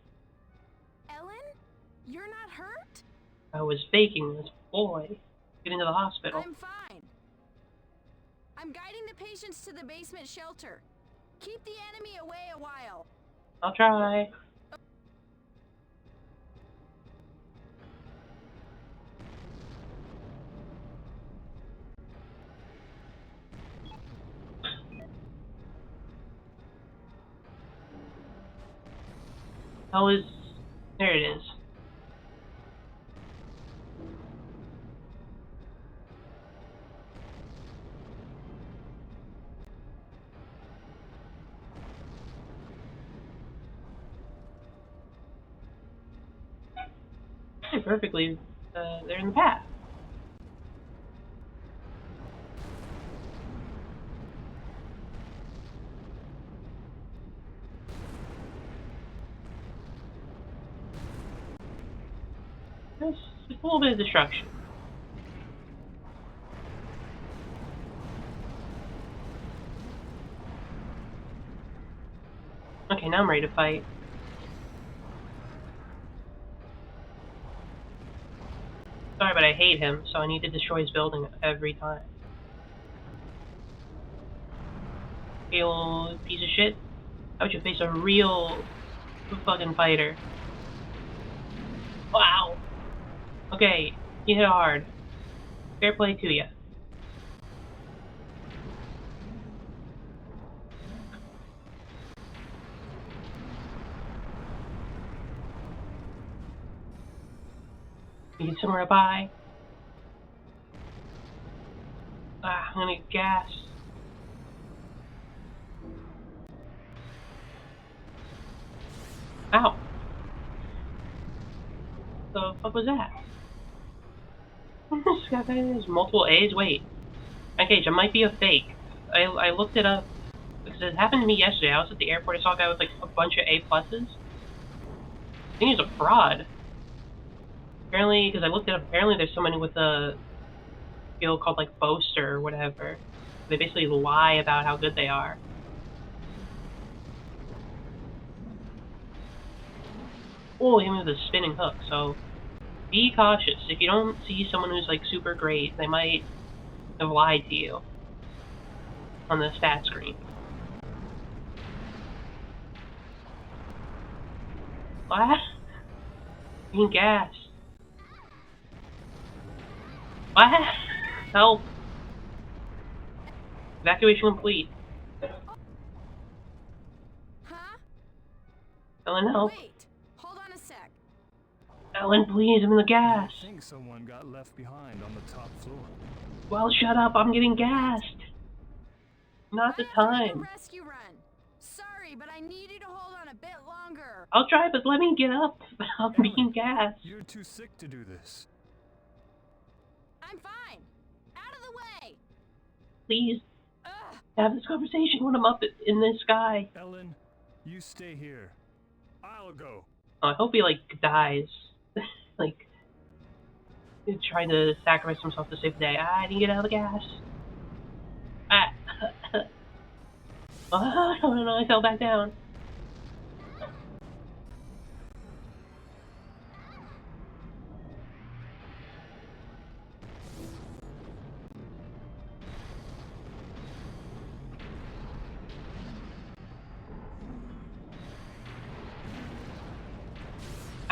Ellen? You're not hurt? I was faking this boy. Get into the hospital. I'm fine. I'm guiding the patients to the basement shelter. Keep the enemy away a while. I'll try. How is... There it is. Hey, perfectly. They're in the path. Just a little bit of destruction. Okay, now I'm ready to fight. Sorry, but I hate him, so I need to destroy his building every time. You piece of shit. How would you face a real fucking fighter? Wow. Okay, you hit hard. Fair play to ya. You get somewhere to buy. Ah, I'm gonna get gas. Ow. The fuck was that? This guy has multiple A's? Wait. Okay, it might be a fake. I looked it up because it happened to me yesterday. I was at the airport. I saw a guy with like a bunch of A pluses. I think he's a fraud. Apparently, because I looked it up, apparently there's someone with a skill called like boaster or whatever. They basically lie about how good they are. Oh, him with a spinning hook. So be cautious. If you don't see someone who's like super great, they might have lied to you on the stat screen. What? Being gassed. What? Help. Evacuation complete. Huh? Ellen, help. Wait. Hold on a sec. Ellen, please, I'm in the gas. I think someone got left behind on the top floor. Well, shut up, I'm getting gassed. Not the I have to make a time. rescue run. Sorry, but I need you to hold on a bit longer. I'll try, but let me get up. I'm Ellen, being gassed. You're too sick to do this. I'm fine. Out of the way. Please, Ugh. have this conversation when I'm up in the sky. Ellen, you stay here. I'll go. Oh, I hope he, like, dies. Like, he's trying to sacrifice himself to save the day. I need to get out of the gas. Ah. Oh, no, I fell back down.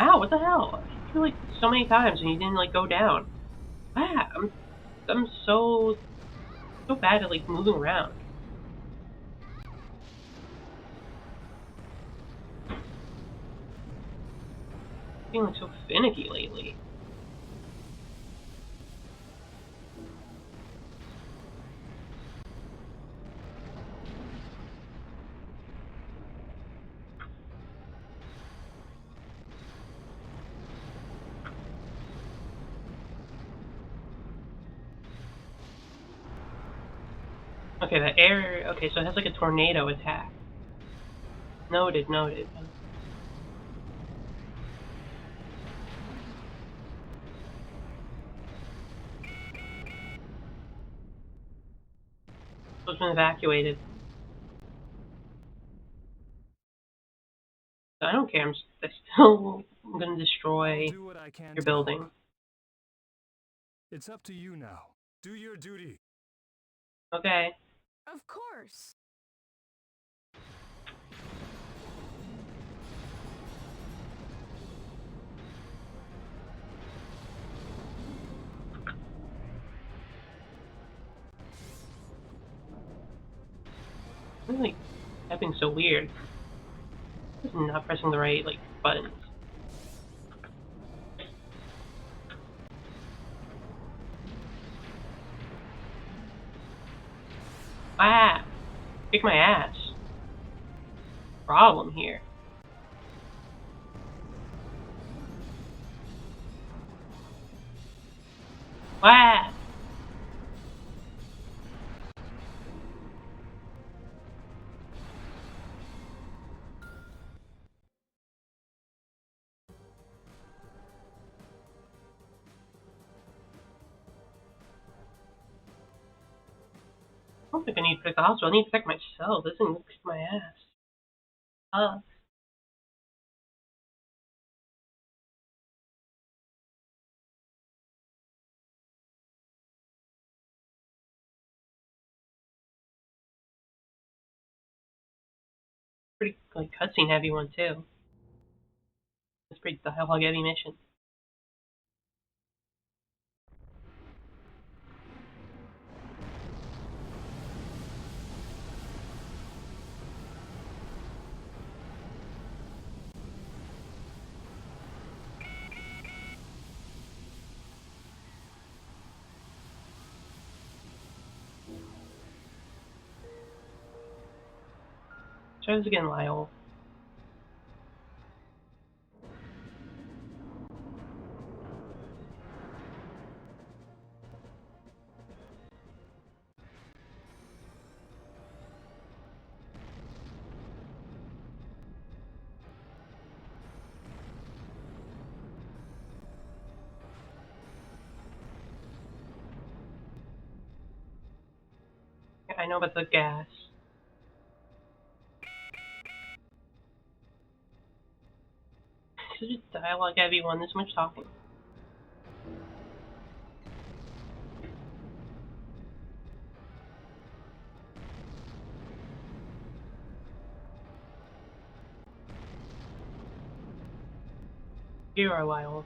Ow, what the hell? I feel like so many times and you didn't, like, go down. Ah, I'm so bad at, like, moving around. Feeling so finicky lately. Okay, the air... Okay, so it has like a tornado attack. Noted. So it's been evacuated. I don't care, I'm gonna destroy I'll do what I can your to help. building. It's up to you now. Do your duty. Okay. Of course. I'm like typing so weird. I'm not pressing the right like buttons. Ah! Kick my ass. Problem here. Ah! I don't think I need to protect the hospital. I need to protect myself. This thing kicks my ass. Uh, pretty like cutscene heavy one too. It's pretty dialogue heavy mission. Try this again, Lyle. I know about the gas. This is a dialogue heavy one. This much talking. Here are Lyle.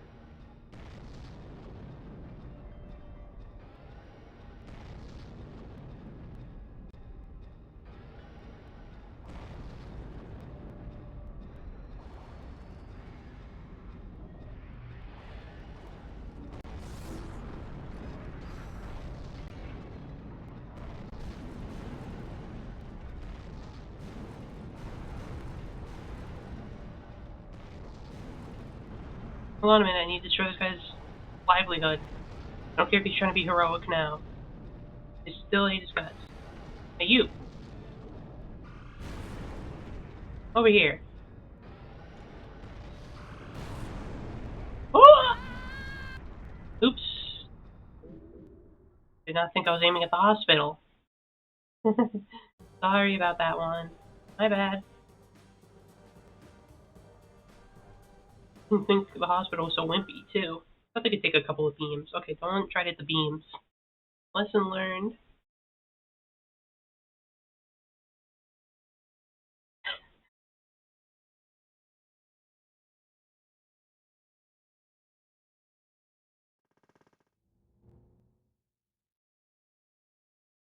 Hold on a minute, I need to destroy this guy's livelihood. I don't care if he's trying to be heroic now. I still hate his guts. Hey, you! Over here. Oh! Oops. Did not think I was aiming at the hospital. Sorry about that one. My bad. Didn't think the hospital was so wimpy, too. Thought they could take a couple of beams. Okay, don't try to hit the beams. Lesson learned.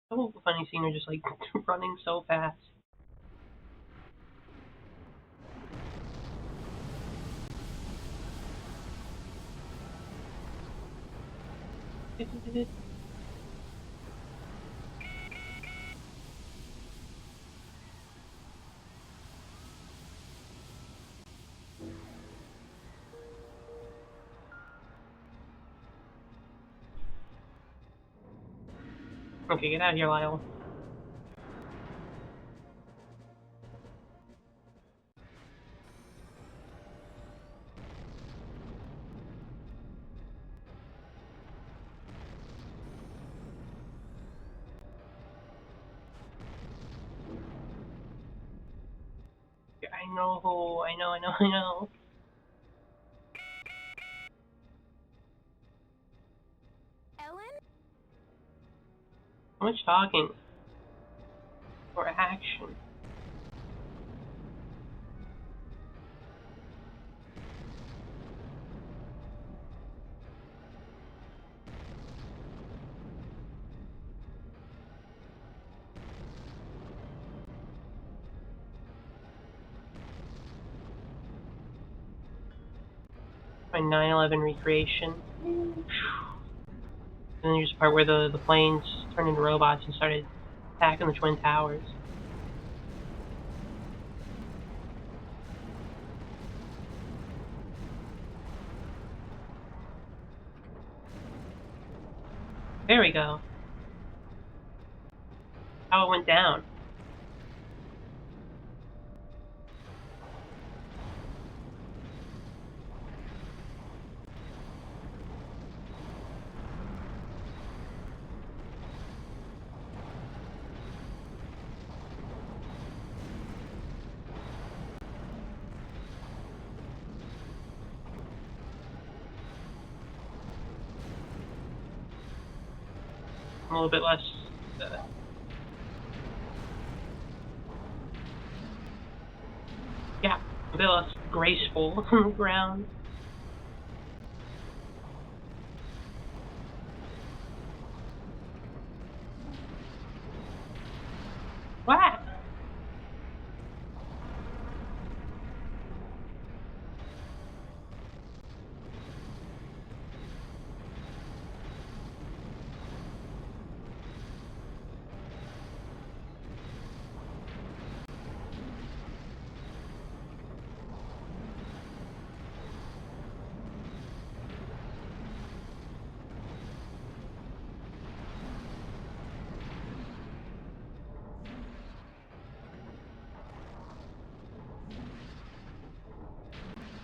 Oh, funny seeing her just like running so fast. Okay, get out of here, Lyle. I know, I know. Ellen? How much talking? Or action? My 9/11 recreation. And then there's a part where the planes turned into robots and started attacking the Twin Towers. There we go. How it went down. a little bit less. Yeah, a bit less graceful on the ground. What?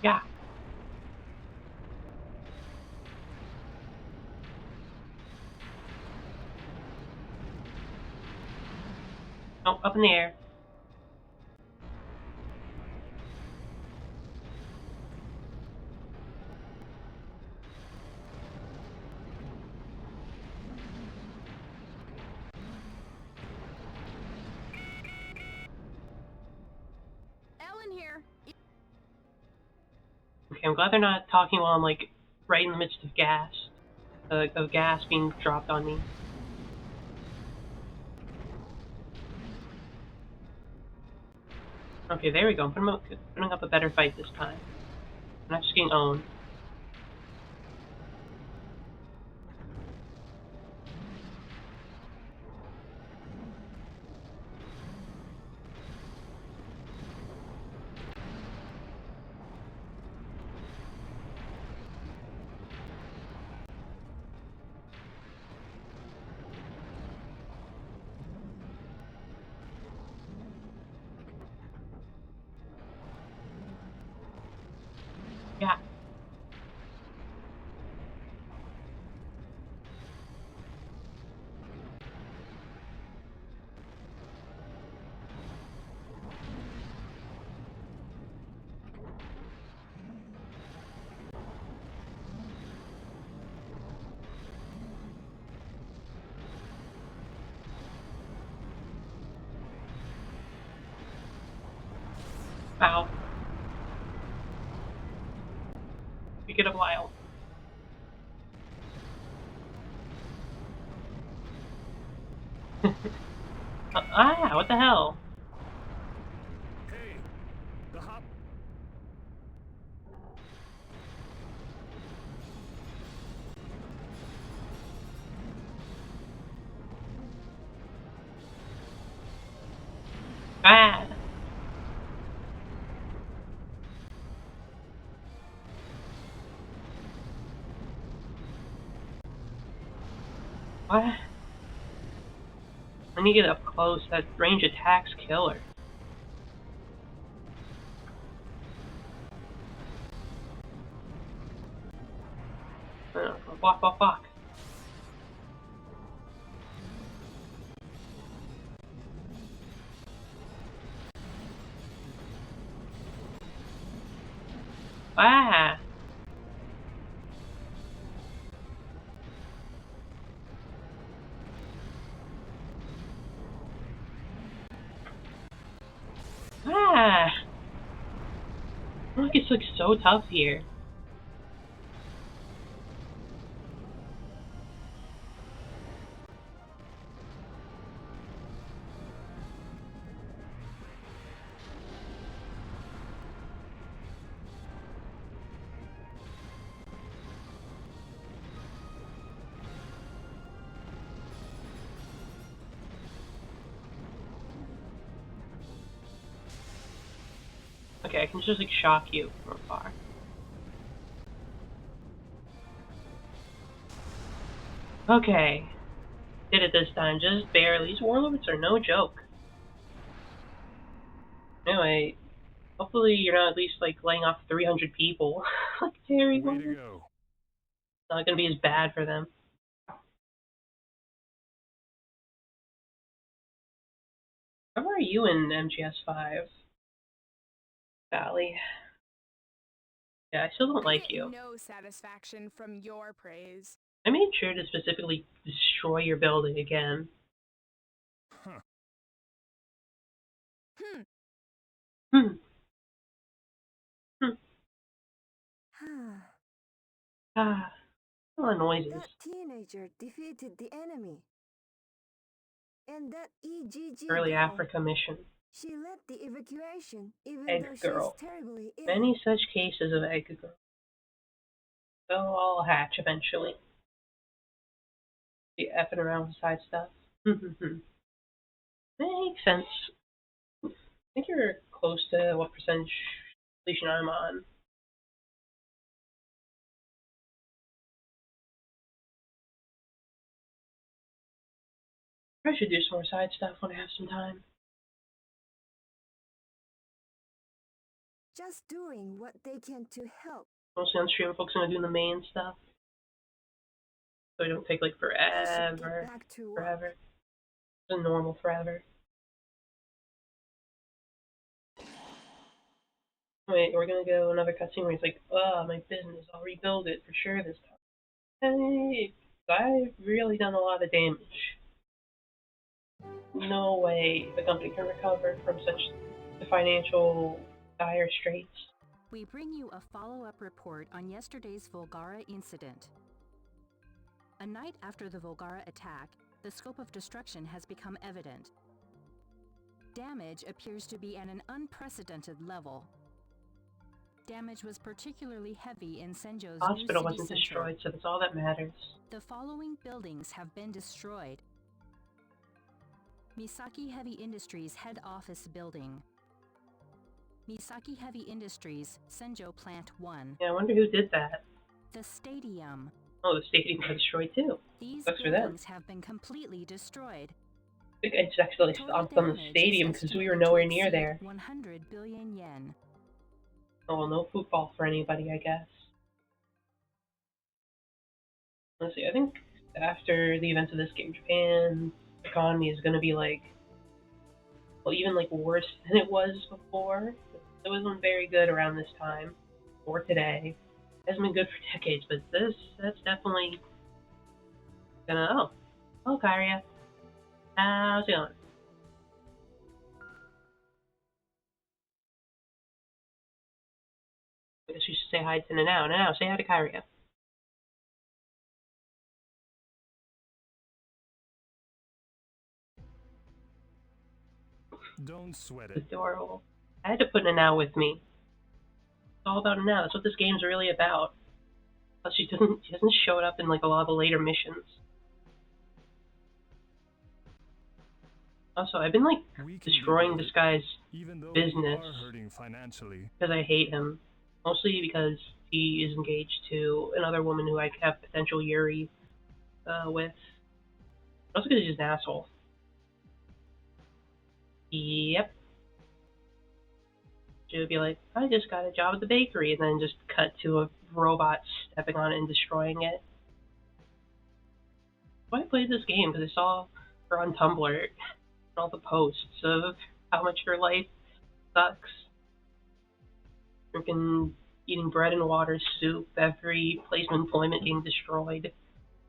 Yeah. Oh, up in the air. Ellen here. Okay, I'm glad they're not talking while I'm like right in the midst of gas being dropped on me. Okay, there we go. I'm putting up a better fight this time. I'm not just getting owned. Yeah. Ow. We get a while. What the hell? Hey, the hop. Ah! What? When you get up close, that range attack's killer. Fuck. Ah! Ah! Look, it's like so tough here. Okay, I can just like shock you from afar. Okay. Did it this time, just barely. These warlords are no joke. Anyway, hopefully you're not at least like laying off 300 people. Like Terry Way was. to go. It's not gonna be as bad for them. How are you in MGS5, Sally? Yeah, I still don't I like get you. no satisfaction from your praise. I made sure to specifically destroy your building again. Huh. Hmm. Hmm. Hmm. Ah. A lot of noises. That teenager defeated the enemy. And that EGG Early girl, Africa mission. she led the evacuation even Egg though she's girl. terribly ill. Many such cases of egg girl. They'll all hatch eventually. Be effing around with side stuff. Makes sense. I think you're close to what percentage completion I'm on. I should do some more side stuff when I have some time. Just doing what they can to help. Mostly on stream, focusing on doing the main stuff. So I don't take like I should get forever. back to work. Forever. It's a normal forever. Wait, we're gonna go another cutscene where he's like, oh, my business, I'll rebuild it for sure this time. Hey, I've really done a lot of damage. No way the company can recover from such financial dire straits. We bring you a follow-up report on yesterday's Volgara incident. A night after the Volgara attack, the scope of destruction has become evident. Damage appears to be at an unprecedented level. Damage was particularly heavy in Senjo's The hospital new city wasn't center. destroyed, so that's all that matters. The following buildings have been destroyed. Misaki Heavy Industries head office building. Misaki Heavy Industries, Senjo Plant 1. Yeah, I wonder who did that. The stadium. Oh, the stadium got destroyed too. These Sucks for them. buildings have been completely destroyed. I think I just actually Total stomped on the damage is stadium because we were estimated to nowhere near exceed there. 100 billion yen. Oh, well, no football for anybody, I guess. Let's see, I think after the events of this game, Japan's economy is going to be like, well, even like worse than it was before. It wasn't very good around this time, or today. It hasn't been good for decades, but that's definitely gonna, oh, Kyria. How's it going? I guess you should say hi to Nanao. Nanao, say hi to Kyria. Don't sweat it. Adorable. I had to put Nanao with me. It's all about Nanao. That's what this game's really about. Plus, she hasn't showed up in like a lot of the later missions. Also, I've been like destroying this guy's business because I hate him. Mostly because he is engaged to another woman who I have potential Yuri with. Also because he's an asshole. Yep. She would be like, I just got a job at the bakery, and then just cut to a robot stepping on it and destroying it. Why I played this game? Because I saw her on Tumblr and all the posts of how much her life sucks. Freaking eating bread and water soup, every place of employment being destroyed,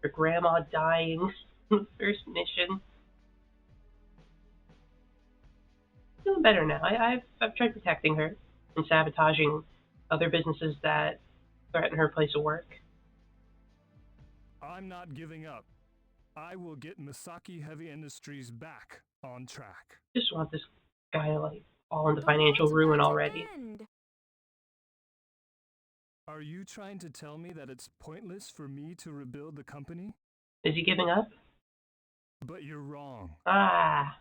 her grandma dying in the first mission. Doing better now. I've tried protecting her and sabotaging other businesses that threaten her place of work. I'm not giving up. I will get Misaki Heavy Industries back on track. Just want this guy to like fall into The financial world's ruin about to already. end. Are you trying to tell me that it's pointless for me to rebuild the company? Is he giving up? But you're wrong. Ah.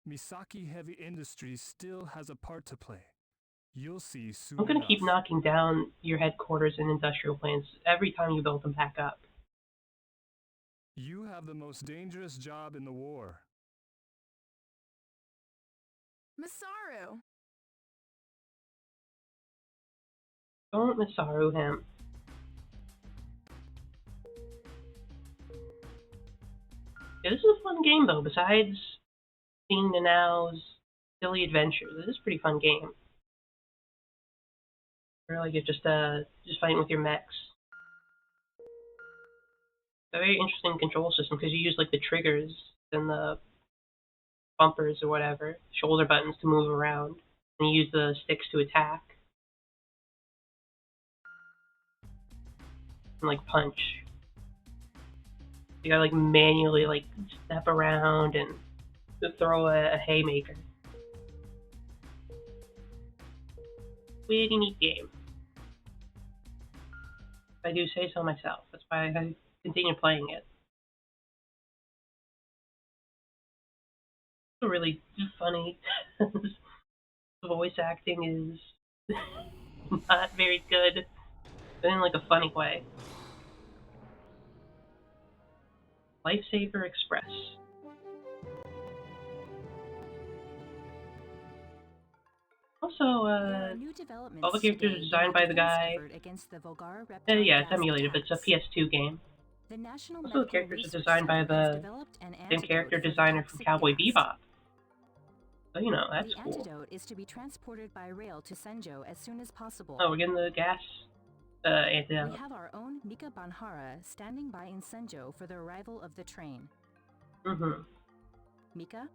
Misaki Heavy Industries still has a part to play. You'll see soon I'm gonna enough. keep knocking down your headquarters and industrial plants every time you build them back up. You have the most dangerous job in the war. Masaru. Don't Masaru him. Yeah, this is a fun game though, besides seeing Nanao's silly adventures. This is a pretty fun game. Or like it's just fighting with your mechs. a very interesting control system because you use like the triggers and the bumpers or whatever, shoulder buttons to move around, and you use the sticks to attack and like punch. You gotta like manually like step around and throw a haymaker. Pretty neat game. If I do say so myself. That's why I continue playing it. It's really funny. The voice acting is not very good, but in like a funny way. Lifesaver Express. Also, all the characters are designed by the guy. Yeah, it's emulated, but it's a PS2 game. Also, the characters are designed by the same character designer from Cowboy Bebop. So, you know, that's cool. The antidote is to be transported by rail to Senjo as soon as possible. Oh, we're getting the gas antidote. We have our own Mika Banhara standing by in Senjo for the arrival of the train. Mm-hmm. Mika?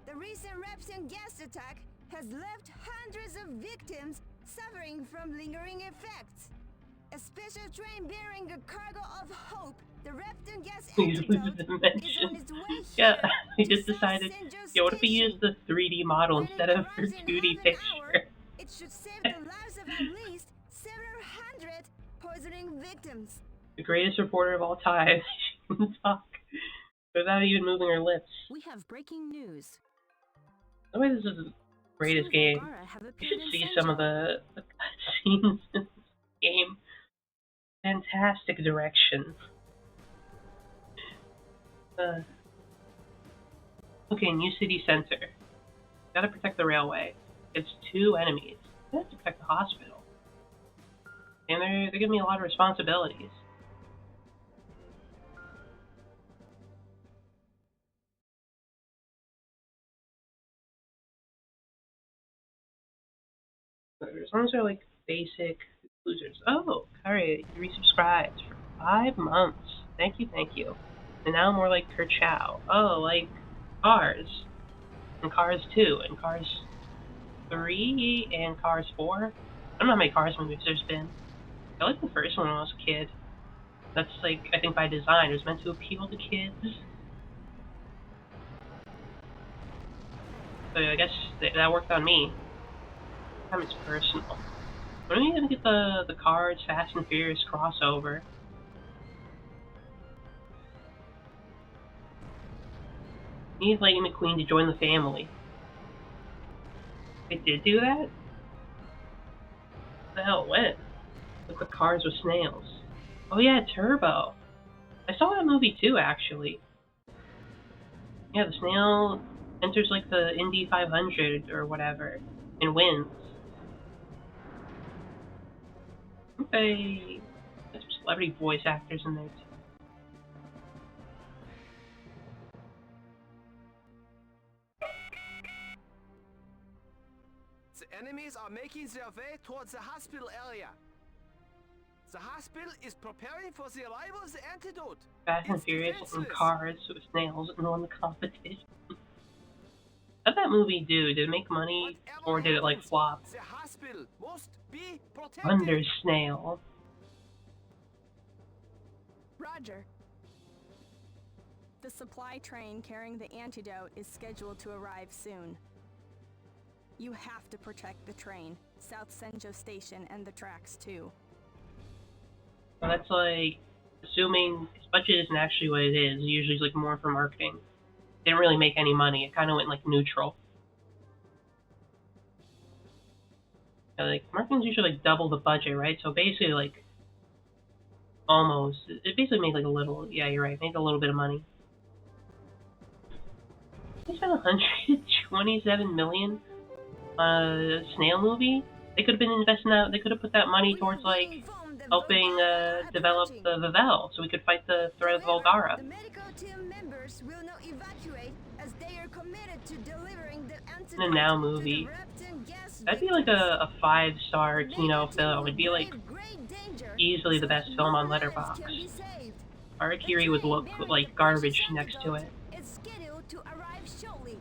The recent Repton gas attack has left hundreds of victims suffering from lingering effects. A special train bearing a cargo of hope, the Repton gas antidote, is on its way Yeah, here we to just South decided, Senjo yeah, what if we use Station. the 3D model When it instead of arrives her in 2D half an hour, picture? it should save the lives of at least several hundred poisoning victims. The greatest reporter of all time. She can talk without even moving her lips. We have breaking news. The way this is the greatest game. You should see some of the cutscenes in this game. Fantastic direction. Okay, New City Center. Gotta protect the railway. It's 2 enemies. You have to protect the hospital. And they're giving me a lot of responsibilities. Those are like basic losers. Oh, Kari, you resubscribed for 5 months. Thank you, thank you. And now more like Kerchow. Oh, like Cars. And Cars 2, and Cars 3, and Cars 4. I don't know how many Cars movies there's been. I liked the first one when I was a kid. That's like, I think by design, it was meant to appeal to kids. So I guess that worked on me. Time it's personal. When are we gonna get the Cars Fast and Furious crossover? Need Lightning McQueen to join the family. They did do that? What the hell, when? With the cars with snails. Oh yeah, Turbo. I saw that movie too, actually. Yeah, the snail enters like the Indy 500 or whatever and wins. Okay, there's some celebrity voice actors in there too. The enemies are making their way towards the hospital area. The hospital is preparing for the arrival of the antidote. Fast and Furious and Cars with snails and won the competition. How'd that movie do? Did it make money or did it like flop? The hospital must be protected. Under Snail. Roger. The supply train carrying the antidote is scheduled to arrive soon. You have to protect the train, South Senjo Station, and the tracks too. Well, that's like, assuming his budget isn't actually what it is, usually it's like more for marketing. Didn't really make any money, it kind of went like neutral. Yeah, like, marketing's usually like double the budget, right? So basically like, almost, it basically made like a little, yeah, you're right, made a little bit of money. They spent 127 million on a snail movie? They could have been investing that, they could have put that money towards like, helping develop the Vivel, so we could fight the threat of Volgara. The medical team members will now evacuate as as they are committed to delivering the In a now antidote to the movie, Repton gas that'd be like a 5-star victims. Kino Megateam film. will It'd be like brave great danger easily so the best that film on more lives Letterboxd. can be saved. Our The Yuri would train look bearing like the garbage precious next to antidote it. is scheduled to arrive shortly.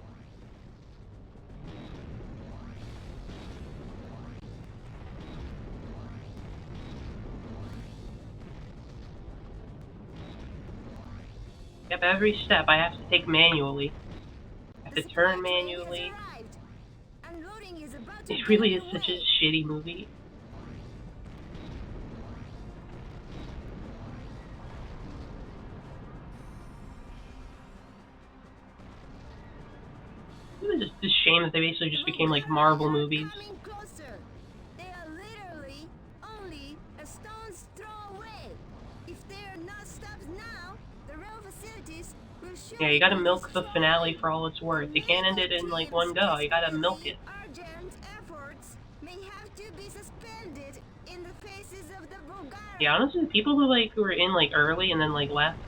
Yep, every step I have to take manually. I have The to supply turn train has manually. arrived. Unloading is about to It get really is such a underway. shitty movie. It was just a shame that they basically just became like Marvel movies. Coming closer. They are literally only a stone's throw away. If they are not stopped now, the rail facilities will surely Yeah, you gotta be milk the destroyed. finale for all it's worth. You can't end it in like one go. You gotta milk it. Urgent efforts may have to be suspended in the faces of the Bulgara. Yeah, honestly, the people who were in like early and then like left.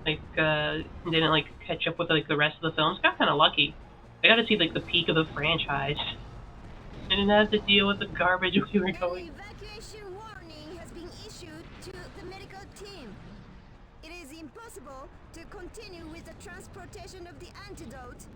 Didn't like catch up with like the rest of the films. Got kind of lucky. I got to see like the peak of the franchise. I didn't have to deal with the garbage we were An going. evacuation warning has been issued to the medical team. It is impossible to continue with the transportation of the antidote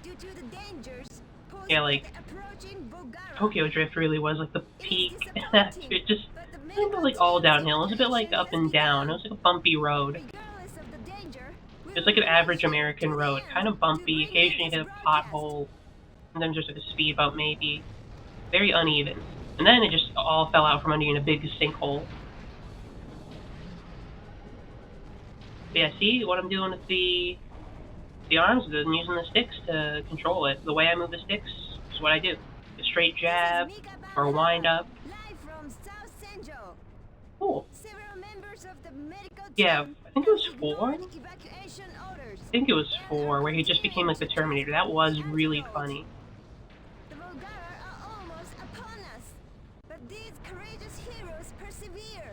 due to the dangers posed Yeah, by like the approaching Bulgara. Tokyo Drift really was like the It is peak. disappointing, It just but the kind of like all downhill. It was a bit like up and down. It was like a bumpy road. regardless of the danger, It was like an average American road, kind of bumpy. Occasionally you hit a pothole. Sometimes there's like a speed bump maybe. Very uneven. And then it just all fell out from under you in a big sinkhole. But yeah, see what I'm doing with the arms? I'm using the sticks to control it. The way I move the sticks is what I do. A straight jab, or a wind up. Live from South Senjo. Cool. Several members of the medical Yeah, team I think it was have 4. ignored evacuation orders. I think it was 4, where he just became like the Terminator. That was really funny. The Bulgara are almost upon us, but these courageous heroes persevere.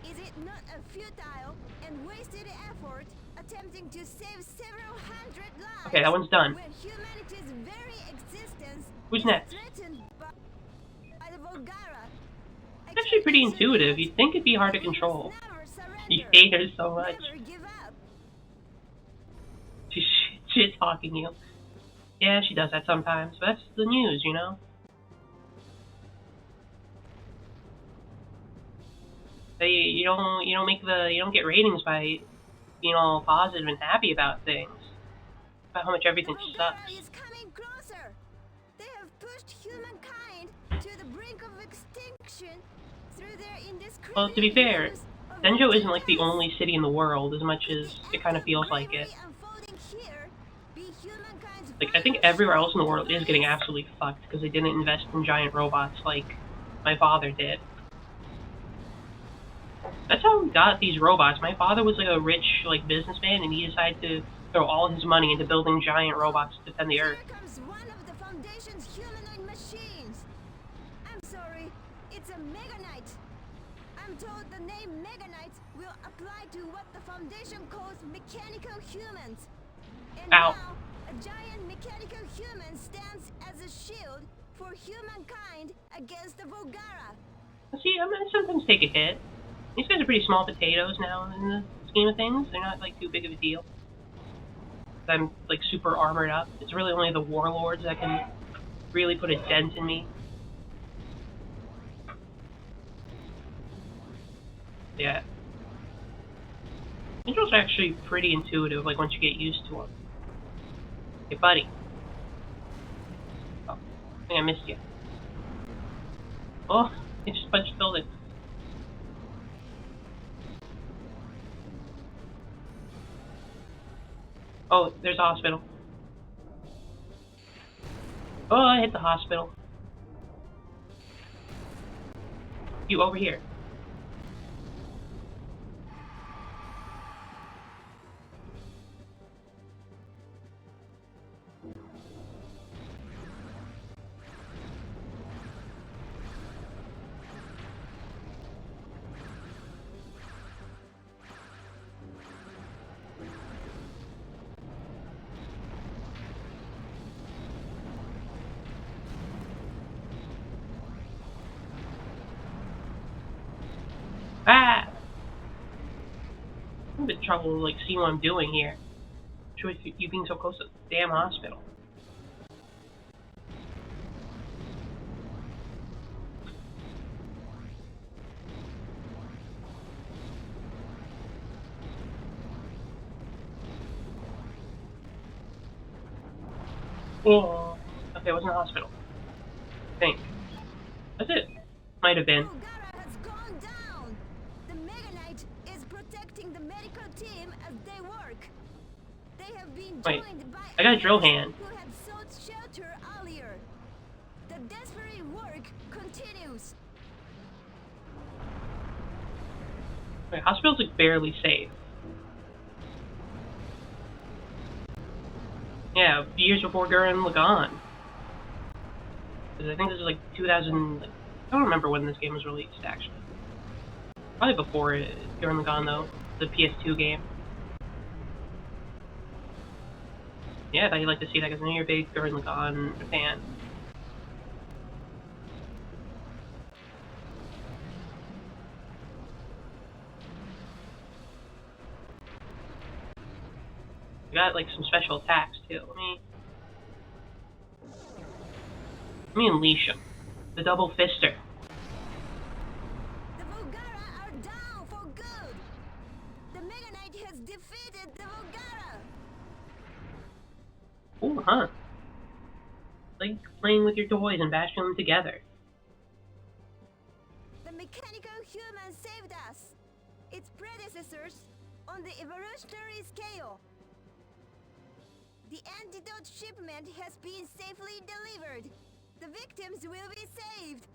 Is it not a futile and wasted effort attempting to save several hundred lives? Okay, that one's done. When humanity's very existence Who's is next? threatened by the Bulgara. It's actually pretty intuitive. You'd think it'd be hard to control. You hate her so much. Never give up. She's shit-talking you. Yeah, she does that sometimes, but that's the news, you know? You don't get ratings by being all positive and happy about things. About how much everything The sucks. Bulgara is coming closer. They have pushed humankind to the brink of extinction through their indiscriminate Well, to be fair, use of Senjo isn't like the gas. only city in the world, as much as it kind of feels like it. Like, I think everywhere else in the world is getting absolutely fucked because they didn't invest in giant robots like my father did. That's how we got these robots. My father was like a rich like businessman, and he decided to throw all his money into building giant robots to defend the Earth. Here comes one of the Foundation's humanoid machines. I'm sorry, it's a Meganite. I'm told the name Meganite will apply to what the Foundation calls mechanical humans. And Ow. now, a giant mechanical human stands as a shield for humankind against the Bulgara. See, I mean, sometimes take a hit. These guys are pretty small potatoes now in the scheme of things. They're not like too big of a deal. I'm like super armored up. It's really only the warlords that can really put a dent in me. Yeah. Angels are actually pretty intuitive, like once you get used to them. Hey, buddy. Oh, I think I missed you. Oh, I just punched the building. Oh, there's a hospital. Oh, I hit the hospital. You over here. trouble like seeing what I'm doing here. Sure, you being so close to the damn hospital. Oh, okay, it wasn't a hospital. I think. That's it. Might have been. Volgara has gone down. The Mega Knight is protecting the medical team as they work. They have been Wait, joined by I got a drill others hand. who had sought shelter earlier. The desperate work continues. Wait, hospital's like barely safe. Yeah, years before Gurren Lagann. Because I think this is like 2000. Like, I don't remember when this game was released actually. Probably before Gurren Lagann though, the PS2 game. Yeah, I thought you'd like to see that because I know you're a big Gurren Lagann fan. You got like some special attacks too. Let me unleash him. The double fister. The Volgara are down for good. The Mega Knight has defeated the Volgara. Ooh, huh? Like playing with your toys and bashing them together. The mechanical human saved us. Its predecessors on the evolutionary scale. The antidote shipment has been safely delivered. The victims will be saved.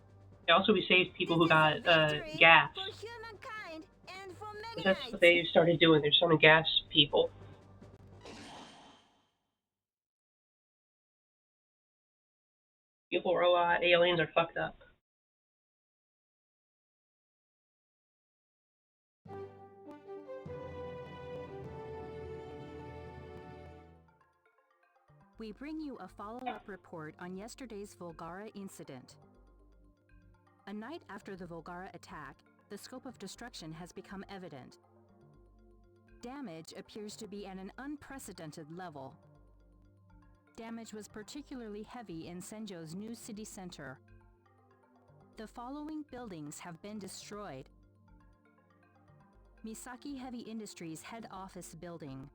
They also we saved people who This got is a victory gas. for humankind and for Mega That's Knights. what they started doing. They're starting to gas people. People, robot, aliens are fucked up. We bring you a follow-up report on yesterday's Volgara incident. A night after the Volgara attack, the scope of destruction has become evident. Damage appears to be at an unprecedented level. Damage was particularly heavy in Senjo's new city center. The following buildings have been destroyed. Misaki Heavy Industries head office building.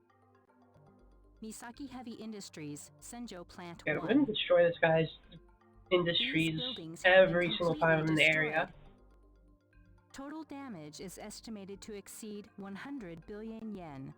Misaki Heavy Industries, Senjo Plant Yeah, 1. we're gonna destroy this guy's industries every single time I'm in the area. Total damage is estimated to exceed 100 billion yen.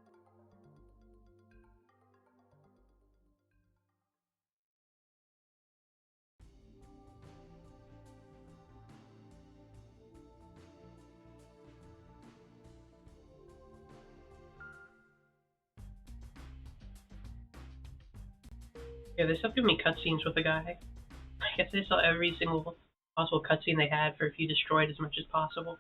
Yeah, they stopped giving me cutscenes with the guy. I guess they saw every single possible cutscene they had for if you destroyed as much as possible.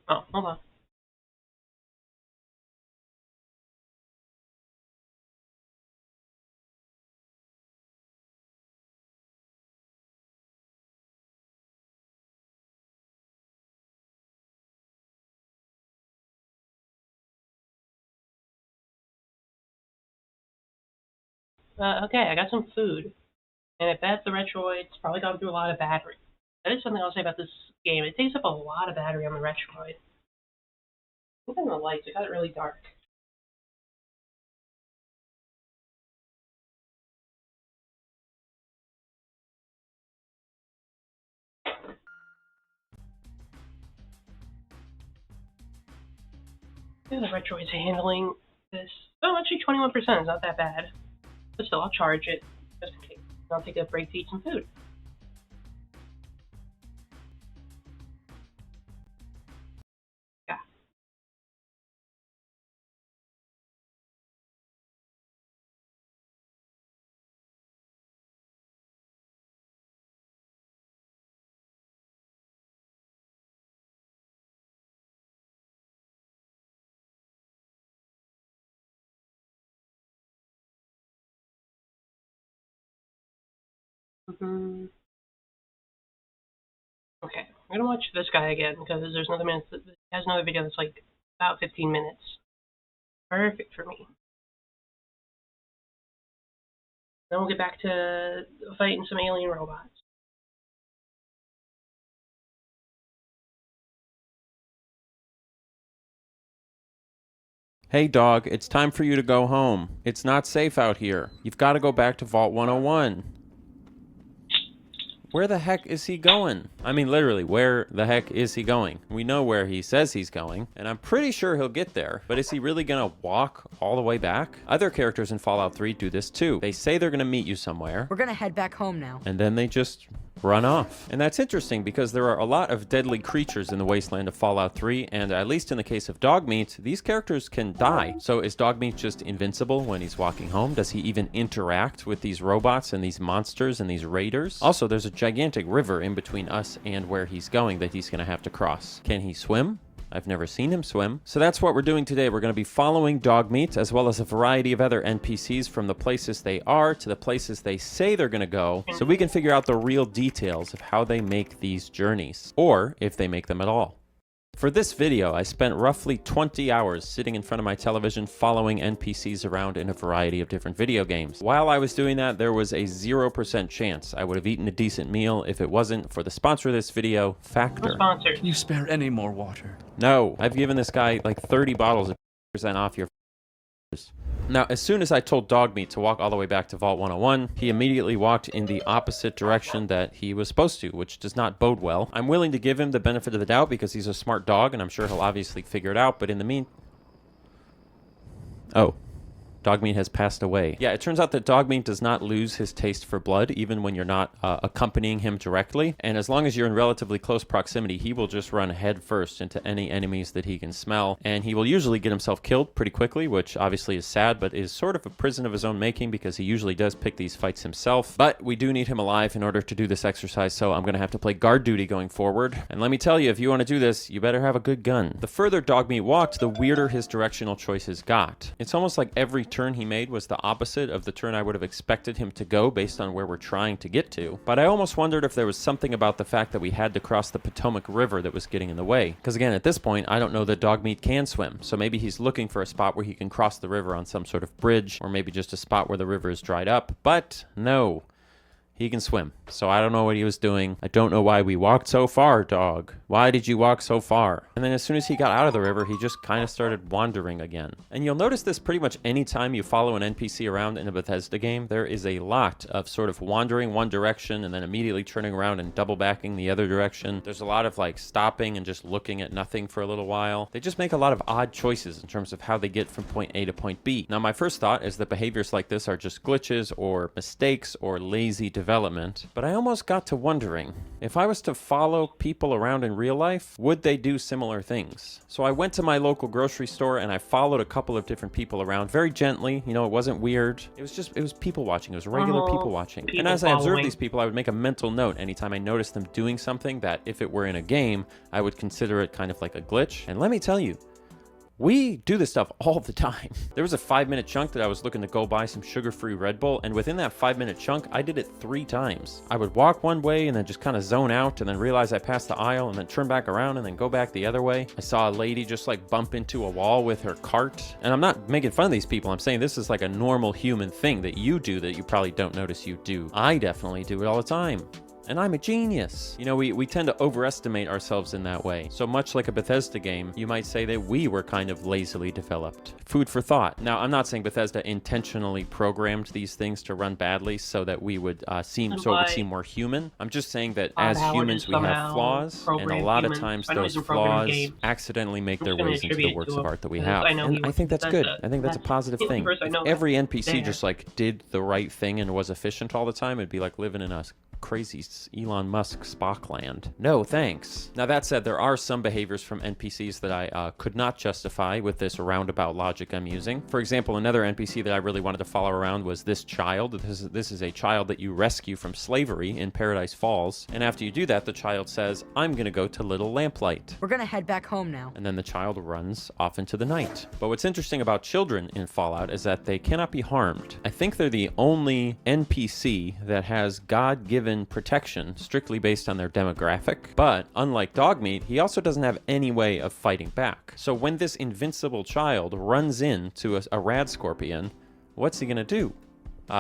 Oh, hold on. Okay, I got some food. And I bet the Retroid's probably gone through a lot of battery. That is something I'll say about this game. It takes up a lot of battery on the Retroid. Look at the lights, it got it really dark. Yeah, the Retroid's handling this. Oh, actually 21%, is not that bad. But still, I'll charge it, just in case. I'll take a break to eat some food. Yeah. Mm-hmm. Okay, I'm gonna watch this guy again because there's another minute. It has another video that's like about 15 minutes. Perfect for me. Then we'll get back to fighting some alien robots. Hey dog, it's time for you to go home. It's not safe out here. You've got to go back to Vault 101. Where the heck is he going? I mean, literally, where the heck is he going? We know where he says he's going, and I'm pretty sure he'll get there, but is he really gonna walk all the way back? Other characters in Fallout 3 do this too. They say they're gonna meet you somewhere. We're gonna head back home now. And then they just run off. And that's interesting because there are a lot of deadly creatures in the wasteland of Fallout 3, and at least in the case of Dogmeat, these characters can die. So is Dogmeat just invincible when he's walking home? Does he even interact with these robots and these monsters and these raiders? Also, there's a gigantic river in between us and where he's going that he's gonna have to cross. Can he swim? I've never seen him swim. So that's what we're doing today. We're going to be following Dogmeat as well as a variety of other NPCs from the places they are to the places they say they're going to go, so we can figure out the real details of how they make these journeys, or if they make them at all. For this video, I spent roughly 20 hours sitting in front of my television following NPCs around in a variety of different video games. While I was doing that, there was a 0% chance I would have eaten a decent meal if it wasn't for the sponsor of this video, Factor. Can you spare any more water? No, I've given this guy like 30 bottles of % off your. Now, as soon as I told Dogmeat to walk all the way back to Vault 101, he immediately walked in the opposite direction that he was supposed to, which does not bode well. I'm willing to give him the benefit of the doubt because he's a smart dog, and I'm sure he'll obviously figure it out, but in the Oh. Dogmeat has passed away. Yeah, it turns out that Dogmeat does not lose his taste for blood, even when you're not accompanying him directly. And as long as you're in relatively close proximity, he will just run head first into any enemies that he can smell. And he will usually get himself killed pretty quickly, which obviously is sad, but is sort of a prison of his own making because he usually does pick these fights himself. But we do need him alive in order to do this exercise, so I'm going to have to play guard duty going forward. And let me tell you, if you want to do this, you better have a good gun. The further Dogmeat walked, the weirder his directional choices got. It's almost like every turn he made was the opposite of the turn I would have expected him to go based on where we're trying to get to. But I almost wondered if there was something about the fact that we had to cross the Potomac River that was getting in the way. Because again, at this point, I don't know that Dogmeat can swim, so maybe he's looking for a spot where he can cross the river on some sort of bridge, or maybe just a spot where the river is dried up. But no. He can swim, so I don't know what he was doing. I don't know why we walked so far, dog. Why did you walk so far? And then as soon as he got out of the river, he just kind of started wandering again. And you'll notice this pretty much any time you follow an NPC around in a Bethesda game. There is a lot of sort of wandering one direction and then immediately turning around and double backing the other direction. There's a lot of like stopping and just looking at nothing for a little while. They just make a lot of odd choices in terms of how they get from point A to point B. Now, my first thought is that behaviors like this are just glitches or mistakes or lazy development, but I almost got to wondering, if I was to follow people around in real life, would they do similar things? So I went to my local grocery store and I followed a couple of different people around very gently. You know, it wasn't weird. It was people watching. It was regular people watching. And as I observed these people, I would make a mental note anytime I noticed them doing something that, if it were in a game, I would consider it kind of like a glitch. And let me tell you, we do this stuff all the time. There was a 5-minute chunk that I was looking to go buy some sugar-free Red Bull, and within that 5-minute chunk, I did it 3 times. I would walk one way and then just kind of zone out and then realize I passed the aisle and then turn back around and then go back the other way. I saw a lady just like bump into a wall with her cart. And I'm not making fun of these people. I'm saying this is like a normal human thing that you do that you probably don't notice you do. I definitely do it all the time. And I'm a genius. You know, we tend to overestimate ourselves in that way. So much like a Bethesda game, you might say that we were kind of lazily developed. Food for thought. Now, I'm not saying Bethesda intentionally programmed these things to run badly so that we would seem more human. I'm just saying that as humans, we have flaws, and a lot of times those flaws accidentally make their ways into the works of art that we have. And I think that's good. I think that's a positive thing. If every NPC just like did the right thing and was efficient all the time, it'd be like living in a crazy Elon Musk Spock land. No, thanks. Now that said, there are some behaviors from NPCs that I could not justify with this roundabout logic I'm using. For example, another NPC that I really wanted to follow around was this child. This is a child that you rescue from slavery in Paradise Falls. And after you do that, the child says, I'm going to go to Little Lamplight. We're gonna head back home now. And then the child runs off into the night. But what's interesting about children in Fallout is that they cannot be harmed. I think they're the only NPC that has God-given protection strictly based on their demographic. But unlike Dogmeat, he also doesn't have any way of fighting back. So when this invincible child runs into a rad scorpion, what's he gonna do?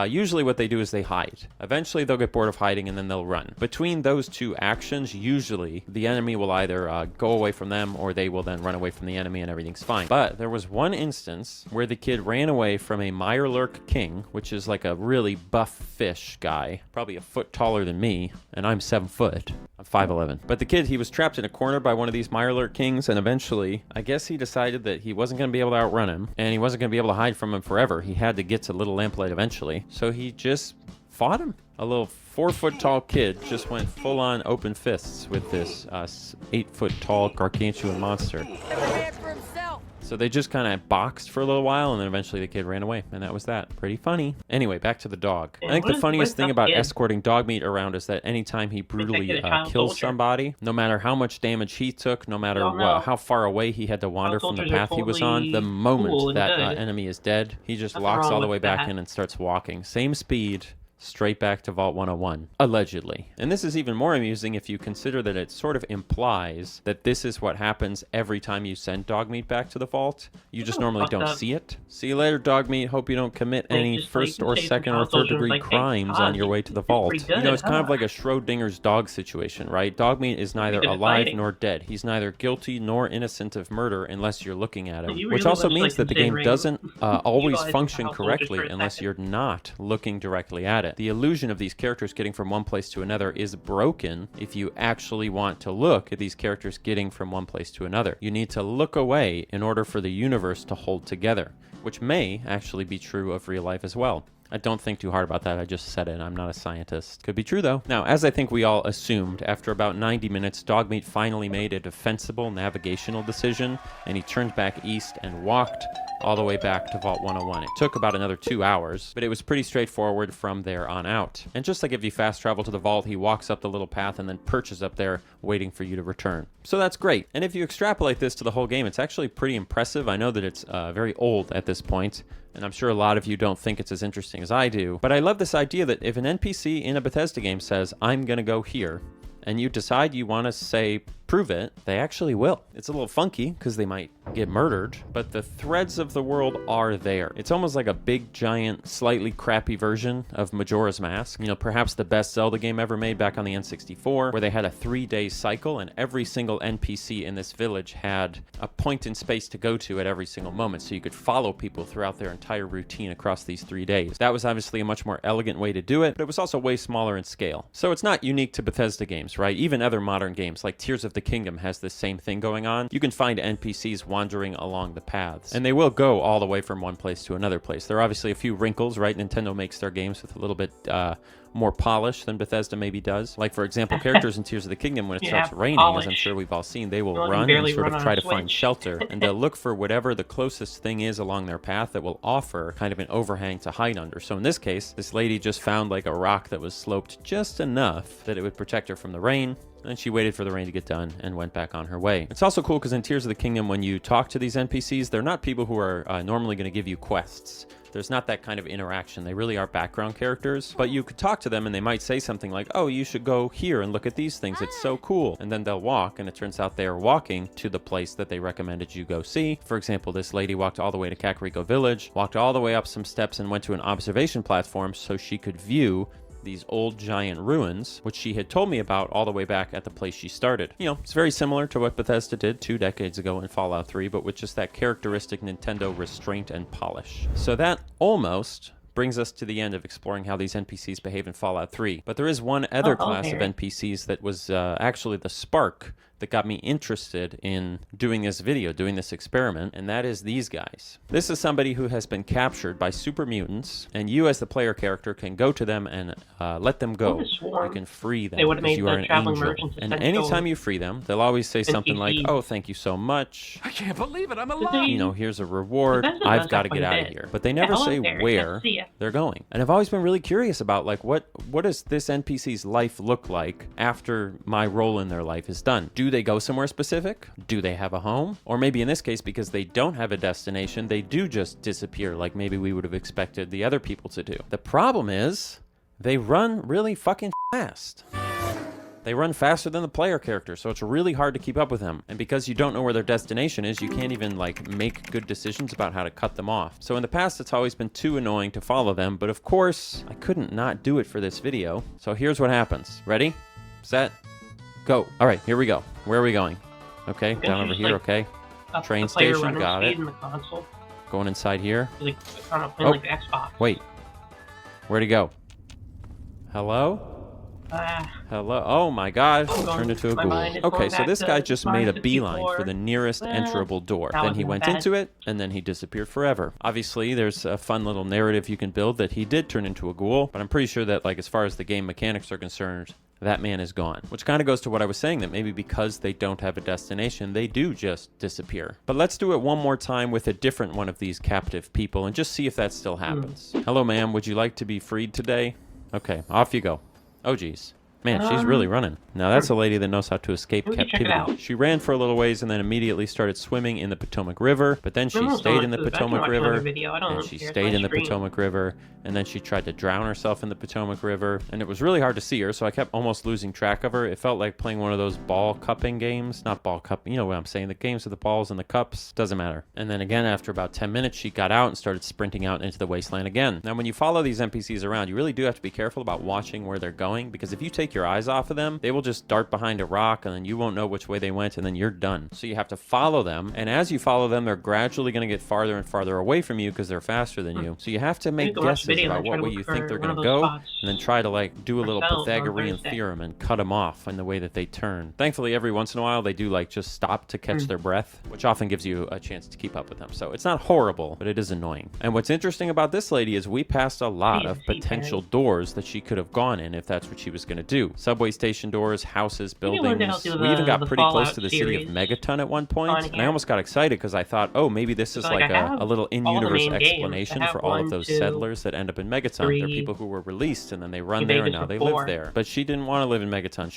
Usually what they do is they hide. Eventually they'll get bored of hiding and then they'll run. Between those two actions, usually the enemy will either go away from them or they will then run away from the enemy and everything's fine. But there was one instance where the kid ran away from a Mirelurk King, which is like a really buff fish guy, probably a foot taller than me, and I'm 7 foot. I'm 5'11". But the kid, he was trapped in a corner by one of these Mirelurk Kings, and eventually, I guess he decided that he wasn't going to be able to outrun him, and he wasn't going to be able to hide from him forever. He had to get to Little Lamplight eventually. So he just fought him. A little 4-foot-tall kid just went full-on open fists with this 8-foot-tall gargantuan monster. Every man for himself. So they just kind of boxed for a little while, and then eventually the kid ran away, and that was that. Pretty funny. Anyway, back to the dog. I think the funniest thing about escorting Dogmeat around is that anytime he brutally kills somebody, no matter how much damage he took, no matter how far away he had to wander from the path he was on, the moment that enemy is dead, he just locks all the way back in and starts walking. Same speed, straight back to Vault 101, allegedly. And this is even more amusing if you consider that it sort of implies that this is what happens every time you send Dogmeat back to the vault. You just normally don't see it. See you later, Dogmeat. Hope you don't commit any first or second or third degree crimes on your way to the vault. You know, it's kind of like a Schrodinger's dog situation, right? Dogmeat is neither alive nor dead. He's neither guilty nor innocent of murder unless you're looking at him, which also means that the game doesn't always function correctly unless you're not looking directly at it. The illusion of these characters getting from one place to another is broken if you actually want to look at these characters getting from one place to another. You need to look away in order for the universe to hold together, which may actually be true of real life as well. I don't think too hard about that. I just said it. I'm not a scientist. Could be true, though. Now, as I think we all assumed, after about 90 minutes, Dogmeat finally made a defensible navigational decision, and he turned back east and walked all the way back to Vault 101. It took about another 2 hours, but it was pretty straightforward from there on out. And just like if you fast travel to the vault, he walks up the little path and then perches up there waiting for you to return. So that's great. And if you extrapolate this to the whole game, it's actually pretty impressive. I know that it's very old at this point, and I'm sure a lot of you don't think it's as interesting as I do, but I love this idea that if an NPC in a Bethesda game says, I'm gonna go here, and you decide you want to say, prove it, they actually will. It's a little funky because they might get murdered, but the threads of the world are there. It's almost like a big, giant, slightly crappy version of Majora's Mask. You know, perhaps the best Zelda game ever made back on the N64, where they had a 3-day cycle, and every single NPC in this village had a point in space to go to at every single moment, so you could follow people throughout their entire routine across these 3 days. That was obviously a much more elegant way to do it, but it was also way smaller in scale. So it's not unique to Bethesda games, right? Even other modern games, like Tears of the Kingdom, has this same thing going on. You can find NPCs wandering along the paths, and they will go all the way from one place to another place. There are obviously a few wrinkles, right? Nintendo makes their games with a little bit more polish than Bethesda maybe does. Like, for example, characters in Tears of the Kingdom, when it starts raining, as I'm sure we've all seen, they will run and sort of try to find shelter, and they'll look for whatever the closest thing is along their path that will offer kind of an overhang to hide under. So in this case, this lady just found like a rock that was sloped just enough that it would protect her from the rain, and she waited for the rain to get done and went back on her way. It's also cool because in Tears of the Kingdom, when you talk to these NPCs, they're not people who are normally going to give you quests. There's not that kind of interaction. They really are background characters, but you could talk to them and they might say something like, oh, you should go here and look at these things. It's so cool. And then they'll walk, and it turns out they're walking to the place that they recommended you go see. For example, this lady walked all the way to Kakariko Village, walked all the way up some steps and went to an observation platform so she could view these old giant ruins, which she had told me about all the way back at the place she started. You know, it's very similar to what Bethesda did 2 decades ago in Fallout 3, but with just that characteristic Nintendo restraint and polish. So that almost brings us to the end of exploring how these NPCs behave in Fallout 3. But there is one other class of NPCs that was actually the spark that got me interested in doing this video, doing this experiment, and that is these guys. This is somebody who has been captured by super mutants, and you as the player character can go to them and let them go. You can free them because you are an angel. And anytime you free them, they'll always say something like, oh, thank you so much. I can't believe it, I'm alive! You know, here's a reward. I've got to get out of here. But they never say where they're going. And I've always been really curious about, like, what does this NPC's life look like after my role in their life is done? Do they go somewhere specific? Do they have a home? Or maybe in this case, because they don't have a destination, they do just disappear like maybe we would have expected the other people to do. The problem is, they run really fucking fast. They run faster than the player character, so it's really hard to keep up with them. And because you don't know where their destination is, you can't even like make good decisions about how to cut them off. So in the past, it's always been too annoying to follow them, but of course, I couldn't not do it for this video. So here's what happens. Ready? Set? Go. All right, here we go. Where are we going? Okay, down over here, okay. Train station, got it. Going inside here. Like, I don't know, playing like the Xbox. Wait. Where'd he go? Hello? Hello? Oh my god, turned into a ghoul. Okay, so this guy just made a beeline for the nearest enterable door. Then he went into it, and then he disappeared forever. Obviously, there's a fun little narrative you can build that he did turn into a ghoul, but I'm pretty sure that, like, as far as the game mechanics are concerned, that man is gone. Which kind of goes to what I was saying, that maybe because they don't have a destination, they do just disappear. But let's do it one more time with a different one of these captive people and just see if that still happens. Hello, ma'am. Would you like to be freed today? Okay, off you go. Oh, geez. Man, she's really running. Now, that's a lady that knows how to escape captivity. She ran for a little ways and then immediately started swimming in the Potomac River, but then she stayed in the Potomac River, and she stayed in the Potomac River, and then she tried to drown herself in the Potomac River, and it was really hard to see her, so I kept almost losing track of her. It felt like playing one of those ball cupping games. Not ball cup, you know what I'm saying, the games with the balls and the cups. Doesn't matter. And then again, after about 10 minutes, she got out and started sprinting out into the wasteland again. Now, when you follow these NPCs around, you really do have to be careful about watching where they're going, because if you take your eyes off of them, they will just dart behind a rock and then you won't know which way they went and then you're done. So you have to follow them, and as you follow them, they're gradually going to get farther and farther away from you because they're faster than you. So you have to make guesses about what way you think they're going to go, and then try to like do a little Pythagorean theorem and cut them off in the way that they turn. Thankfully, every once in a while, they do like just stop to catch their breath, which often gives you a chance to keep up with them. So it's not horrible, but it is annoying. And what's interesting about this lady is we passed a lot of potential doors that she could have gone in if that's what she was going to do. Subway station doors, houses, buildings. We even got pretty close to the city of Megaton at one point, and I almost got excited because I thought, oh, maybe this is like a little in-universe explanation for all of those settlers that end up in Megaton. They're people who were released and then they run there and now they live there. But she didn't want to live in Megaton.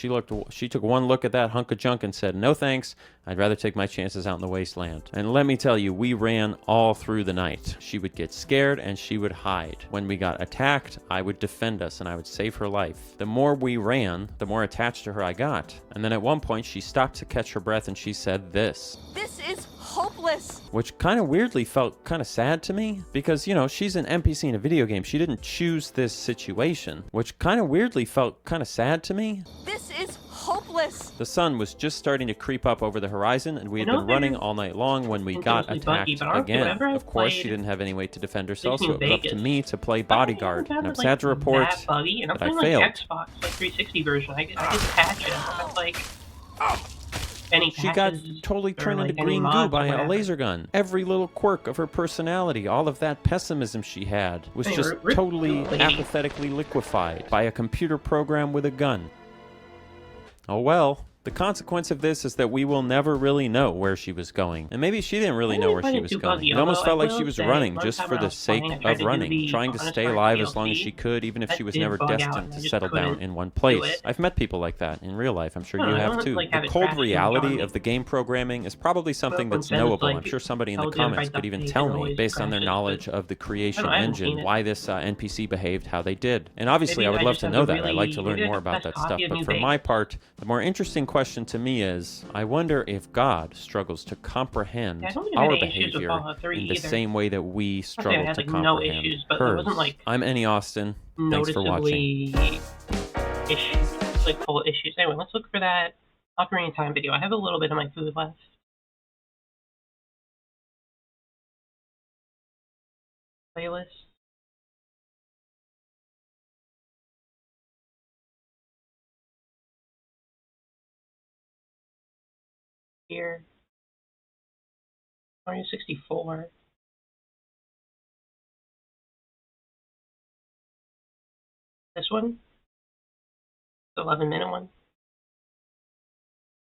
She took one look at that hunk of junk and said, no thanks, I'd rather take my chances out in the wasteland. And let me tell you, we ran all through the night. She would get scared and she would hide. When we got attacked, I would defend us and I would save her life. The more we ran, the more attached to her I got. And then at one point, she stopped to catch her breath and she said this. This is hopeless. Which kind of weirdly felt kind of sad to me because, you know, she's an NPC in a video game. She didn't choose this situation, which kind of weirdly felt kind of sad to me. This is hopeless. The sun was just starting to creep up over the horizon, and we had been running all night long when we got attacked again. Of course, she didn't have any way to defend herself, so it was up to me to play bodyguard. And I'm sad to report that I failed. Xbox, like 360 version. I get patches. That's like she got totally turned into green goo by a laser gun. Every little quirk of her personality, all of that pessimism she had, was just totally apathetically liquefied by a computer program with a gun. Oh well. The consequence of this is that we will never really know where she was going. And maybe she didn't really know where she was going. It almost felt like she was running just for the sake of running, trying to stay alive as long as she could, even if she was never destined to settle down in one place. I've met people like that in real life. I'm sure you have too. The cold reality of the game programming is probably something that's knowable. I'm sure somebody in the comments could even tell me, based on their knowledge of the creation engine, why this NPC behaved how they did. And obviously, I would love to know that. I'd like to learn more about that stuff. But for my part, the more interesting question to me is, I wonder if God struggles to comprehend our behavior in the same way that we struggle to comprehend hers. I'm Any Austin. Thanks for watching. Issues, like full issues. Anyway, let's look for that Ocarina of Time video. I have a little bit of my food left. Playlist. Here. Mario 64. This one? The 11-minute one?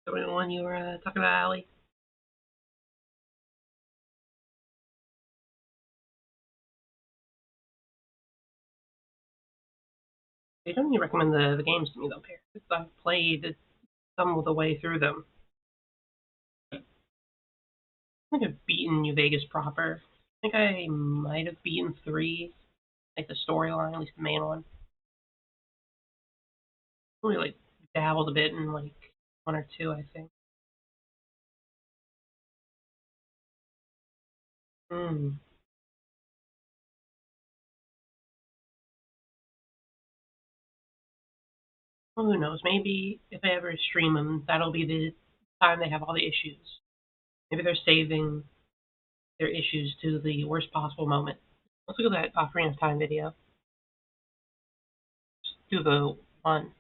The one you were talking about, Allie? They don't even recommend the games to me though, Pear. I've played some of the way through them. I think I've beaten New Vegas proper. I think I might have beaten 3, like the storyline, at least the main one. Only like dabbled a bit in like 1 or 2, I think. Well, who knows? Maybe if I ever stream them, that'll be the time they have all the issues. Maybe they're saving their issues to the worst possible moment. Let's look at that Ocarina of Time video. Just do the one.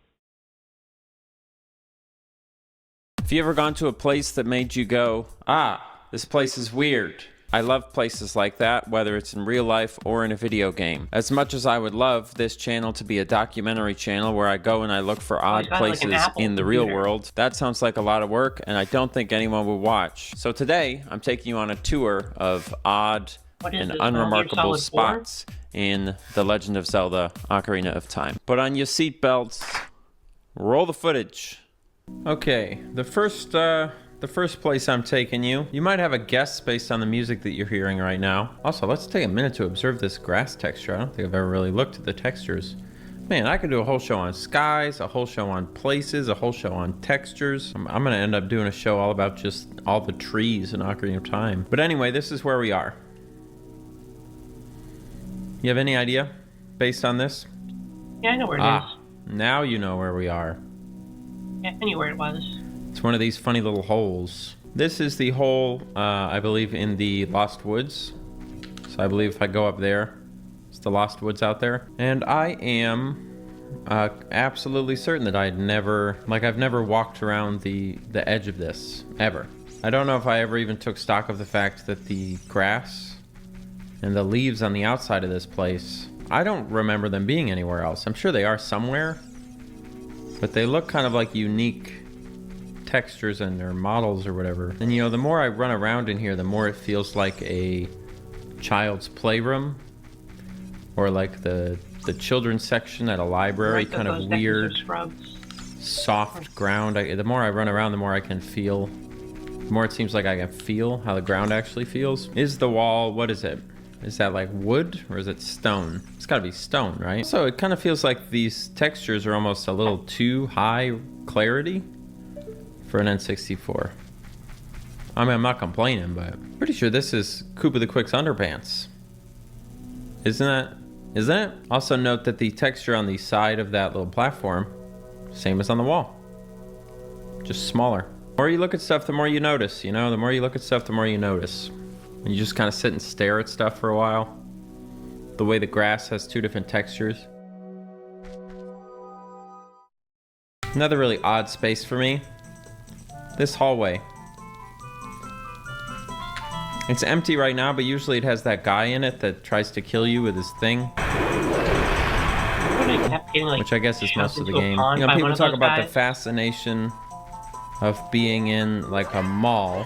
Have you ever gone to a place that made you go, ah, this place is weird? I love places like that, whether it's in real life or in a video game. As much as I would love this channel to be a documentary channel where I go and I look for odd places in the real world, that sounds like a lot of work, and I don't think anyone would watch. So today, I'm taking you on a tour of odd and unremarkable spots in The Legend of Zelda: Ocarina of Time. Put on your seatbelts, roll the footage. Okay, the first place I'm taking you, you might have a guess based on the music that you're hearing right now. Also, let's take a minute to observe this grass texture. I don't think I've ever really looked at the textures. Man, I could do a whole show on skies, a whole show on places, a whole show on textures. I'm gonna end up doing a show all about just all the trees in Ocarina of Time. But anyway, this is where we are. You have any idea based on this? Yeah, I know where it is. Now you know where we are. Yeah, I knew where it was. It's one of these funny little holes. This is the hole, I believe, in the Lost Woods. So I believe if I go up there, it's the Lost Woods out there. And I am absolutely certain that I've never walked around the edge of this, ever. I don't know if I ever even took stock of the fact that the grass and the leaves on the outside of this place, I don't remember them being anywhere else. I'm sure they are somewhere, but they look kind of like unique textures and their models or whatever. And you know, the more I run around in here, the more it feels like a child's playroom or like the children's section at a library, kind of weird, soft ground. The more I run around, the more I can feel, the more it seems like I can feel how the ground actually feels. Is the wall, what is it? Is that like wood or is it stone? It's gotta be stone, right? So it kind of feels like these textures are almost a little too high clarity for an N64. I mean, I'm not complaining, but I'm pretty sure this is Koopa the Quick's underpants. Isn't it? Also note that the texture on the side of that little platform, same as on the wall, just smaller. The more you look at stuff, the more you notice, you know? The more you look at stuff, the more you notice. And you just kind of sit and stare at stuff for a while. The way the grass has 2 different textures. Another really odd space for me. This hallway. It's empty right now, but usually it has that guy in it that tries to kill you with his thing. Which I guess is most of the game. You know, people talk about the fascination of being in like a mall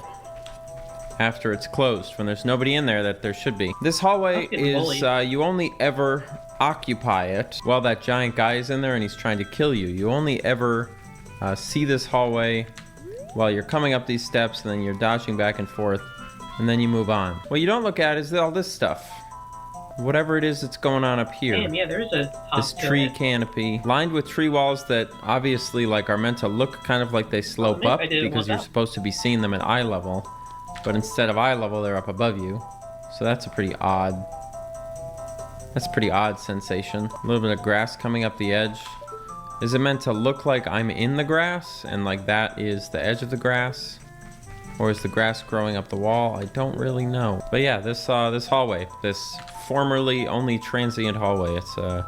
after it's closed, when there's nobody in there that there should be. This hallway is, you only ever occupy it while that giant guy is in there and he's trying to kill you. You only ever see this hallway while you're coming up these steps, and then you're dodging back and forth, and then you move on. What you don't look at is all this stuff. Whatever it is that's going on up here. Damn, yeah, there is a this tree canopy lined with tree walls that obviously like are meant to look kind of like they slope up because you're supposed to be seeing them at eye level. But instead of eye level, they're up above you. So that's a pretty odd sensation. A little bit of grass coming up the edge. Is it meant to look like I'm in the grass and like that is the edge of the grass? Or is the grass growing up the wall? I don't really know. But yeah, this hallway, this formerly only transient hallway, it's a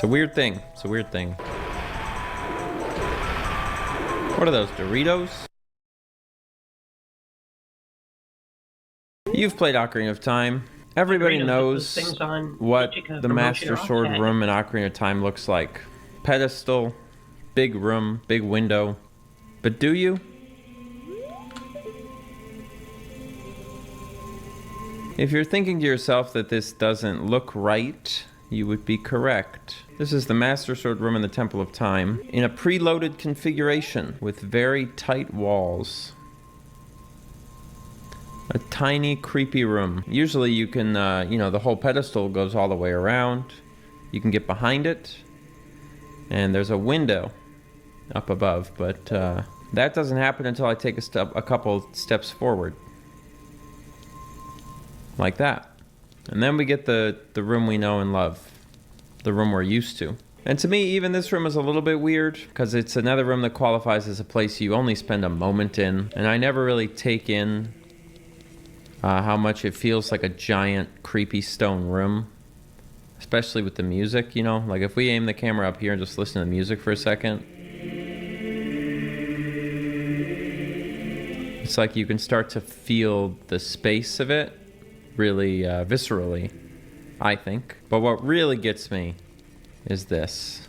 weird thing. It's a weird thing. What are those, Doritos? You've played Ocarina of Time. Everybody knows what the Master Sword room in Ocarina of Time looks like. Pedestal, big room, big window. But do you? If you're thinking to yourself that this doesn't look right, you would be correct. This is the Master Sword room in the Temple of Time in a preloaded configuration with very tight walls. A tiny, creepy room. Usually you can, you know, the whole pedestal goes all the way around. You can get behind it. And there's a window up above, but that doesn't happen until I take a couple steps forward. Like that. And then we get the room we know and love. The room we're used to. And to me, even this room is a little bit weird, because it's another room that qualifies as a place you only spend a moment in. And I never really take in how much it feels like a giant, creepy stone room. Especially with the music, you know? Like if we aim the camera up here and just listen to the music for a second. It's like you can start to feel the space of it really viscerally, I think. But what really gets me is this.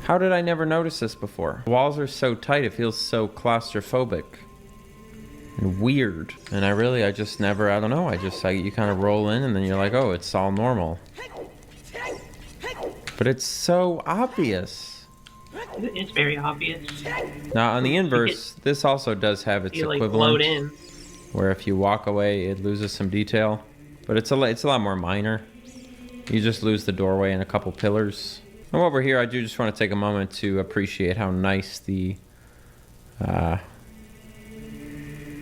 How did I never notice this before? The walls are so tight, it feels so claustrophobic and weird. And I just never, I don't know, you kind of roll in and then you're like, oh, it's all normal. But it's so obvious. It's very obvious. Now on the inverse, this also does have its equivalent. Float in. Where if you walk away, it loses some detail. But it's a lot more minor. You just lose the doorway and a couple pillars. And while we're here, I do just want to take a moment to appreciate how nice the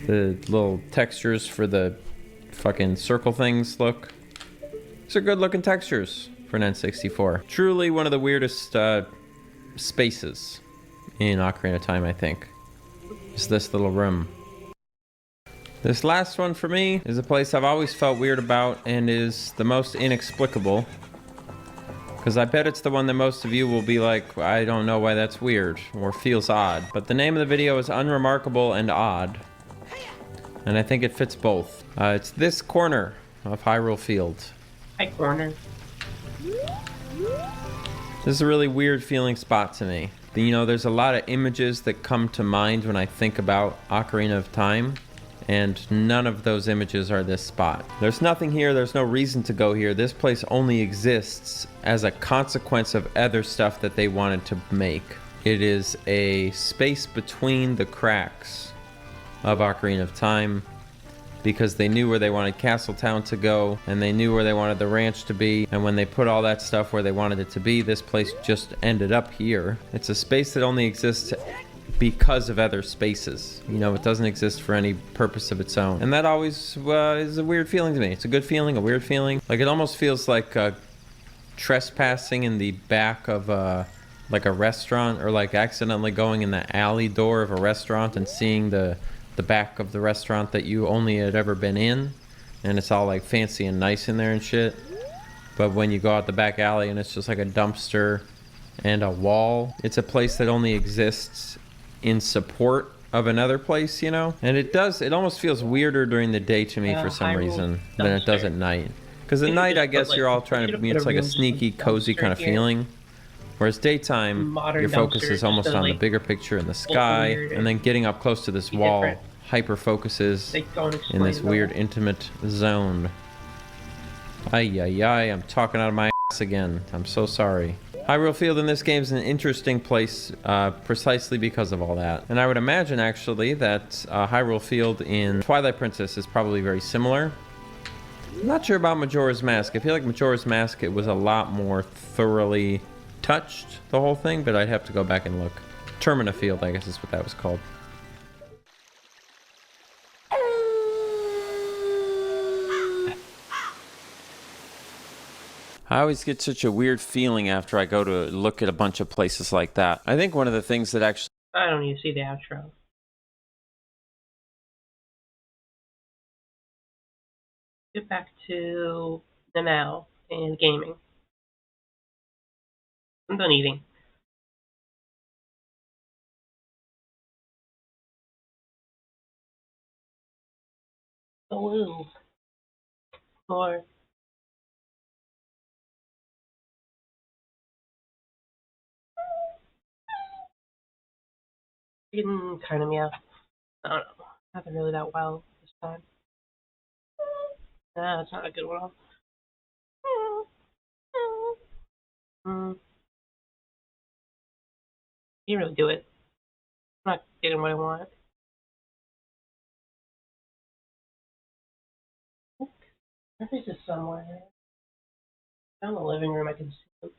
little textures for the fucking circle things look. These are good looking textures for an N64. Truly one of the weirdest spaces in Ocarina of Time, I think. Is this little room. This last one for me is a place I've always felt weird about and is the most inexplicable. Because I bet it's the one that most of you will be like, I don't know why that's weird or feels odd. But the name of the video is Unremarkable and Odd. And I think it fits both. It's this corner of Hyrule Field. Hi, corner. This is a really weird feeling spot to me. You know, there's a lot of images that come to mind when I think about Ocarina of Time. And none of those images are this spot. There's nothing here, there's no reason to go here. This place only exists as a consequence of other stuff that they wanted to make. It is a space between the cracks of Ocarina of Time because they knew where they wanted Castletown to go and they knew where they wanted the ranch to be, and when they put all that stuff where they wanted it to be, this place just ended up here. It's a space that only exists because of other spaces. You know, it doesn't exist for any purpose of its own. And that always is a weird feeling to me. It's a good feeling, a weird feeling. Like it almost feels like trespassing in the back of like a restaurant, or like accidentally going in the alley door of a restaurant and seeing the back of the restaurant that you only had ever been in. And it's all like fancy and nice in there and shit. But when you go out the back alley and it's just like a dumpster and a wall, it's a place that only exists in support of another place, you know? And it almost feels weirder during the day to me for some reason than it does at night. Because at night, I guess you're all trying to, it's like a sneaky, cozy kind of feeling. Whereas daytime, your focus is almost on the bigger picture in the sky, and then getting up close to this wall hyper focuses in this weird, intimate zone. Ay, ay, ay, I'm talking out of my ass again. I'm so sorry. Hyrule Field in this game is an interesting place precisely because of all that. And I would imagine, actually, that Hyrule Field in Twilight Princess is probably very similar. I'm not sure about Majora's Mask. I feel like Majora's Mask, it was a lot more thoroughly touched, the whole thing, but I'd have to go back and look. Termina Field, I guess is what that was called. I always get such a weird feeling after I go to look at a bunch of places like that. I think one of the things that actually... I don't need to see the outro. Get back to the now and gaming. I'm done eating. Blue. Or you can kind of meow. I don't know. Nothing really that well this time. Nah, that's not a good one. Can't really do it. I'm not getting what I want. There is somewhere. Down the living room I can see them.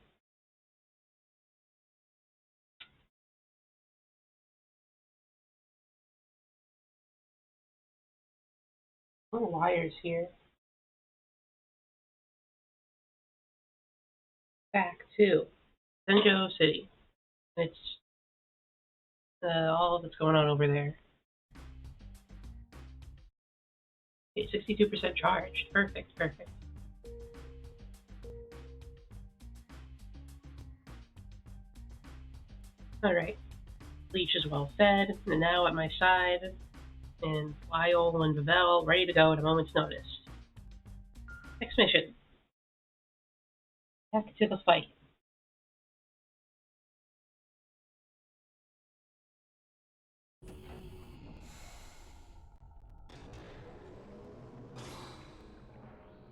Little wires here. Back to Senjo City. It's all of what's going on over there. Okay, 62% charged. Perfect, perfect. Alright. Leech is well fed, and now at my side, and Lyle and Vivel ready to go at a moment's notice. Next mission. Back to the fight.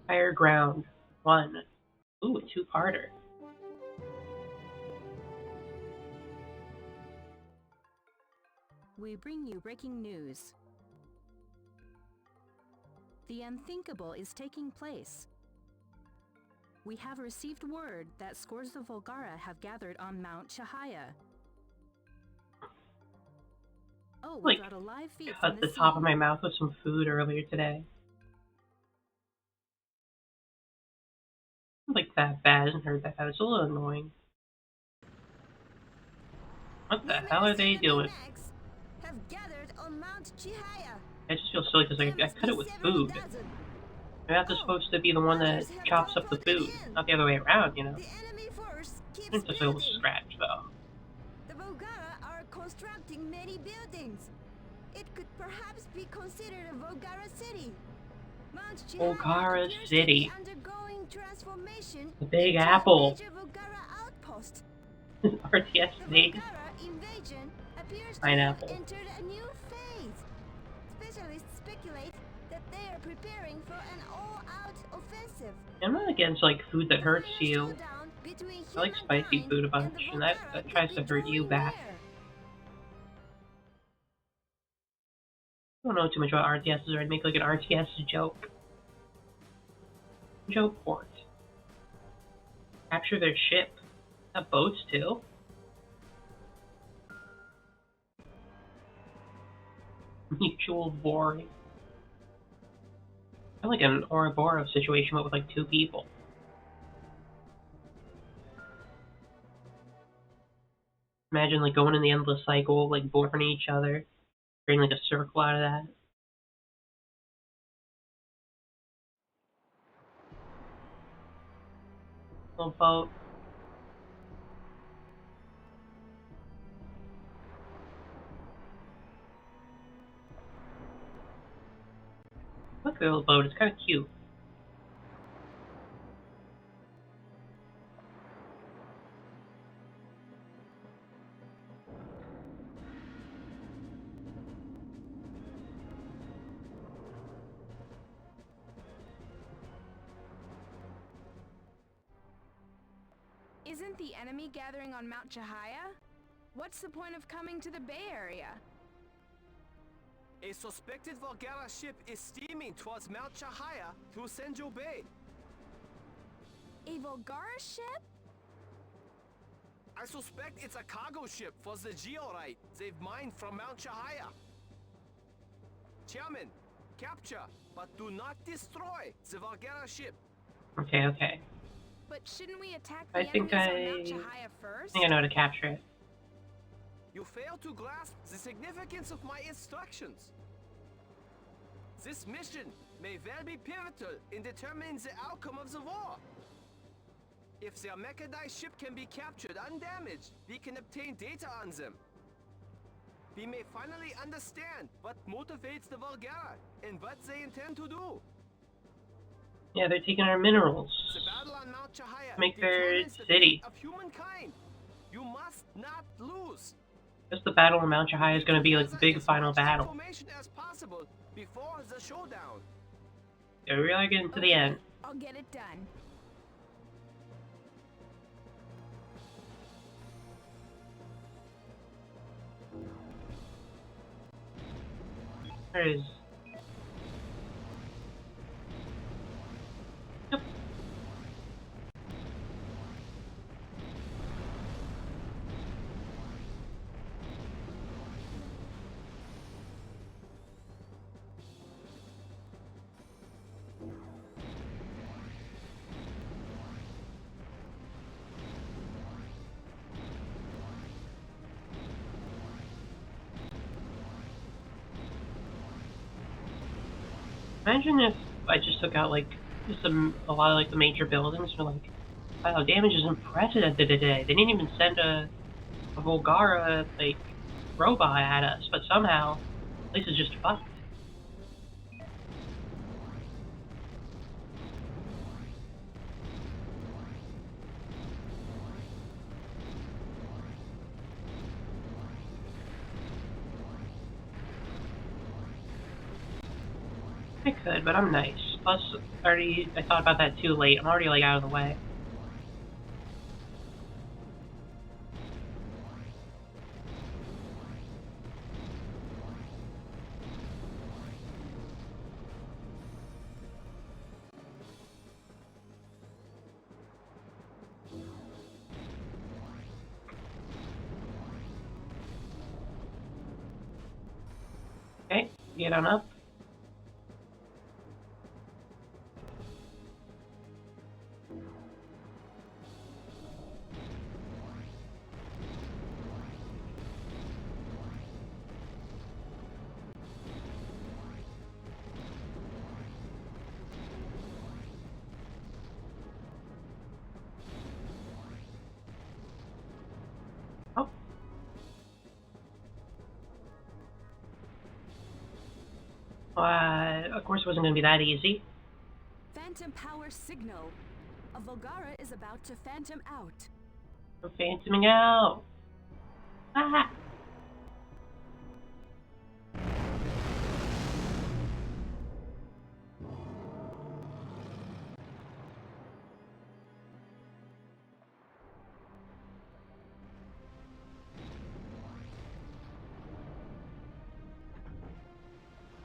Higher Ground 1. Ooh, a two-parter. We bring you breaking news. The unthinkable is taking place. We have received word that scores of Volgara have gathered on Mount Chahaya. Oh, we got a live feed from Cut the top of my mouth with some food earlier today. Like that bad, isn't hurt that bad. It's a little annoying. What the hell are they doing? Have gathered on Mount Chihaya. I just feel silly because I cut it with food. Maybe that's supposed to be the one that chops up the food, not the other way around, you know. It's just a little scratch, though. The Volgara are constructing many buildings. It could perhaps be considered a Volgara city. Mount Chihaya Volgara appears City. to be undergoing transformation The Big into Apple. a major Volgara outpost. RTS The State. Volgara invasion appears to Pineapple. have entered a new phase. Specialists speculate that they are preparing for an all-out offensive. I'm not against like food that hurts you. I like spicy food a bunch, and that tries to hurt you back. I don't know too much about RTSs, or I'd make like an RTS joke. Joke port. Capture their ship. Have boats too. Mutual warring. I like an Ouroboros situation, but with like two people. Imagine like going in the endless cycle of like boring each other, creating like a circle out of that. Little boat. Look at the little boat, it's kind of cute. Isn't the enemy gathering on Mount Chahaya? What's the point of coming to the Bay Area? A suspected Volgara ship is steaming towards Mount Chahaya through Senjo Bay. A Volgara ship? I suspect it's a cargo ship for the geolite they've mined from Mount Chahaya. Chairman, capture, but do not destroy the Volgara ship. Okay, okay. But shouldn't we attack I the think enemies on Mount Chahaya first? I think I know how to capture it. You fail to grasp the significance of my instructions. This mission may well be pivotal in determining the outcome of the war. If their mechanized ship can be captured undamaged, we can obtain data on them. we may finally understand what motivates the Volgara and what they intend to do. Yeah, they're taking our minerals. The battle on Mount Chahaya Make their determines the city. fate of humankind. You must not lose. Just the battle of Mount Chahaya is going to be like the big Gather final as much battle. information as possible before the showdown. Yeah, we really getting to the end. I'll get it done. There it is. Yep. Imagine if I just took out like just a lot of like the major buildings for like, wow, damage is unprecedented today. They didn't even send a Volgara like robot at us, but somehow this is just fucked. I could, but I'm nice. Plus, I thought about that too late. I'm already like out of the way. Okay, get on up. Oh. Of course it wasn't going to be that easy. Phantom power signal. A Volgara is about to phantom out. I'm phantoming out. Ah!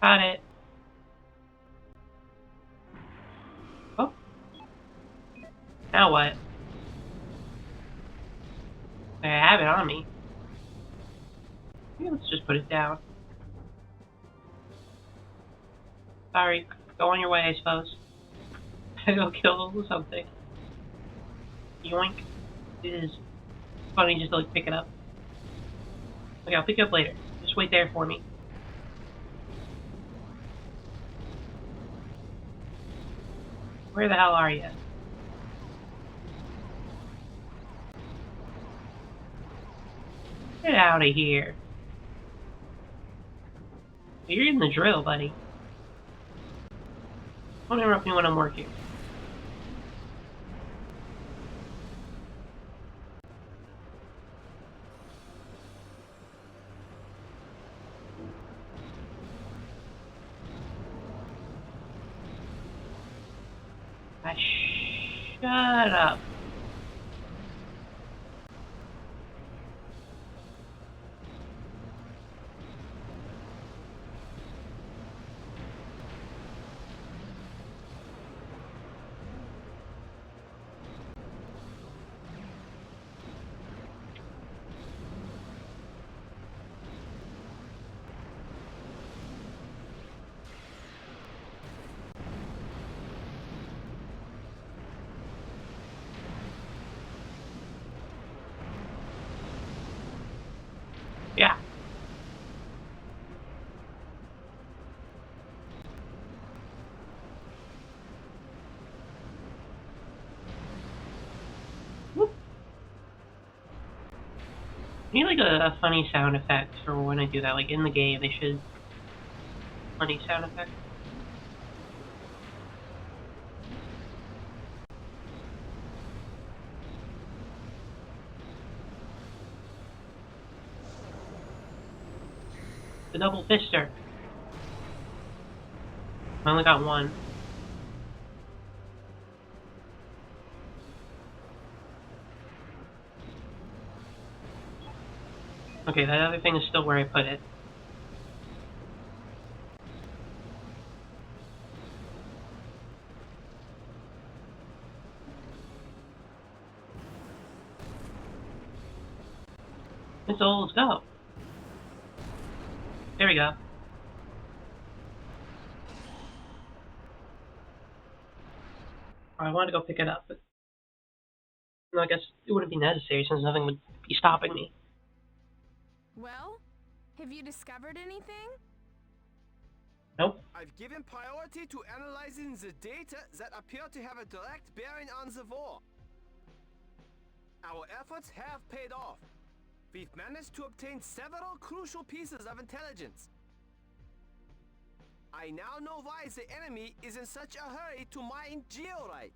Got it. Oh. Now what? I have it on me. Yeah, let's just put it down. Sorry, go on your way, I suppose. Go kill something. Yoink. It is funny just to like pick it up. Okay, I'll pick it up later. Just wait there for me. Where the hell are you? Get out of here. You're in the drill, buddy. Don't interrupt me when I'm working. Shut up. Yeah. Whoop. I need like a funny sound effect for when I do that. Like in the game, they should funny sound effect. The double fister. I only got one. Okay, that other thing is still where I put it. Missiles, go! There we go. I wanted to go pick it up, but no, I guess it wouldn't be necessary since nothing would be stopping me. Well, have you discovered anything? Nope. I've given priority to analyzing the data that appear to have a direct bearing on the war. Our efforts have paid off. We've managed to obtain several crucial pieces of intelligence. I now know why the enemy is in such a hurry to mine georite.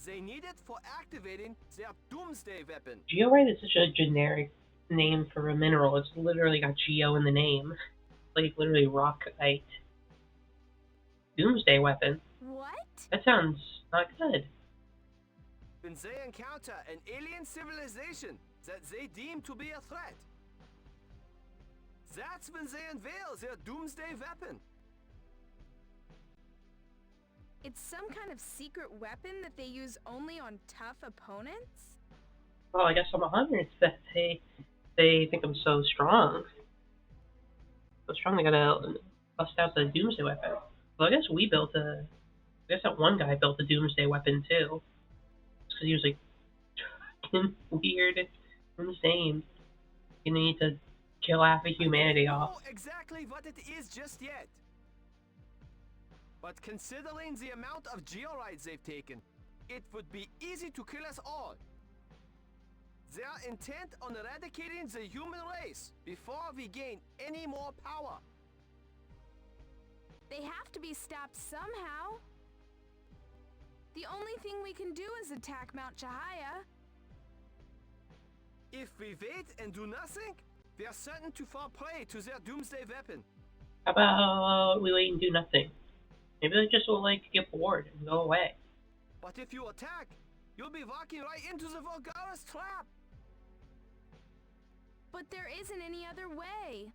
They need it for activating their doomsday weapon. Georite is such a generic name for a mineral. It's literally got geo in the name. Like literally rockite. Doomsday weapon? What? That sounds not good. When they encounter an alien civilization that they deem to be a threat, that's when they unveil their doomsday weapon. It's some kind of secret weapon that they use only on tough opponents? Well, I guess I'm a hunter. It's that they think I'm so strong. So strong they gotta bust out the doomsday weapon. Well, I guess that one guy built the doomsday weapon too. Because he was like weird, insane. You need to kill half of humanity off. I don't know exactly what it is just yet. But considering the amount of georites they've taken, it would be easy to kill us all. They are intent on eradicating the human race before we gain any more power. They have to be stopped somehow. The only thing we can do is attack Mount Chahaya. If we wait and do nothing, we are certain to fall prey to their doomsday weapon. How about we wait and do nothing? Maybe they just will like get bored and go away. But if you attack, you'll be walking right into the Volgara's trap. But there isn't any other way.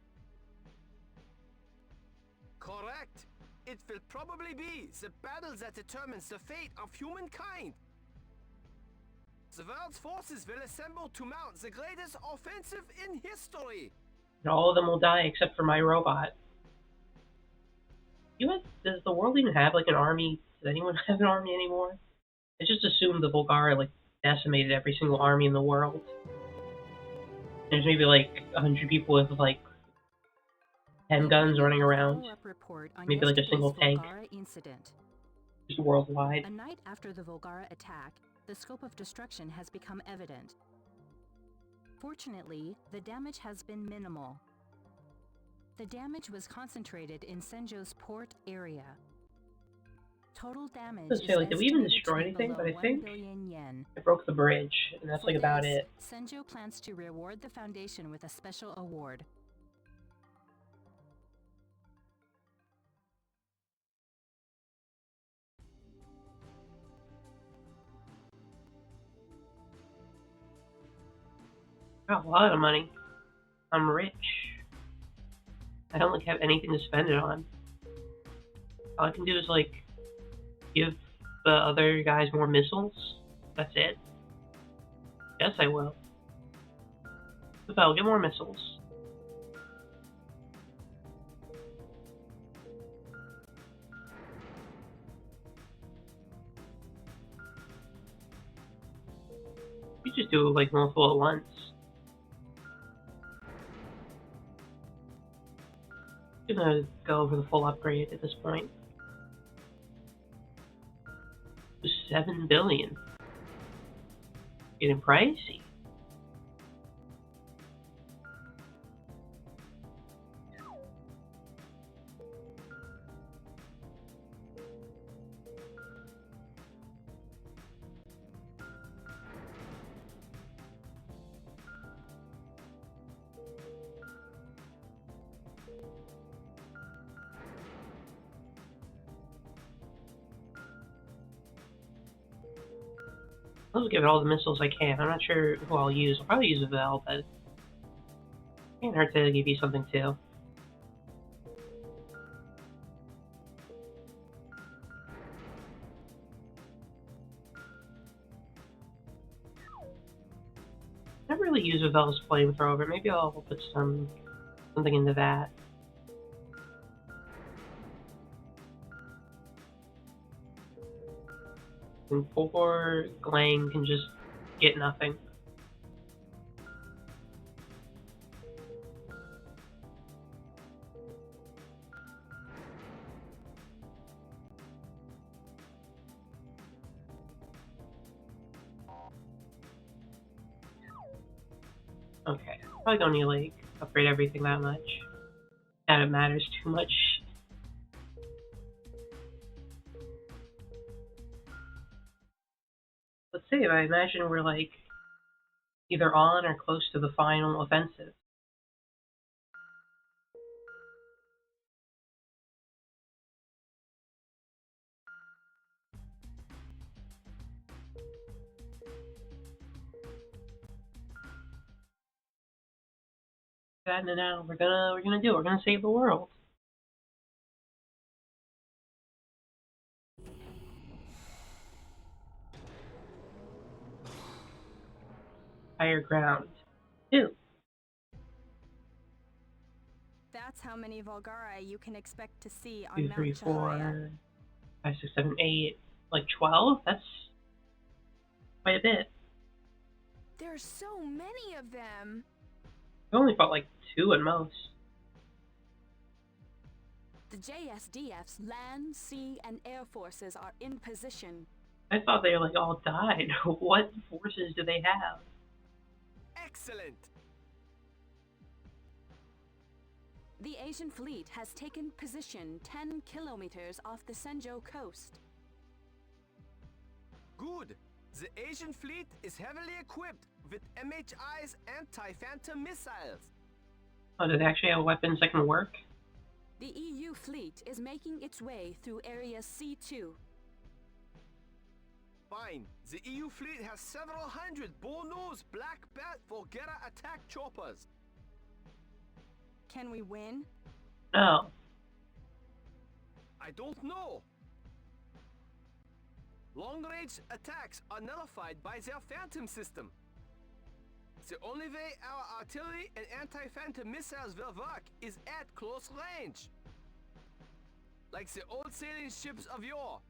Correct. It will probably be the battle that determines the fate of humankind. The world's forces will assemble to mount the greatest offensive in history. And all of them will die except for my robot. Does the world even have like an army? Does anyone have an army anymore? I just assumed the Volgara like decimated every single army in the world. There's maybe like 100 people with like 10 guns running around. Maybe like a single tank. Incident. Just worldwide. A night after the Volgara attack, the scope of destruction has become evident. Fortunately, the damage has been minimal. The damage was concentrated in Senjo's port area. Total damage is Did we even estimated destroy to be anything? below But I 1 think billion yen. I broke the bridge, and that's For like about this, it. Senjo plans to reward the Foundation with a special award. Got a lot of money. I'm rich. I don't like have anything to spend it on. All I can do is like give the other guys more missiles. That's it. Yes, I will. I'll get more missiles. You just do like multiple at once. I'm gonna go over the full upgrade at this point. 7 billion. Getting pricey. I'll give it all the missiles I can. I'm not sure who I'll use. I'll probably use a Vel, but can't hurt to give you something too. Never really use a Vel's flamethrower. Maybe I'll put something into that. And poor Glang can just get nothing. Okay, probably don't need to like upgrade everything that much. That it matters too much. Let's see, I imagine we're like either on or close to the final offensive. That and now we're gonna save the world. Higher ground. 2. That's how many Volgari you can expect to see on 2, Mount 3, Chahaya. 4, 5, 6, 7, 8. Like 12? That's quite a bit. There's so many of them. I only fought like 2 at most. The JSDF's land, sea, and air forces are in position. I thought they like all died. What forces do they have? Excellent! The Asian fleet has taken position 10 kilometers off the Senjo coast. Good. The Asian fleet is heavily equipped with MHI's anti-phantom missiles. Oh, do they actually have weapons that can work? The EU fleet is making its way through Area C2. Fine. The EU fleet has several hundred bull-nosed black bat Volgera attack choppers. Can we win? No. I don't know. Long-range attacks are nullified by their phantom system. The only way our artillery and anti-phantom missiles will work is at close range. Like the old sailing ships of yore.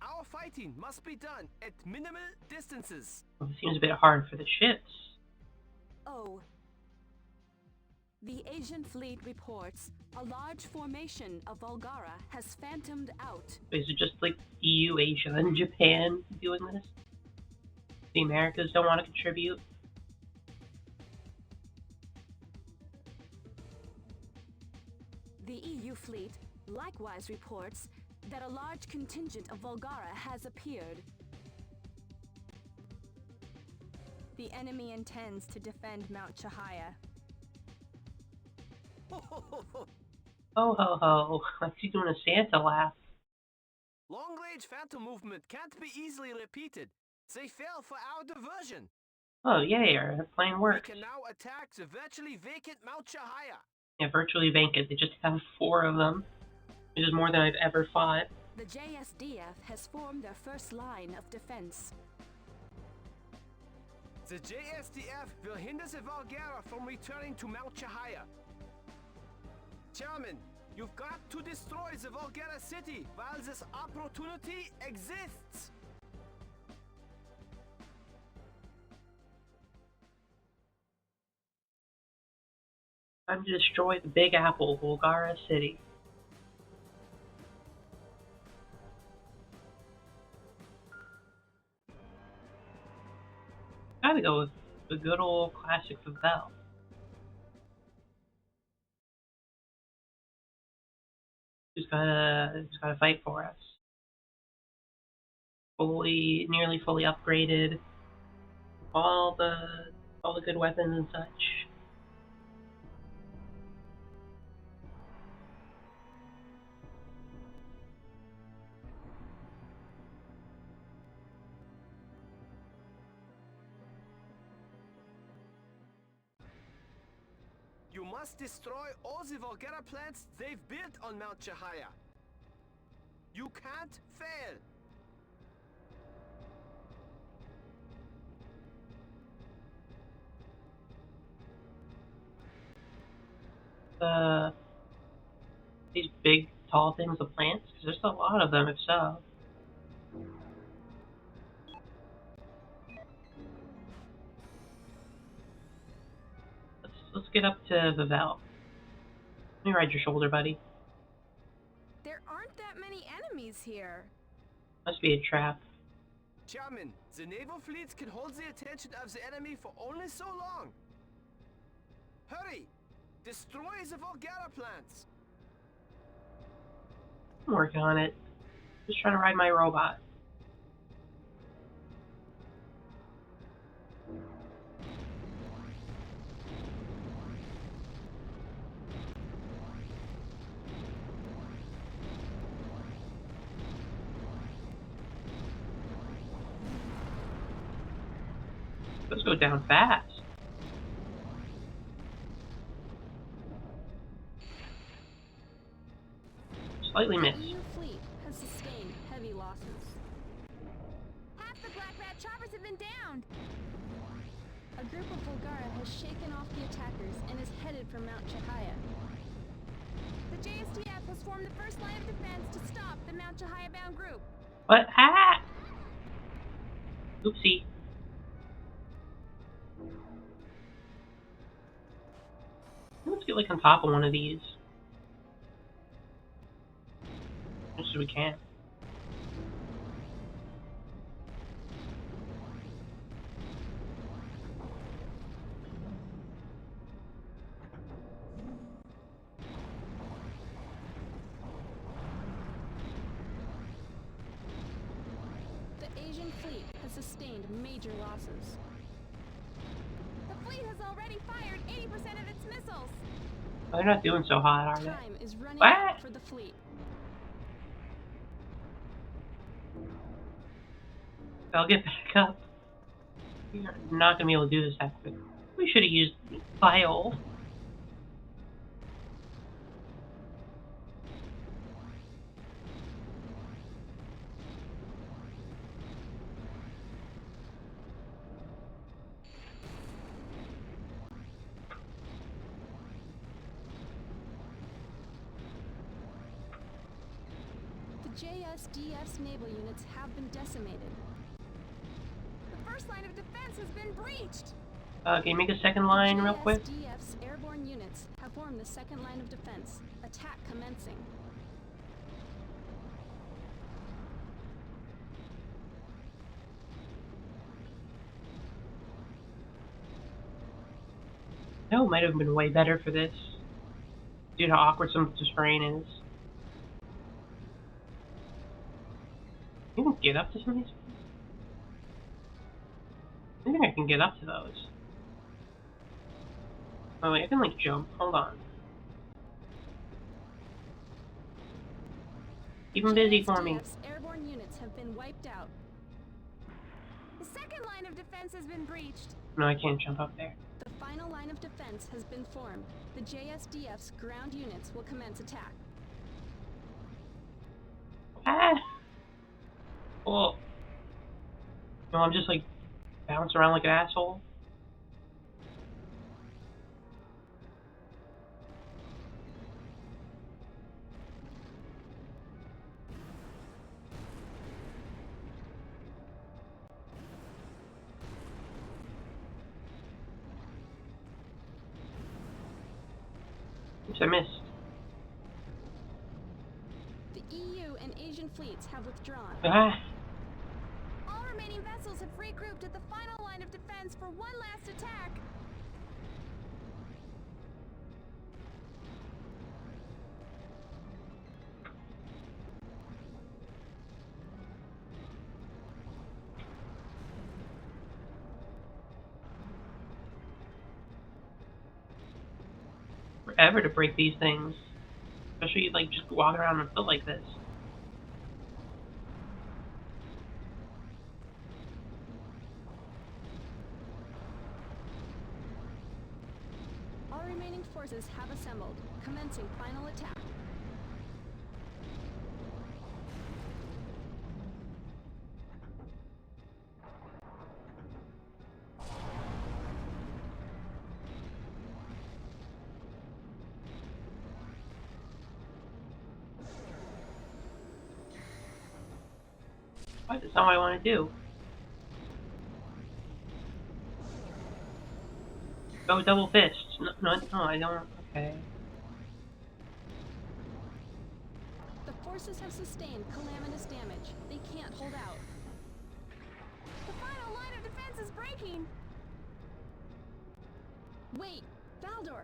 Our fighting must be done at minimal distances. Well, it seems a bit hard for the ships. Oh. The Asian fleet reports a large formation of Volgara has phantomed out. Is it just like EU, Asia, and Japan doing this? The Americas don't want to contribute? The EU fleet likewise reports that a large contingent of Volgara has appeared. The enemy intends to defend Mount Chahaya. Ho ho ho, like he's doing a Santa laugh. Long-range phantom movement can't be easily repeated. They fell for our diversion. Oh yay, our plan works. We can now attack the virtually vacant Mount Chahaya. Yeah, virtually vacant. They just have 4 of them, which is more than I've ever fought. The JSDF has formed their first line of defense. The JSDF will hinder the Volgara from returning to Mount Chahaya. Chairman, you've got to destroy the Volgara city while this opportunity exists. Time to destroy the Big Apple, Volgara City. Gotta go with the good old classic Favel. Who's gotta fight for us? Nearly fully upgraded. All the good weapons and such. must destroy all the Volgara plants they've built on Mount Chihaya. You can't fail. These big, tall things of plants? Because there's a lot of them, if so. Let's get up to Vivell. Let me ride your shoulder, buddy. There aren't that many enemies here. Must be a trap. Chairman, the naval fleets can hold the attention of the enemy for only so long. Hurry! Destroy the Volgara plants! I'm working on it. Just trying to ride my robot. Let's go down fast. Slightly missed. The EU fleet has sustained heavy losses. Half the Black Rat choppers have been downed. A group of Volgara has shaken off the attackers and is headed for Mount Chihaya. The JSDF has formed the first line of defense to stop the Mount Chihaya-bound group. What? Ah! Oopsie. Let's get like on top of one of these. As much as we can. The Asian fleet has sustained major losses. The fleet has already fired 80% of its missiles. Oh, they're not doing so hot, are they? Time is running What? out for the fleet. I'll get back up. You're not gonna be able to do this that quick. We should have used Bile. The JSDF's naval units have been decimated. The first line of defense has been breached. Can you make a second line real quick? JSDF's airborne units have formed the second line of defense. Attack commencing. No, it might have been way better for this. Dude, how awkward some of this terrain is. You can get up to some of these? I think I can get up to those. Oh wait, I can like jump. Hold on. Keep them busy for me. JSDF's airborne units have been wiped out. The second line of defense has been breached. No, I can't jump up there. The final line of defense has been formed. The JSDF's ground units will commence attack. Ah! Oh. No, I'm just like bounce around like an asshole. Oops, I missed. The EU and Asian fleets have withdrawn. Ah! All remaining vessels have regrouped at the final line of defense for one last attack. Forever to break these things. Especially like just walking around on foot like this. All remaining forces have assembled, commencing final attack. What? That's not what I want to do. Go double fists. No, I don't. Okay. The forces have sustained calamitous damage. They can't hold out. The final line of defense is breaking! Wait! Valdor!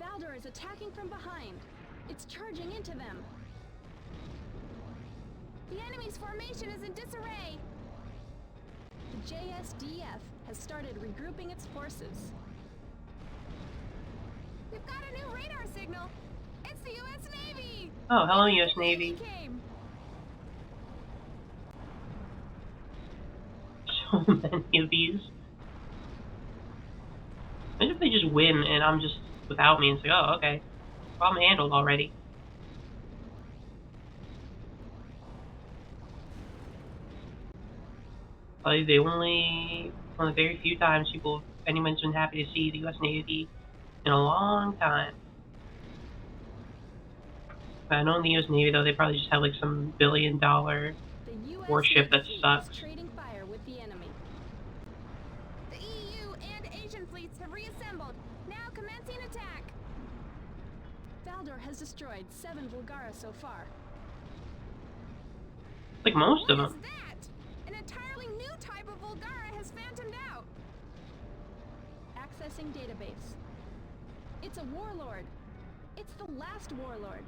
Valdor is attacking from behind. It's charging into them. The enemy's formation is in disarray! The JSDF has started regrouping its forces. We've got a new radar signal! It's the US Navy! Oh, hello, US Navy. Came. So many of these. Imagine if they just win and I'm just without me and say, oh, okay. Problem handled already. Probably the only, one of the very few times anyone's been happy to see the US Navy in a long time. I know in the US Navy, though, they probably just have like some billion-dollar warship that sucks. Trading fire with the enemy. The EU and Asian fleets have reassembled, now commencing attack! Valdor has destroyed 7 Vulgara so far. Like most of What them. is that? An entirely new type of Vulgara has phantomed out! Accessing database. It's a warlord. It's the last warlord.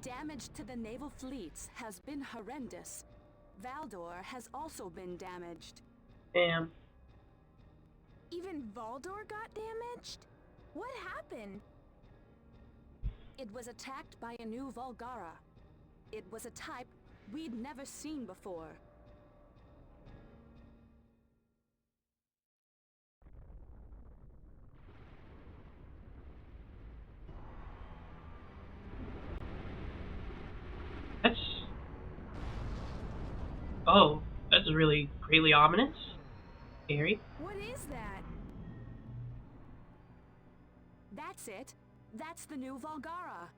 Damage to the naval fleets has been horrendous. Valdor has also been damaged. Damn. Even Valdor got damaged? What happened? It was attacked by a new Vulgara. It was a type we'd never seen before. That's... Oh, that's really greatly ominous. Scary. What is that? That's it. That's the new Vulgara.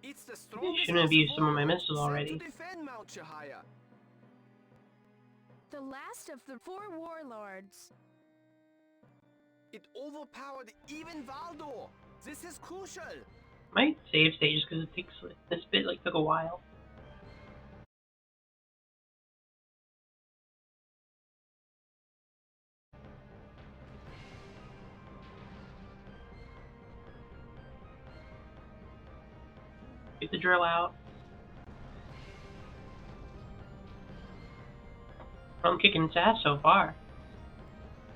It's the I strongest shouldn't have used of some of my all, missiles sent already. to defend Mount Shahaya. The last of the 4 warlords. It overpowered even Valdor. This is crucial. Might save stages because it takes this bit took a while. Get the drill out. I'm kicking its ass so far.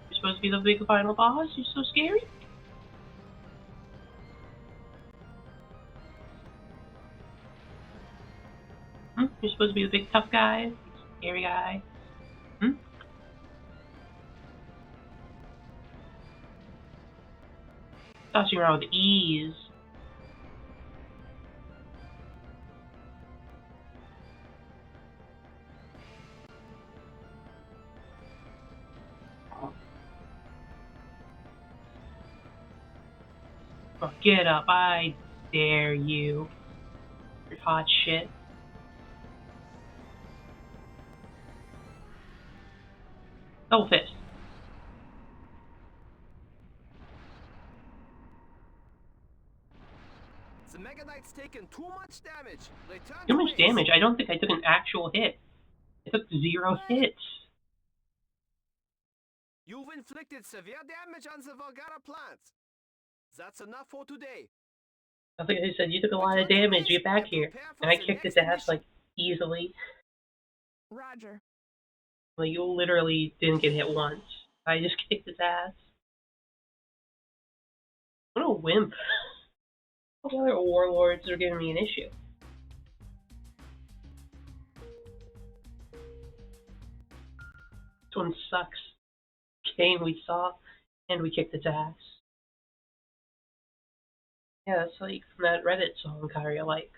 You're supposed to be the big final boss? You're so scary? You're supposed to be the big tough guy? Scary guy? Tossing around with ease. Oh, get up, I dare you. You're hot shit. Double fist. The Mega Knight's taken too much damage. Return Too to much base. damage. I don't think I took an actual hit. I took 0 hits. You've inflicted severe damage on the Vulgara plant. That's enough for today. I think I said, you took a lot of damage. Get back here. And I kicked its ass, easily. Roger. Well, you literally didn't get hit once. I just kicked its ass. What a wimp. All the other warlords are giving me an issue. This one sucks. Game we saw, and we kicked its ass. Yeah, that's like from that Reddit song Kyria likes.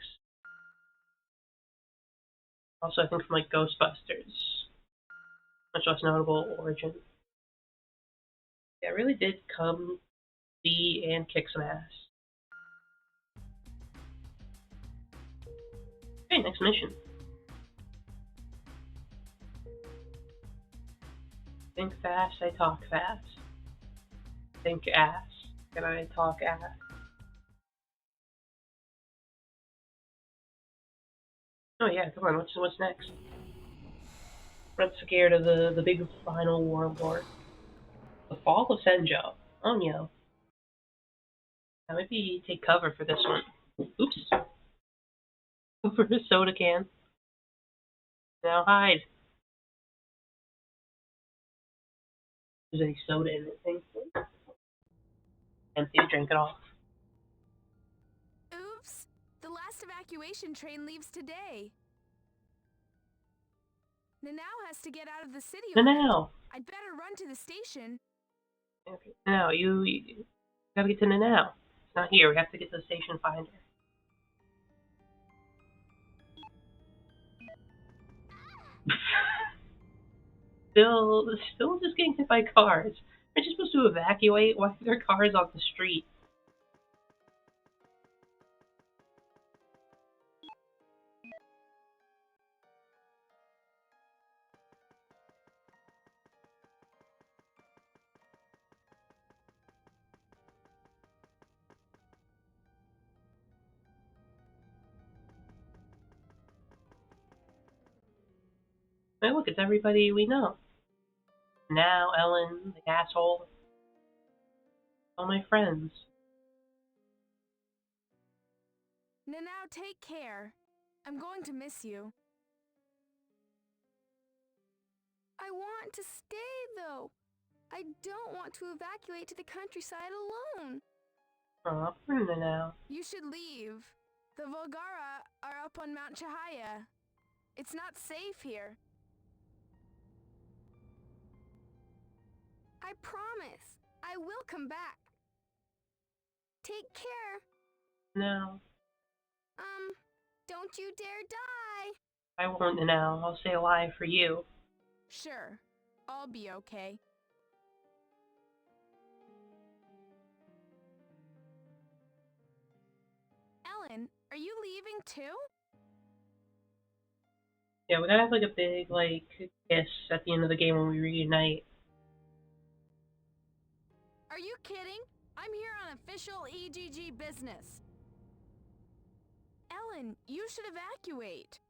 Also, I think from like Ghostbusters. Much less notable origin. Yeah, it really did come, see, and kick some ass. Okay, next mission. Think fast, I talk fast. Think ass, and I talk ass. Oh yeah, come on, what's next? I'm scared of the big final warlord. The fall of Senjo. Oh no. Now maybe take cover for this one. Oops. Over a soda can. Now hide. Is there any soda in this thing? Empty, drink it off. Oops! The last evacuation train leaves today. Nanao has to get out of the city on Nanao! it. I'd better run to the station. Okay. Now, you gotta get to Nanao. It's not here, we have to get to the station finder. Still just getting hit by cars. Aren't you supposed to evacuate? Why are there cars on the street? Hey, look, it's everybody we know. Now, Ellen, the asshole. All my friends. Nanao, take care. I'm going to miss you. I want to stay, though. I don't want to evacuate to the countryside alone. Aw, poor Nanao. You should leave. The Volgara are up on Mount Chahaya. It's not safe here. I promise. I will come back. Take care. No. Don't you dare die. I won't Nanao. I'll stay alive for you. Sure. I'll be okay. Ellen, are you leaving too? Yeah, we gotta have like a big, like, kiss at the end of the game when we reunite. Are you kidding? I'm here on official EGG business. Ellen, you should evacuate.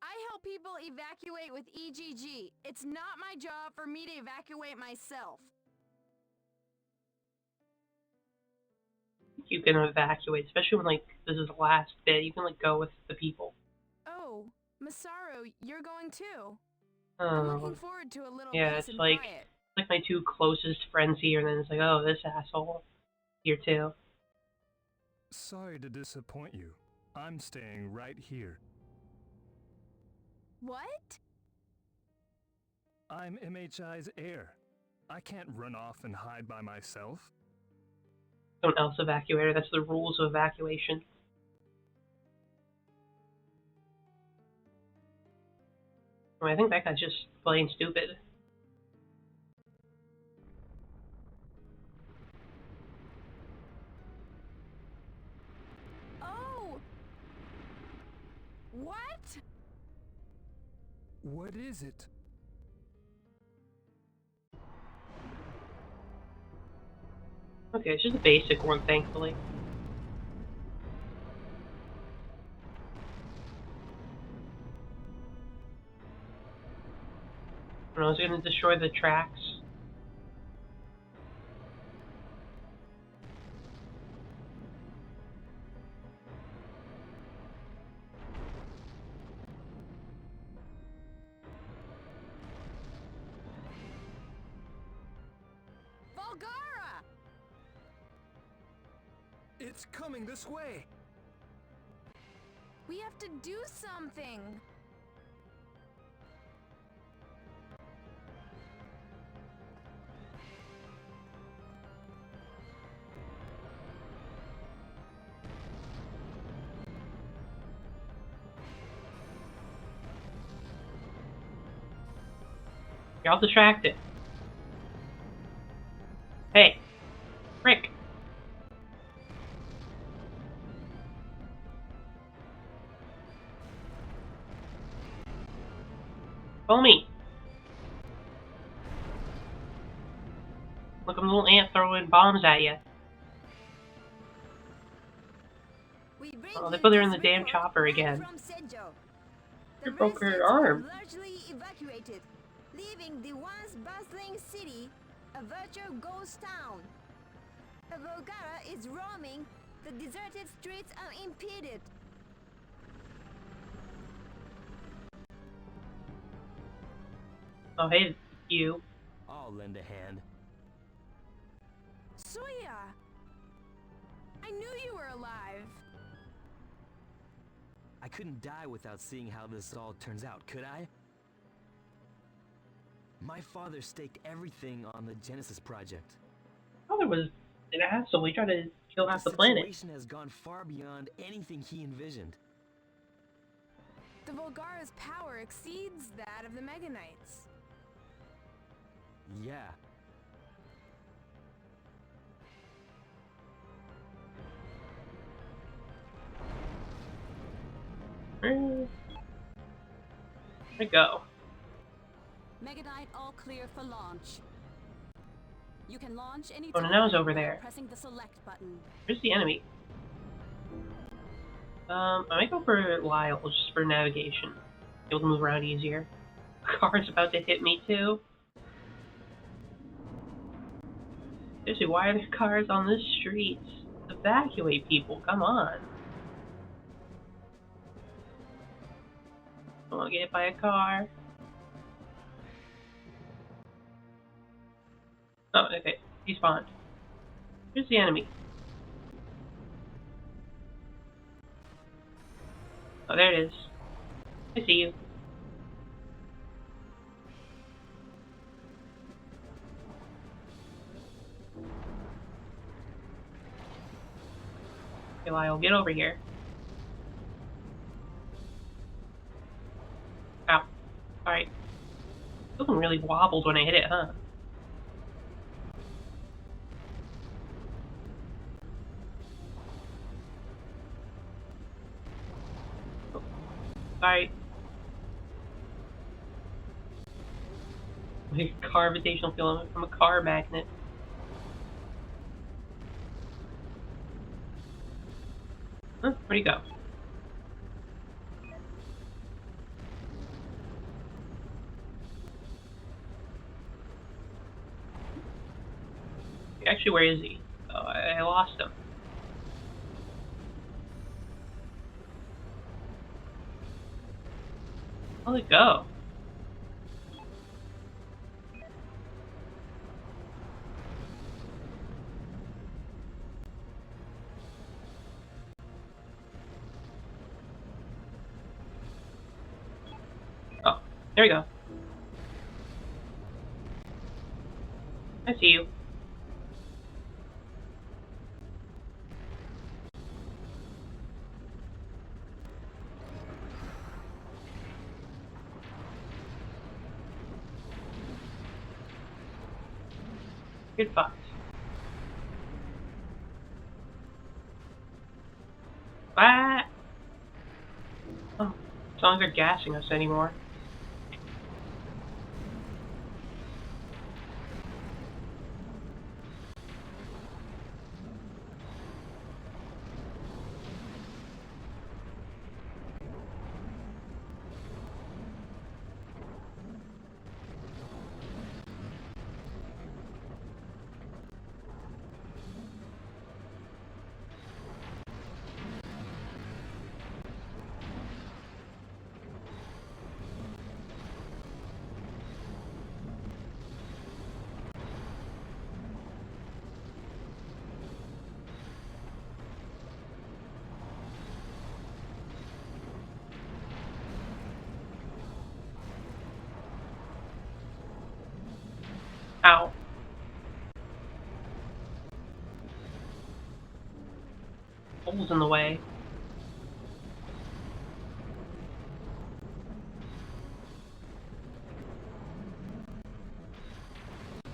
I help people evacuate with EGG. It's not my job for me to evacuate myself. You can evacuate, especially when, like, this is the last bit. You can, like, go with the people. Oh, Masaru, you're going too. Oh. I'm looking forward to a little Yeah, peace it's and like, quiet. like my two closest friends here, and then it's like, oh, this asshole here too. Sorry to disappoint you. I'm staying right here. What? I'm MHI's heir. I can't run off and hide by myself. Someone else evacuator. That's the rules of evacuation. I mean, I think that guy's just plain stupid. Oh! What? What is it? Okay, it's just a basic one, thankfully. And I was gonna destroy the tracks. Volgara! It's coming this way! We have to do something. You're all distracted. Hey, Rick. Follow me. Look, I'm a little ant throwing bombs at you. Oh, they put her in the damn chopper again. She broke her arm. Largely evacuated, leaving the once bustling city a virtual ghost town. A Volgara is roaming the deserted streets unimpeded. Oh, hey, you. I'll lend a hand. Suya! I knew you were alive. I couldn't die without seeing how this all turns out, could I? My father staked everything on the Genesis project. Father was an asshole. He tried to kill half the planet. The situation has gone far beyond anything he envisioned. The Volgara's power exceeds that of the Mega Knights. Yeah. Where'd it go? Mega Knight all clear for launch. You can launch any Oh, Nanao's over there. pressing the select button. Where's the enemy? I might go for Lyle just for navigation. Able to move around easier. Car's about to hit me too. Seriously, why are there cars on the streets? Evacuate people, come on. I won't get hit by a car. Oh, okay. He spawned. Here's the enemy. Oh, there it is. I see you. Okay, Lyle, get over here. Ow. Alright. Something really wobbled when I hit it, huh? Sorry. Like a car invitational filament from a car magnet. Huh, where'd he go? Actually, where is he? Oh, I lost him. Where'd it go? Oh, there we go. I see you. Good fucked. What? Oh, as long as they're gassing us anymore. Ow. Holes in the way.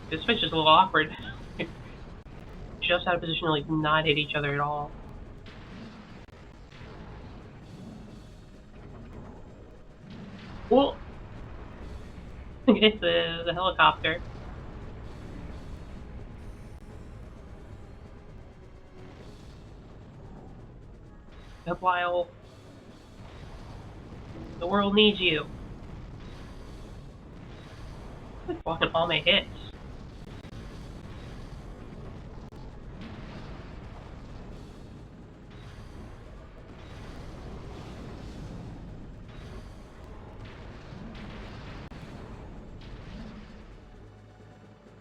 This fish is a little awkward. Just out of position to like not hit each other at all. Well, it's the helicopter. While the world needs you. I'm blocking all my hits.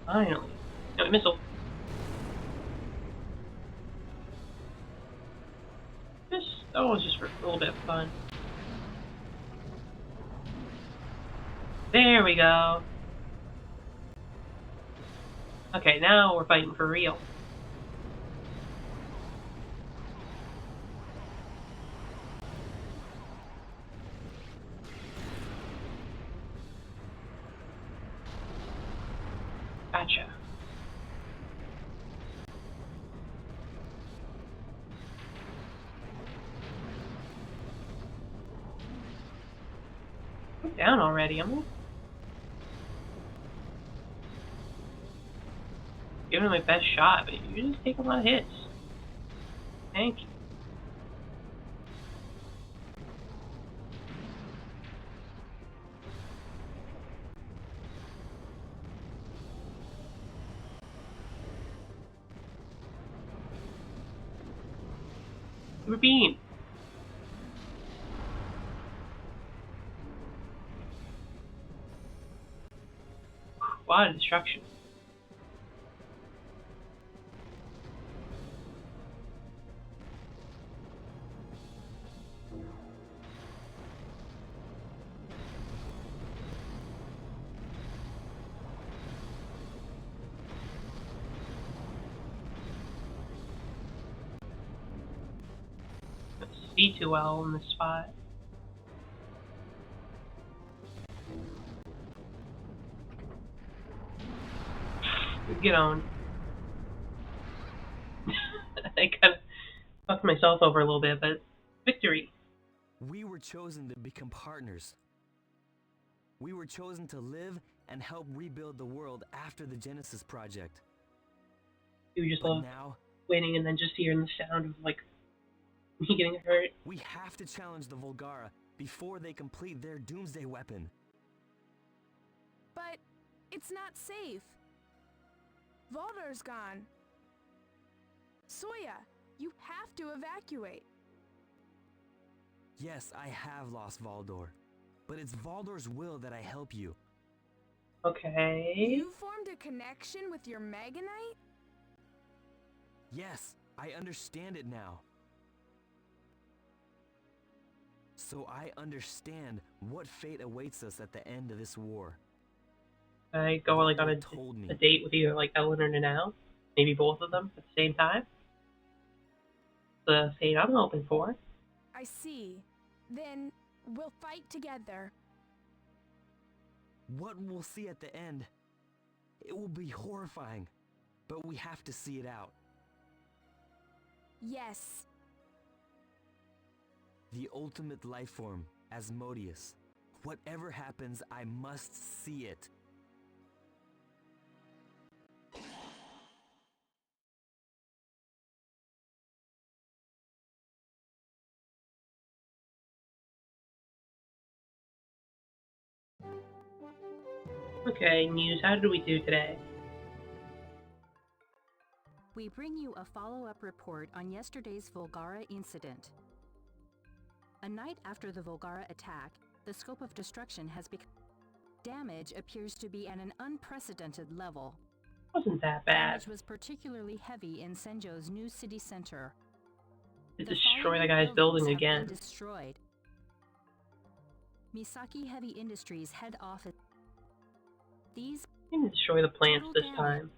Finally. No, missile. That was just for a little bit of fun. There we go. Okay, now we're fighting for real. Gotcha. I'm down already, am I? Giving it my best shot, but you just take a lot of hits. Thank you. Super beam. A lot of destruction. Don't see too well in this spot. Get on. I kind of fucked myself over a little bit, but victory. We were chosen to become partners. We were chosen to live and help rebuild the world after the Genesis Project. You just But love now, winning and then just hearing the sound of like me getting hurt. we have to challenge the Volgara before they complete their doomsday weapon. But it's not safe. Valdar's gone. Soya, you have to evacuate. Yes, I have lost Valdor, but it's Valdor's will that I help you. Okay. You formed a connection with your Magonite? Yes, I understand it now. So I understand what fate awaits us at the end of this war. I go like on a date with either like Ellen or Nanao, maybe both of them at the same time. The fate I'm hoping for. I see. Then we'll fight together. What we'll see at the end, it will be horrifying, but we have to see it out. Yes. The ultimate life form, Asmodeus. Whatever happens, I must see it. Okay, Muse, how did we do today? We bring you a follow-up report on yesterday's Volgara incident. A night after the Volgara attack, the scope of destruction has become... Damage appears to be at an unprecedented level. Wasn't that bad. Damage was particularly heavy in Senjo's new city center. To destroy the guy's building have been again. Destroyed. Misaki Heavy Industries head office. These I'm gonna destroy the plants this time.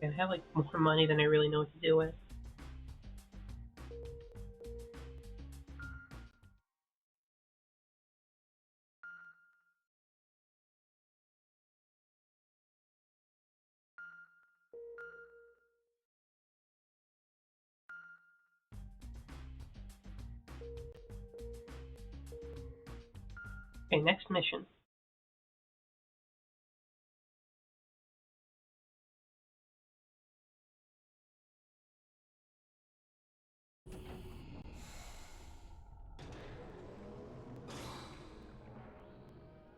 And I have like more money than I really know what to do with. Okay, next mission.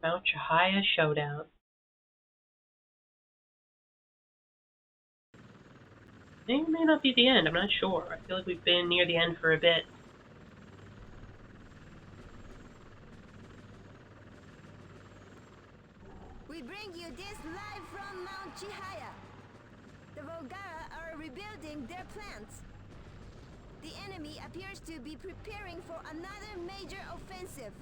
Mount Chihaya Showdown. May or may not be the end, I'm not sure. I feel like we've been near the end for a bit. We bring you this live from Mount Chihaya. The Volgara are rebuilding their plants. The enemy appears to be preparing for another major offensive.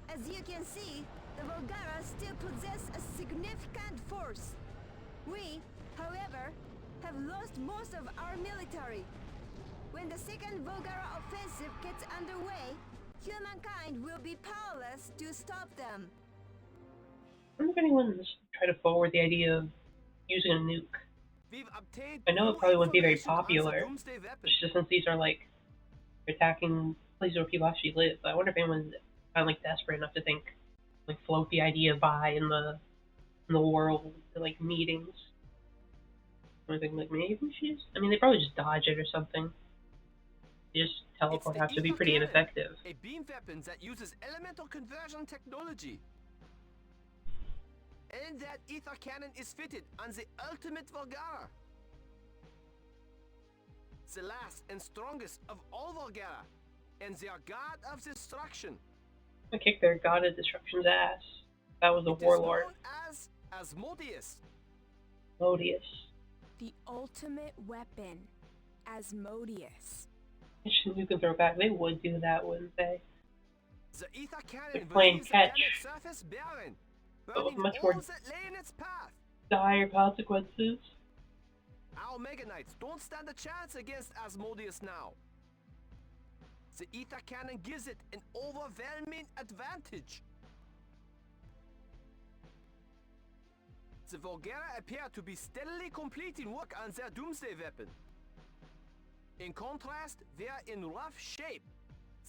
As you can see, the Volgara still possess a significant force. We, however, have lost most of our military. When the second Volgara offensive gets underway, humankind will be powerless to stop them. I wonder if anyone's tried to forward the idea of using a nuke. I know it probably wouldn't be very popular, just since these are like attacking places where people actually live. But I wonder if anyone's kind of like desperate enough to think, like float the idea by in the world to like meetings. I think like maybe we should. I mean, they probably just dodge it or something. They just teleport have to be pretty ineffective. A beam weapon that uses elemental conversion technology. And that ether cannon is fitted on the ultimate Volgara. The last and strongest of all Volgara, and their god of destruction. I kicked their god of destruction's ass. That was a warlord. Known as Asmodeus. Asmodeus. The ultimate weapon, Asmodeus. You can throw back. They would do that, wouldn't they? The ether They're cannon playing leaves the catch. planet's surface barren, But with burning much all more that lay in its path. dire consequences. Our Mega Knights don't stand a chance against Asmodeus now. The ether cannon gives it an overwhelming advantage. The Volgara appear to be steadily completing work on their doomsday weapon. In contrast, they are in rough shape.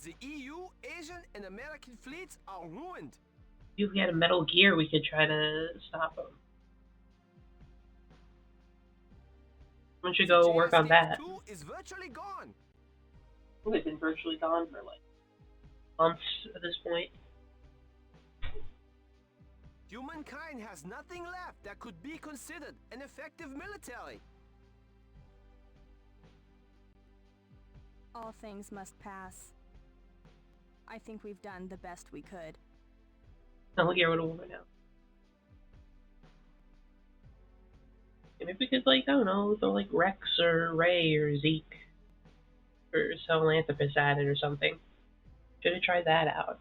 The EU, Asian, and American fleets are ruined. If we had a Metal Gear, we could try to stop them. Why don't you go work on that? JSF-2 is virtually gone. Well, they've been virtually gone for like months at this point. Humankind has nothing left that could be considered an effective military. All things must pass. I think we've done the best we could. Metal Gear would have won out. And if we could, like, I don't know, throw like Rex or Ray or Zeke or Sahelanthropus at it or something. Should have tried that out.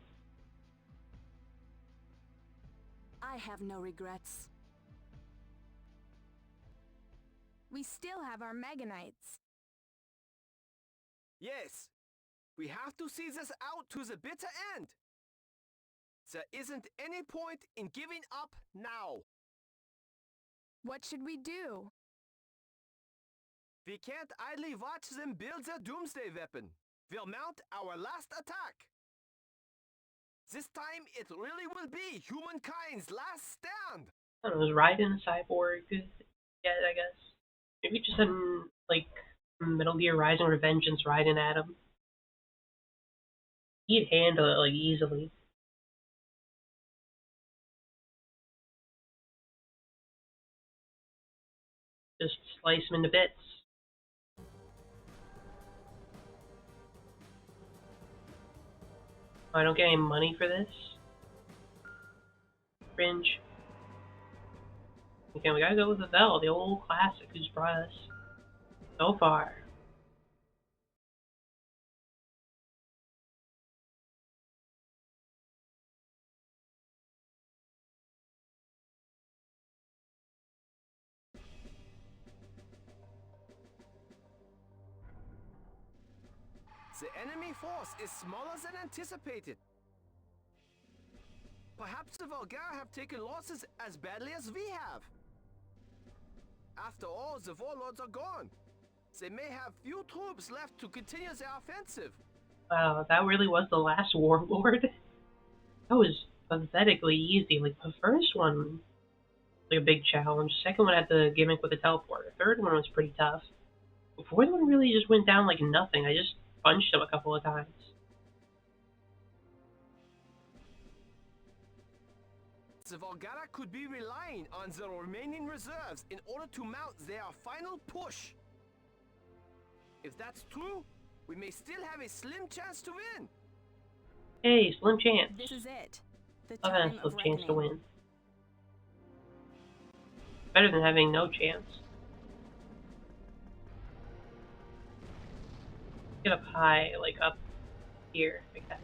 I have no regrets. We still have our Mega Knights. Yes, we have to see this out to the bitter end. There isn't any point in giving up now. What should we do? We can't idly watch them build their doomsday weapon. We'll mount our last attack. This time it really will be humankind's last stand. I don't know, was Raiden a cyborg yet, I guess? Maybe just had, like, Metal Gear Rising Revengeance Raiden at him. He'd handle it, like, easily. Just slice him into bits. Oh, I don't get any money for this? Cringe. Okay, we gotta go with the Vel, the old classic who's brought us so far. The enemy force is smaller than anticipated. Perhaps the Volgara have taken losses as badly as we have. After all, the warlords are gone. They may have few troops left to continue their offensive. Wow, that really was the last warlord. That was pathetically easy. Like, the first one, like a big challenge. Second one had the gimmick with the teleporter. Third one was pretty tough. The fourth one really just went down like nothing. I just punched him a couple of times. The Volgara could be relying on the remaining reserves in order to mount their final push. If that's true, we may still have a slim chance to win. Hey, slim chance. This is it. The I've had time a of slim chance to reckoning. win. Better than having no chance. Get up high, like up here, I guess.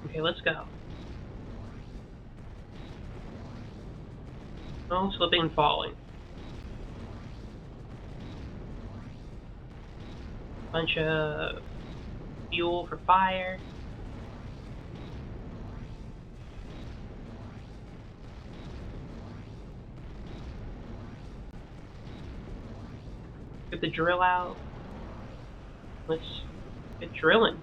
Okay, let's go. Oh, slipping and falling. Bunch of fuel for fire. Get the drill out. Let's get drilling.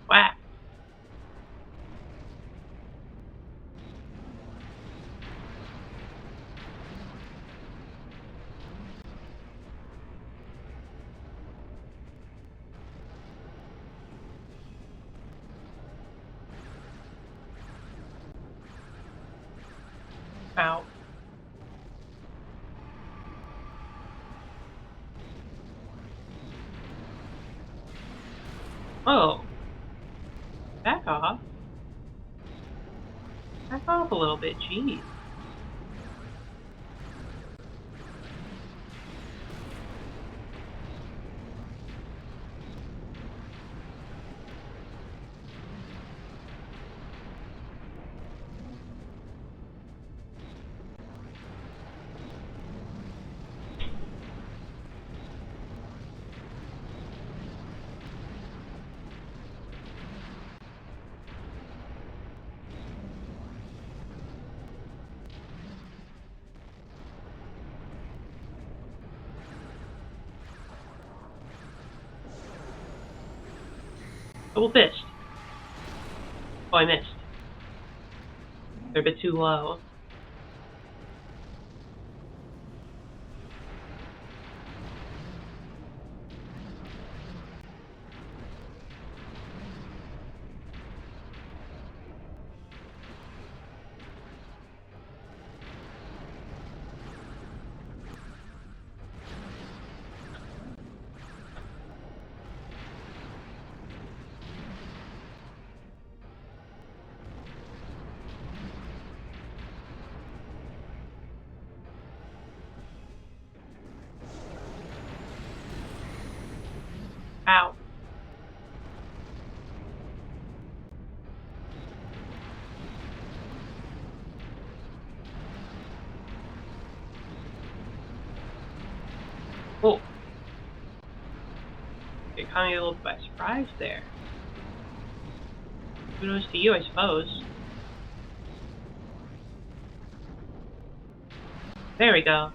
Whack. Ow. Oh. Back off. Back off a little bit, jeez. Double fist. Oh, I missed. They're a bit too low. Ow. Oh. It caught me a little by surprise there. Kudos to you, I suppose. There we go.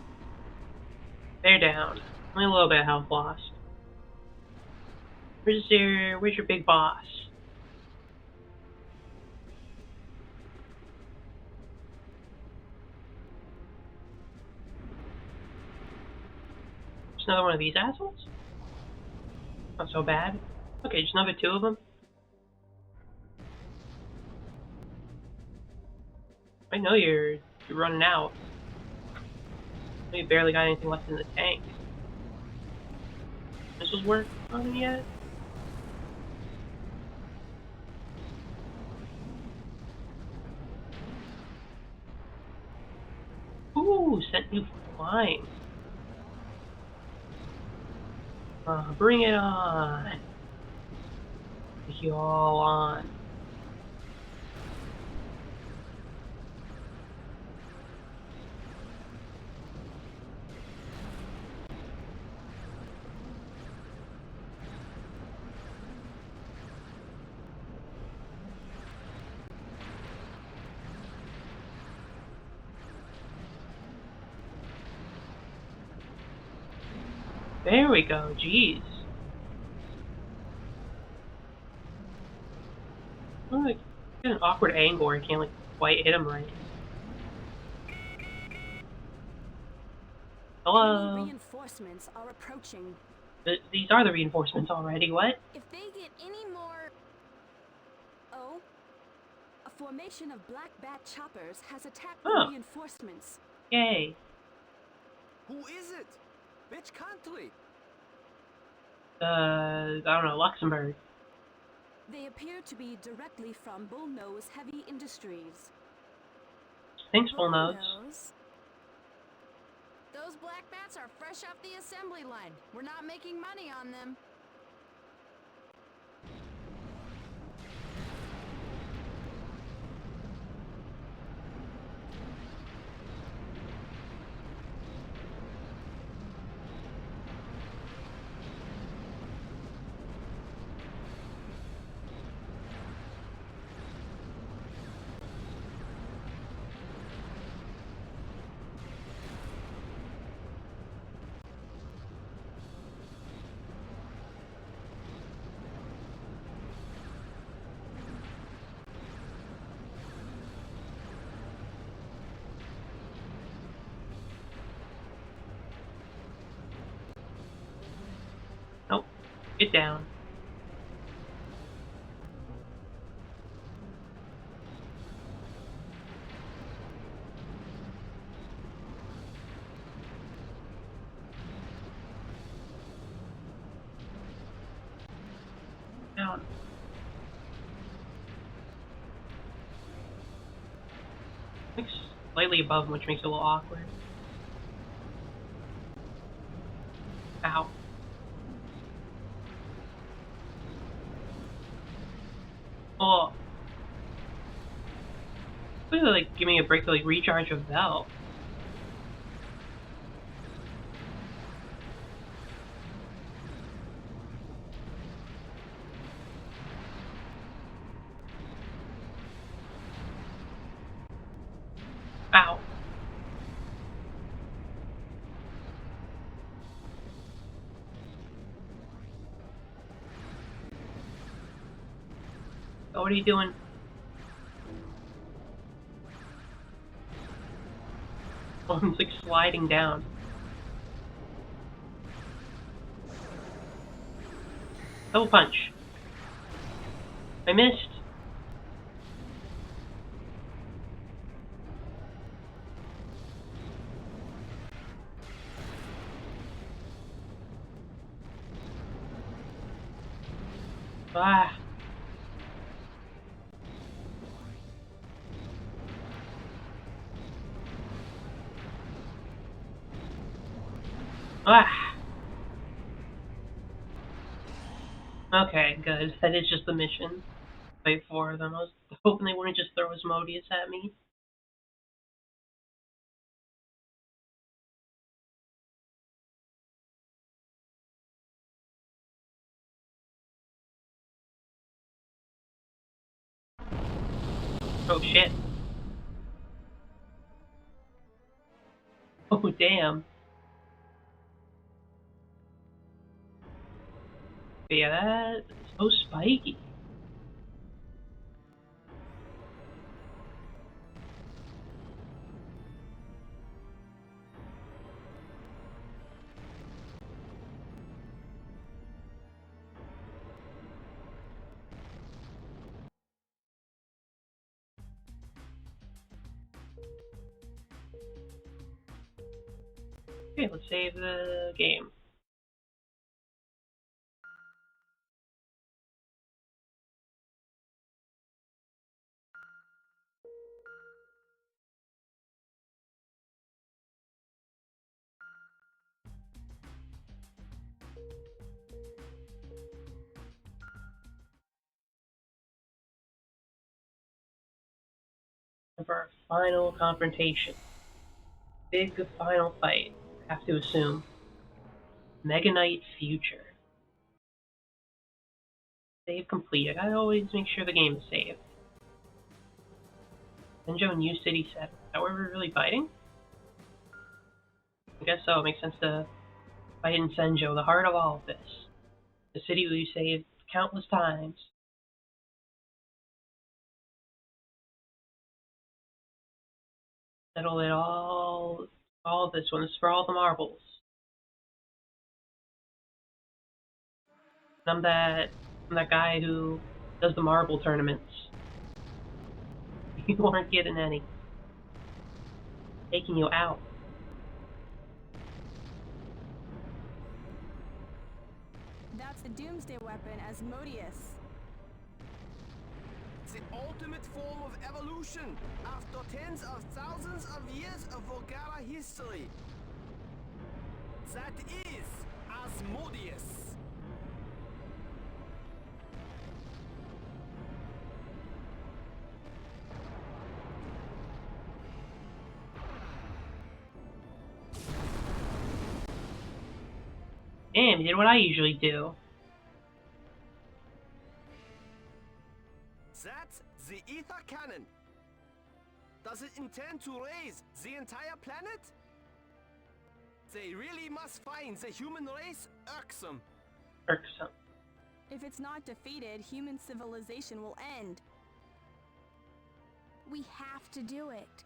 They're down. Only a little bit of health lost. Where's your big boss? Just another one of these assholes? Not so bad. Okay, just another two of them. I know you're running out. We barely got anything left in the tank. Missiles work on him yet? Ooh, sent you flying. Bring it on. Take you all on. There we go, jeez. Oh, like, an awkward angle where I can't like quite hit him right. Hello? Enemy reinforcements are approaching. These are the reinforcements already, what? If they get any more... Oh? A formation of black bat choppers has attacked the reinforcements. Yay. Who is it? Which country? I don't know, Luxembourg. They appear to be directly from Bullnose Heavy Industries. Thanks, Bullnose. Those black bats are fresh off the assembly line. We're not making money on them. Nope. Get down. Down. Like slightly above him, which makes it a little awkward. Ow. Oh. Please, like, give me a break to, like, recharge a belt. Ow. Oh, what are you doing? Oh, it's like sliding down. Double punch. I missed. Ah. Ah. Okay, good. That is just the mission. Fight four of them. I was hoping they wouldn't just throw Asmodeus at me. Oh shit. Oh damn. But yeah, that's so spiky. Okay, let's save the game. For our final confrontation. Big final fight, I have to assume. Mega Knight Future. Save complete. I gotta always make sure the game is saved. Senjo New City set. Is that where we're really fighting? I guess so. It makes sense to fight in Senjo, the heart of all of this. The city we saved countless times. Settle it all of this one. This is for all the marbles. I'm that guy who does the marble tournaments. You aren't getting any. Taking you out. That's the Doomsday weapon, Asmodeus. The ultimate form of evolution after tens of thousands of years of Volgara history. That is Asmodeus. Damn, you did what I usually do. That's the ether cannon. Does it intend to raise the entire planet? They really must find the human race irksome. Irksome. If it's not defeated, human civilization will end. We have to do it.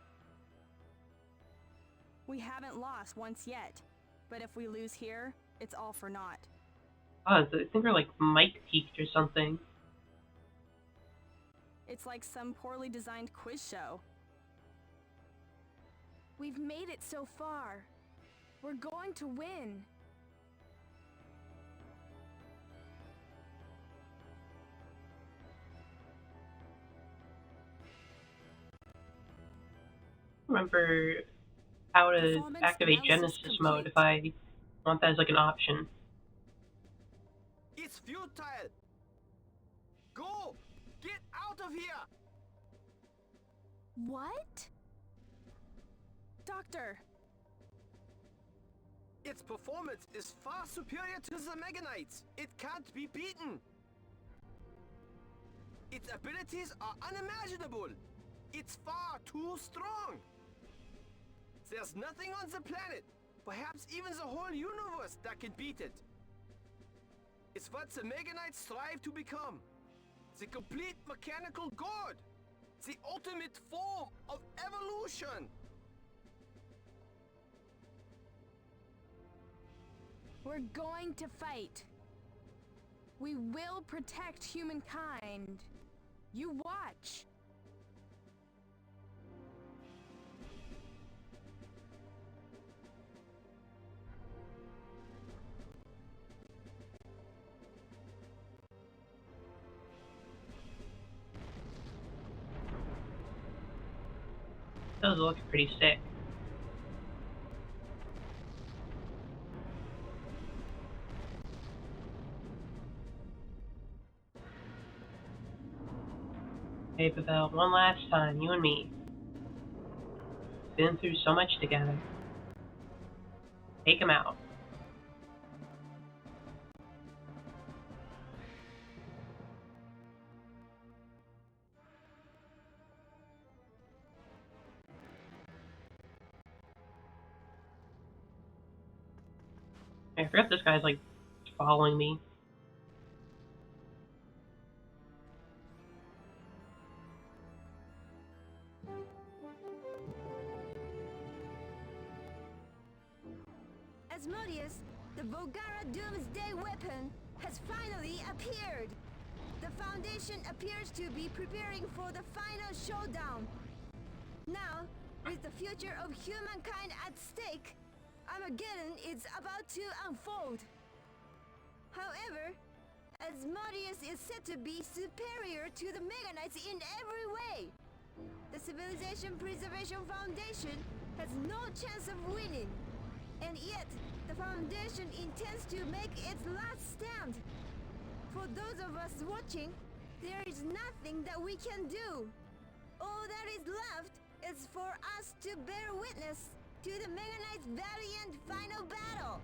We haven't lost once yet, but if we lose here, it's all for naught. Oh, I think we're like mic peaked or something. It's like some poorly designed quiz show. We've made it so far. We're going to win. Remember how to Performance activate analysis Genesis mode complete. if I want that as like an option. It's futile. Go! Get out of here! What? Doctor! Its performance is far superior to the Mega Knights. It can't be beaten. Its abilities are unimaginable. It's far too strong. There's nothing on the planet, perhaps even the whole universe, that can beat it. It's what the Mega Knights strive to become. The complete mechanical god. The ultimate form of evolution. We're going to fight. We will protect humankind. You watch. Those look pretty sick. Hey, Pavel, one last time, you and me. Been through so much together. Take him out. I forgot this guy's like following me. Asmodeus, the Volgara Doomsday weapon, has finally appeared. The Foundation appears to be preparing for the final showdown. Now, with the future of humankind at stake, Armageddon is about to unfold. However, Asmodeus is said to be superior to the Mega Knights in every way. The Civilization Preservation Foundation has no chance of winning. And yet, the Foundation intends to make its last stand. For those of us watching, there is nothing that we can do. All that is left is for us to bear witness to the Mega Knight's valiant final battle.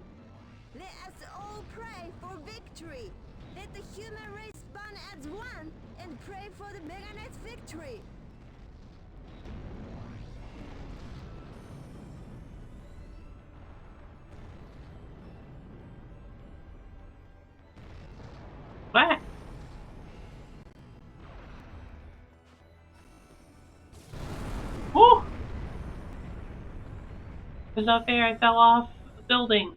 Let us all pray for victory. Let the human race bond as one and pray for the Mega Knight's victory. What? Woo! It was not fair, I fell off the building.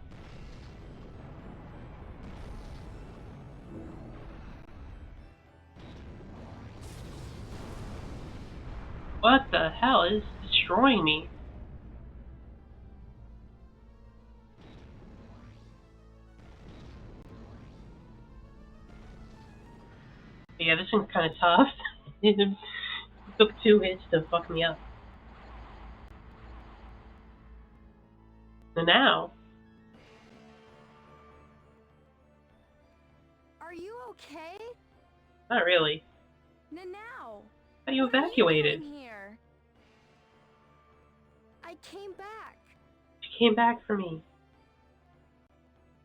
What the hell is destroying me? Yeah, this one's kind of tough. It took 2 hits to fuck me up. So now... Are you okay? Not really. Nanao! But you evacuated. Here. I came back. She came back for me.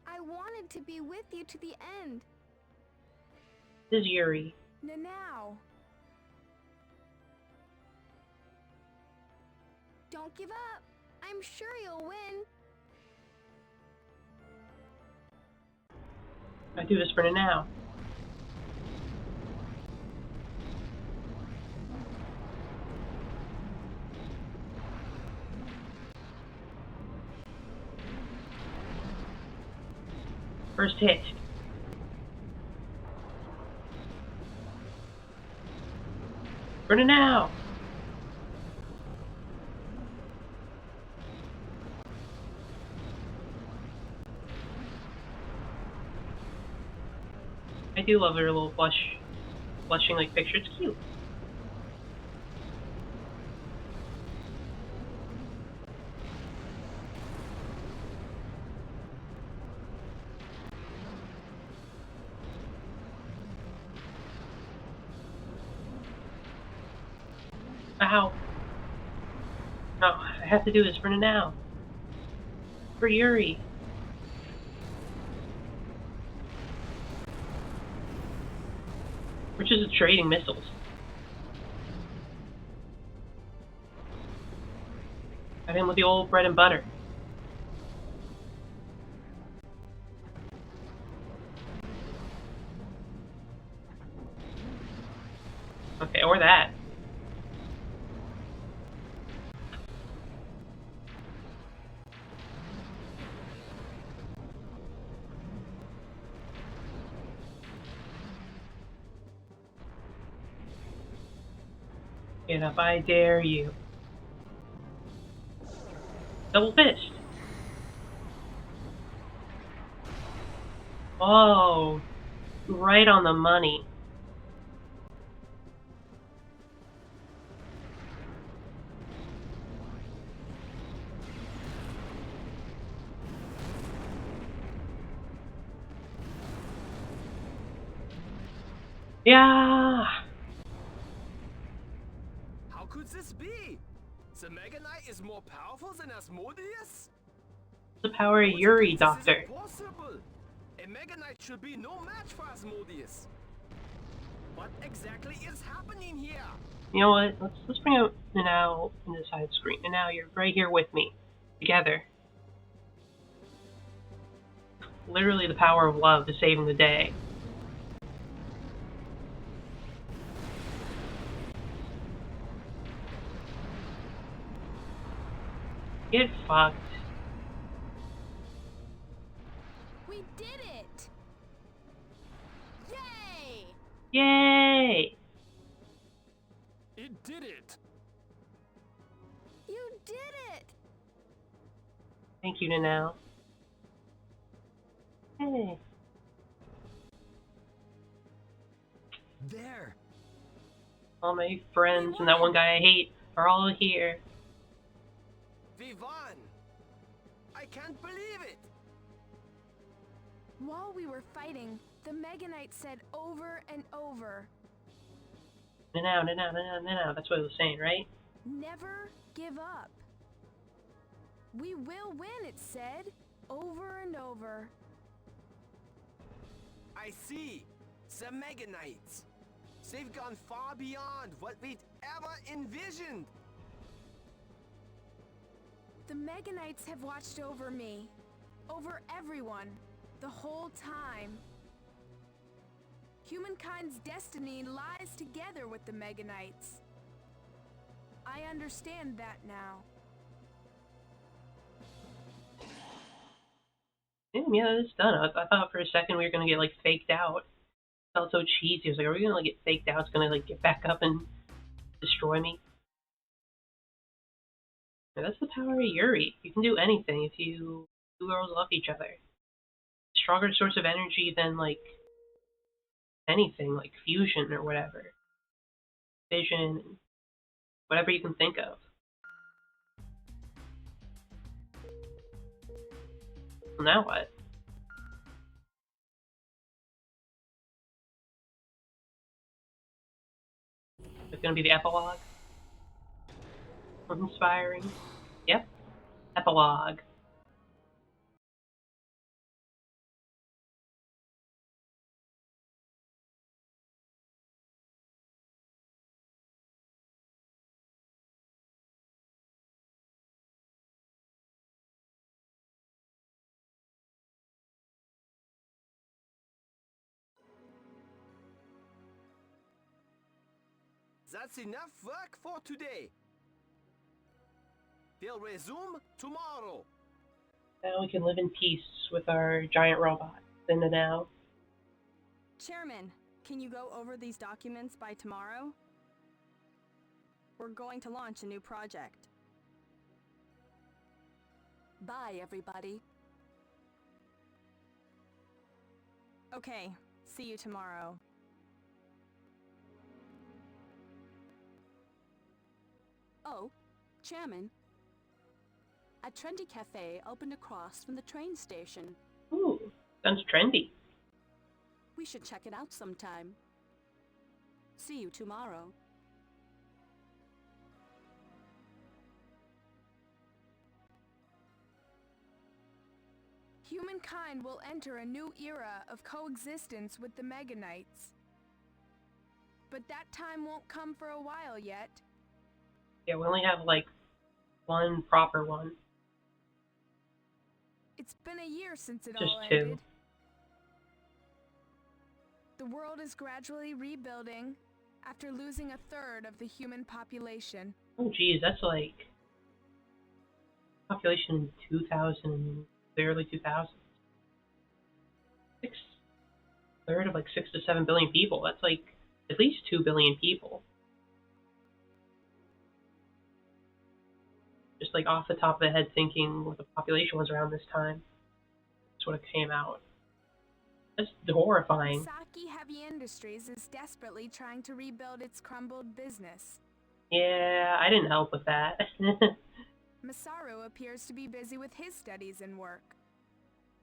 I wanted to be with you to the end. This is Yuri. Nanao. Don't give up. I'm sure you'll win. I do this for now. First hit. For now. I do love her little blushing like picture. It's cute. Ow. No, I have to do this for now. For Yuri. We're just trading missiles. Got him with the old bread and butter. Okay, or that. Get up, I dare you. Double fist. Oh, right on the money. Yeah. How could this be? The Mega Knight is more powerful than Asmodeus? The power of Yuri, Doctor. This is impossible. A Mega Knight should be no match for Asmodeus. What exactly is happening here? You know what? Let's bring out Nanao in the side screen. And now you're right here with me. Together. Literally the power of love is saving the day. Get fucked. We did it! Yay! Yay! It did it! You did it! Thank you, Nanao. Hey. There. All my friends and that one guy I hate are all here. We won! I can't believe it! While we were fighting, the Mega Knight said over and over, Nanao. That's what it was saying, right? "Never give up." "We will win," it said, over and over. I see! The Mega Knights! They've gone far beyond what we'd ever envisioned! The Mega Knights have watched over me, over everyone, the whole time. Humankind's destiny lies together with the Mega Knights. I understand that now. Damn, yeah, it's done. I thought for a second we were gonna get like faked out. It felt so cheesy. I was like, are we gonna like get faked out? It's gonna like get back up and destroy me. Yeah, that's the power of Yuri. You can do anything if you two girls love each other. Stronger source of energy than like anything, like fusion or whatever. Vision, whatever you can think of. Well, now what? It's gonna be the epilogue. Inspiring. Yep. Epilogue. That's enough work for today! We'll resume tomorrow! Now we can live in peace with our giant robot. Then and now. Chairman, can you go over these documents by tomorrow? We're going to launch a new project. Bye, everybody. Okay, see you tomorrow. Oh, Chairman. A trendy cafe opened across from the train station. Ooh, sounds trendy. We should check it out sometime. See you tomorrow. Humankind will enter a new era of coexistence with the Mega Knights. But that time won't come for a while yet. Yeah, we only have like one proper one. It's been a year since it Just all two. ended. The world is gradually rebuilding after losing a third of the human population. Oh geez, that's like population 2000, the early 2000s. Third of like 6 to 7 billion people. That's like at least 2 billion people. Just like off the top of the head thinking what the population was around this time. That's what it came out. That's horrifying. Saki Heavy Industries is desperately trying to rebuild its crumbled business. Yeah, I didn't help with that. Masaru appears to be busy with his studies and work.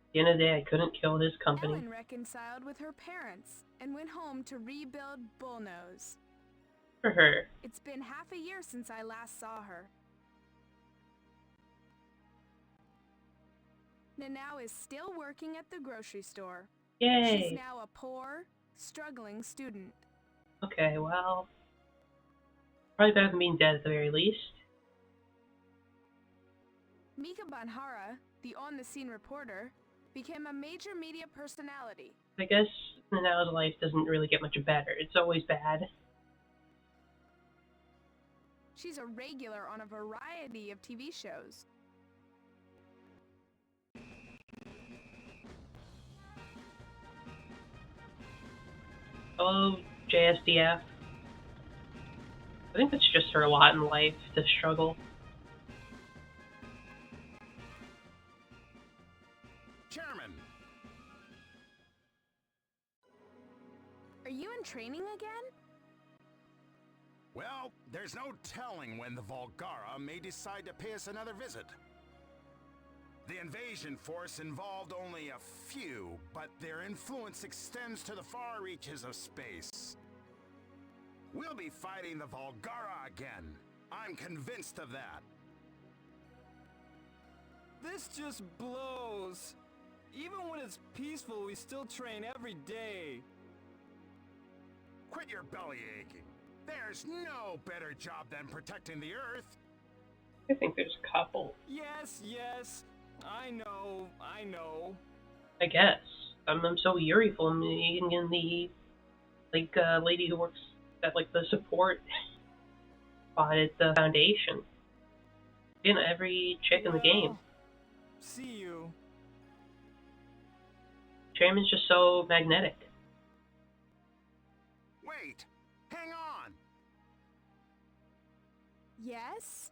At the end of the day, I couldn't kill his company. Ellen reconciled with her parents and went home to rebuild Bullnose. For her. It's been half a year since I last saw her. Nanao is still working at the grocery store. Yay! She's now a poor, struggling student. Okay, well, probably better than being dead at the very least. Mika Banhara, the on-the-scene reporter, became a major media personality. I guess Nanao's life doesn't really get much better. It's always bad. She's a regular on a variety of TV shows. Hello, JSDF. I think that's just her lot in life, to struggle. you in training again? Well, there's no telling when the Volgara may decide to pay us another visit. The invasion force involved only a few, but their influence extends to the far reaches of space. We'll be fighting the Volgara again. I'm convinced of that. This just blows. Even when it's peaceful, we still train every day. Quit your belly aching. There's no better job than protecting the Earth. I think there's a couple. Yes, yes. I know. I guess. I'm so Yuri from the lady who works at the support spot at the foundation. You know, every chick in the game. See you. Chairman's just so magnetic. Wait! Hang on! Yes?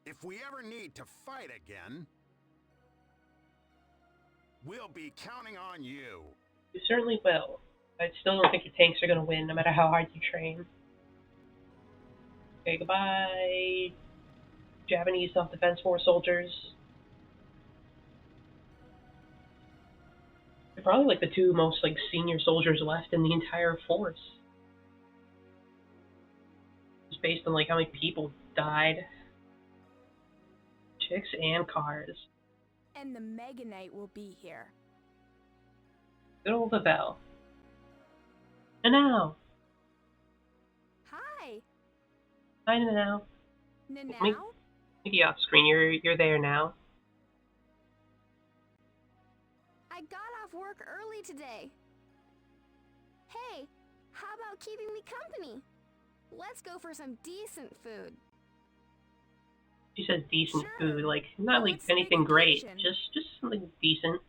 If we ever need to fight again, we'll be counting on you. You certainly will. I still don't think your tanks are going to win, no matter how hard you train. Okay, goodbye, Japanese self-defense force soldiers. They're probably the two most senior soldiers left in the entire force. Just based on how many people died. Chicks and cars. And the Mega Knight will be here. Good old Babel. And now. Hi. Hi, now. Nanao? Maybe off screen. You're there now. I got off work early today. Hey, how about keeping me company? Let's go for some decent food. She says decent Sure. food, not Well, it's anything big great, occasion. just something decent.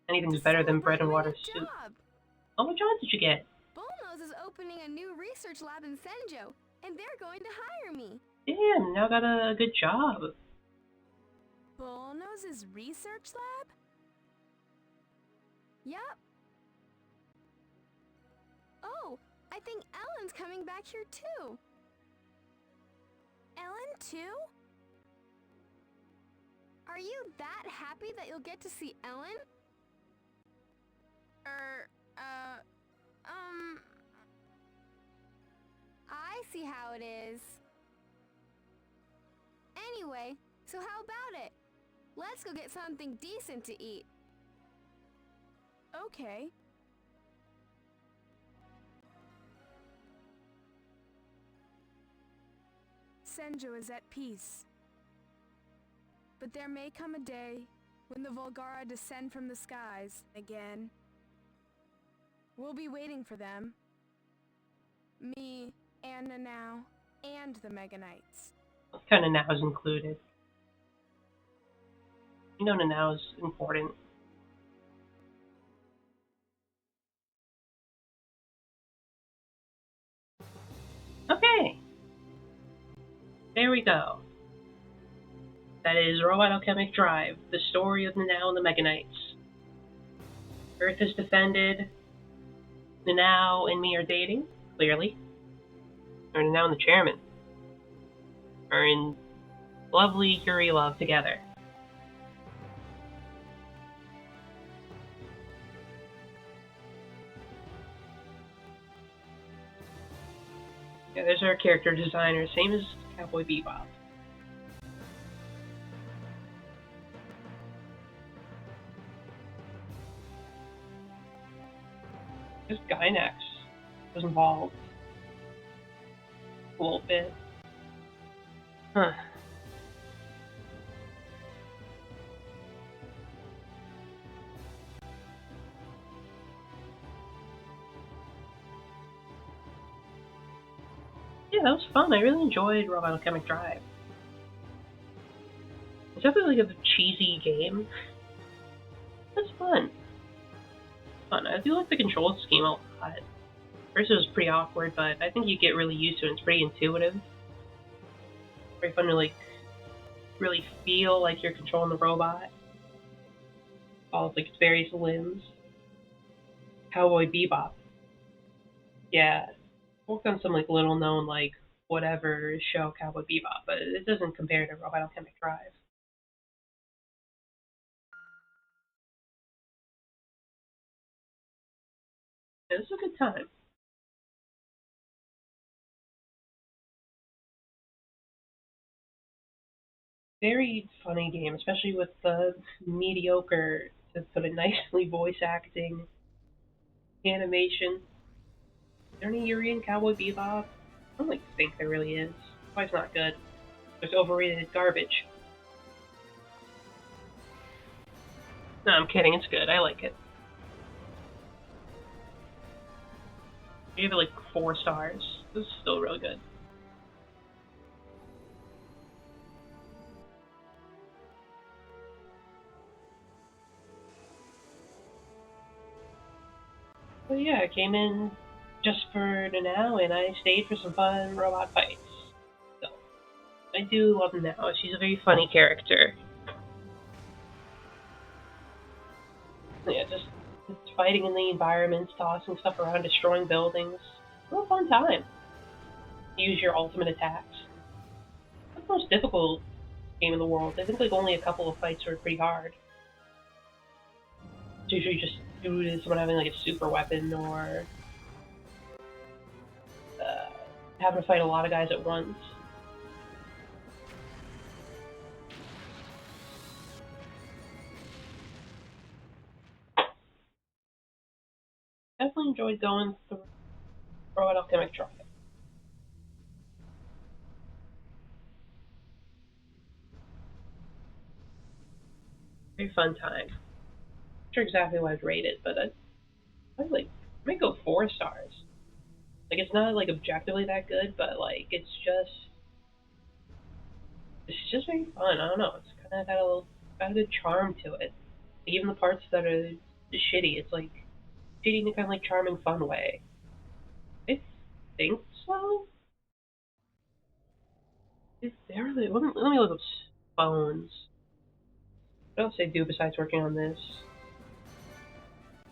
Anything's better than bread and water soup. Job. Oh, what job did you get? Bullnose is opening a new research lab in Senjo, and they're going to hire me. Damn, now got a good job. Bullnose's research lab? Yup. Oh, I think Ellen's coming back here too. Ellen too? Are you that happy that you'll get to see Ellen? I see how it is. Anyway, so how about it? Let's go get something decent to eat. Okay. Senjo is at peace. But there may come a day when the Volgara descend from the skies again. We'll be waiting for them. Me, and Nanao, and the Mega Knights. What kind of now is included? You know now is important. Okay. There we go. That is Robot Alchemic Drive, the story of Nanao and the Mega Knights. Earth is defended. Nanao and me are dating, clearly. Or Nanao and the chairman are in lovely Yuri love together. Yeah, there's our character designer, same as Cowboy Bebop. Just Gynax was involved a little bit. Huh. Yeah, that was fun. I really enjoyed Robot Alchemic Drive. It's definitely a cheesy game. It's fun. I do like the control scheme a lot. First it was pretty awkward, but I think you get really used to it. It's pretty intuitive. Very fun to really feel like you're controlling the robot. All of its various limbs. Cowboy Bebop. Yeah, worked on some like little known like whatever show Cowboy Bebop, but it doesn't compare to Robot Alchemic Drive. It was a good time. Very funny game, especially with the mediocre, to put it nicely, voice acting, animation. Is there any Yuri and Cowboy Bebop? I don't like think there really is. Why it's not good. There's overrated garbage. No, I'm kidding. It's good. I like it. I gave it like 4 stars. This is still really good. But yeah, I came in just for Nanao, and I stayed for some fun robot fights. So, I do love Nanao. She's a very funny character. Yeah, just fighting in the environments, tossing stuff around, destroying buildings. Real fun time. Use your ultimate attacks. It's the most difficult game in the world. I think like only a couple of fights were pretty hard. It's usually just due to someone having like a super weapon or having to fight a lot of guys at once. Definitely enjoyed going through Robot Alchemic Drive. Very fun time. Not sure exactly what I'd rate it, but I'd like I might go 4 stars. Like it's not like objectively that good, but like it's just very fun. I don't know. It's kind of got a good charm to it. Even the parts that are shitty, it's like shitty in a kind of like charming, fun way. I think so. Let me look up phones. What else they do besides working on this?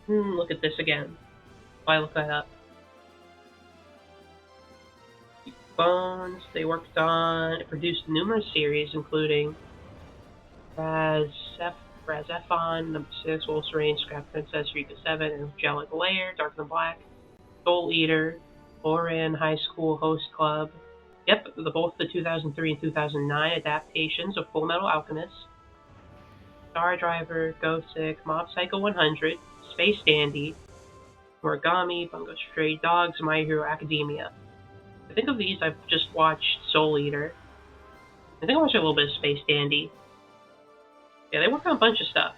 Look at this again. Why look that up? Phones. They worked on. It produced numerous series, including Razefon, Number 6, Wolf's Range, Scrap Princess, Eureka 7, Angelic Lair, Dark than Black, Soul Eater, Oran High School Host Club. Yep, both the 2003 and 2009 adaptations of Full Metal Alchemist, Star Driver, Ghost Sick, Mob Psycho 100, Space Dandy, Origami, Bungo Stray Dogs, My Hero Academia. I think of these, I've just watched Soul Eater. I think I watched a little bit of Space Dandy. Yeah, they work on a bunch of stuff.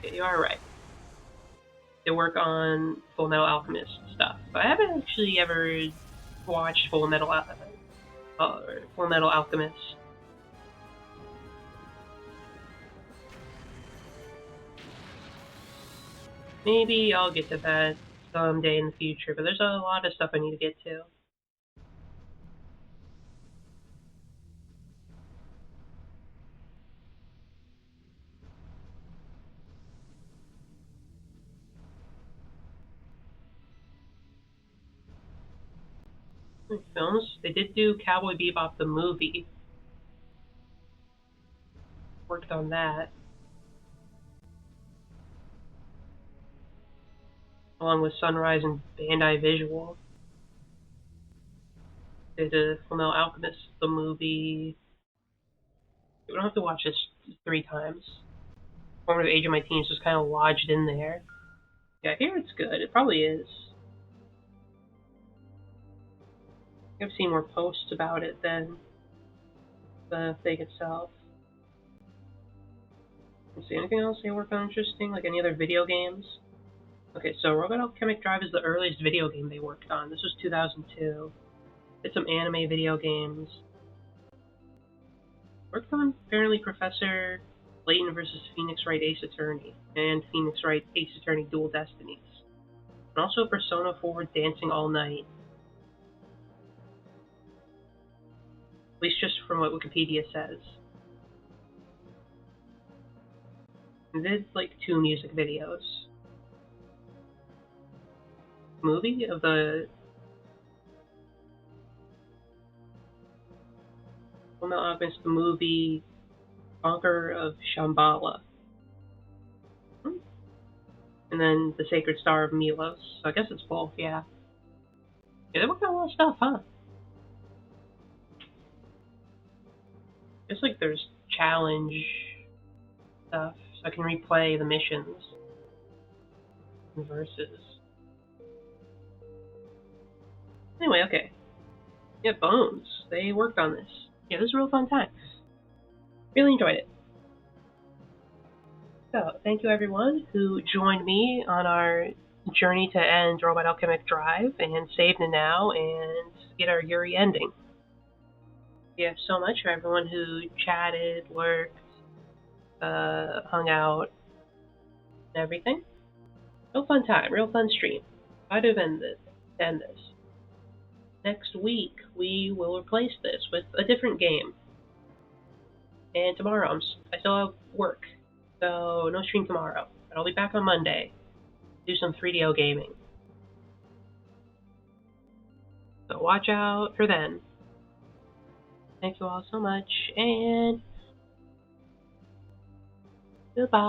Yeah, you are right. They work on Full Metal Alchemist stuff. But I haven't actually ever watched Full Metal Alchemist. Maybe I'll get to that someday in the future, but there's a lot of stuff I need to get to. Films, they did do Cowboy Bebop the movie. Worked on that. Along with Sunrise and Bandai Visual. They did Fullmetal Alchemist the movie. We don't have to watch this 3 times. Formative Age of My Teens was kind of lodged in there. Yeah, I hear it's good. It probably is. I've seen more posts about it than the thing itself. Let's see, anything else they work on interesting? Like any other video games? Okay, so Robot Alchemic Drive is the earliest video game they worked on. This was 2002. Did some anime video games. Worked on apparently Professor Layton vs. Phoenix Wright Ace Attorney and Phoenix Wright Ace Attorney Dual Destinies. And also Persona 4 Dancing All Night. At least just from what Wikipedia says. I did like 2 music videos. Movie of the Fullmetal Alchemist, the movie Conqueror of Shambhala. And then The Sacred Star of Milos. So I guess it's both, yeah. Yeah, they worked on a lot of stuff, huh? It's like there's challenge stuff, so I can replay the missions and verses. Anyway, okay. Yeah, Bones. They worked on this. Yeah, this was a real fun time. Really enjoyed it. So, thank you everyone who joined me on our journey to end Robot Alchemic Drive and save the now and get our Yuri ending. Yeah, so much for everyone who chatted, lurked, hung out, and everything. Real fun time, real fun stream. I'd have ended this. Next week, we will replace this with a different game. And tomorrow, I still have work, so no stream tomorrow. But I'll be back on Monday. Do some 3DO gaming. So watch out for then. Thank you all so much, and goodbye.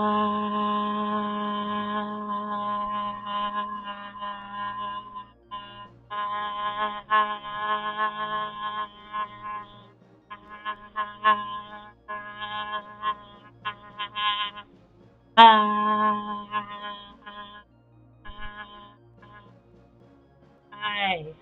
Bye.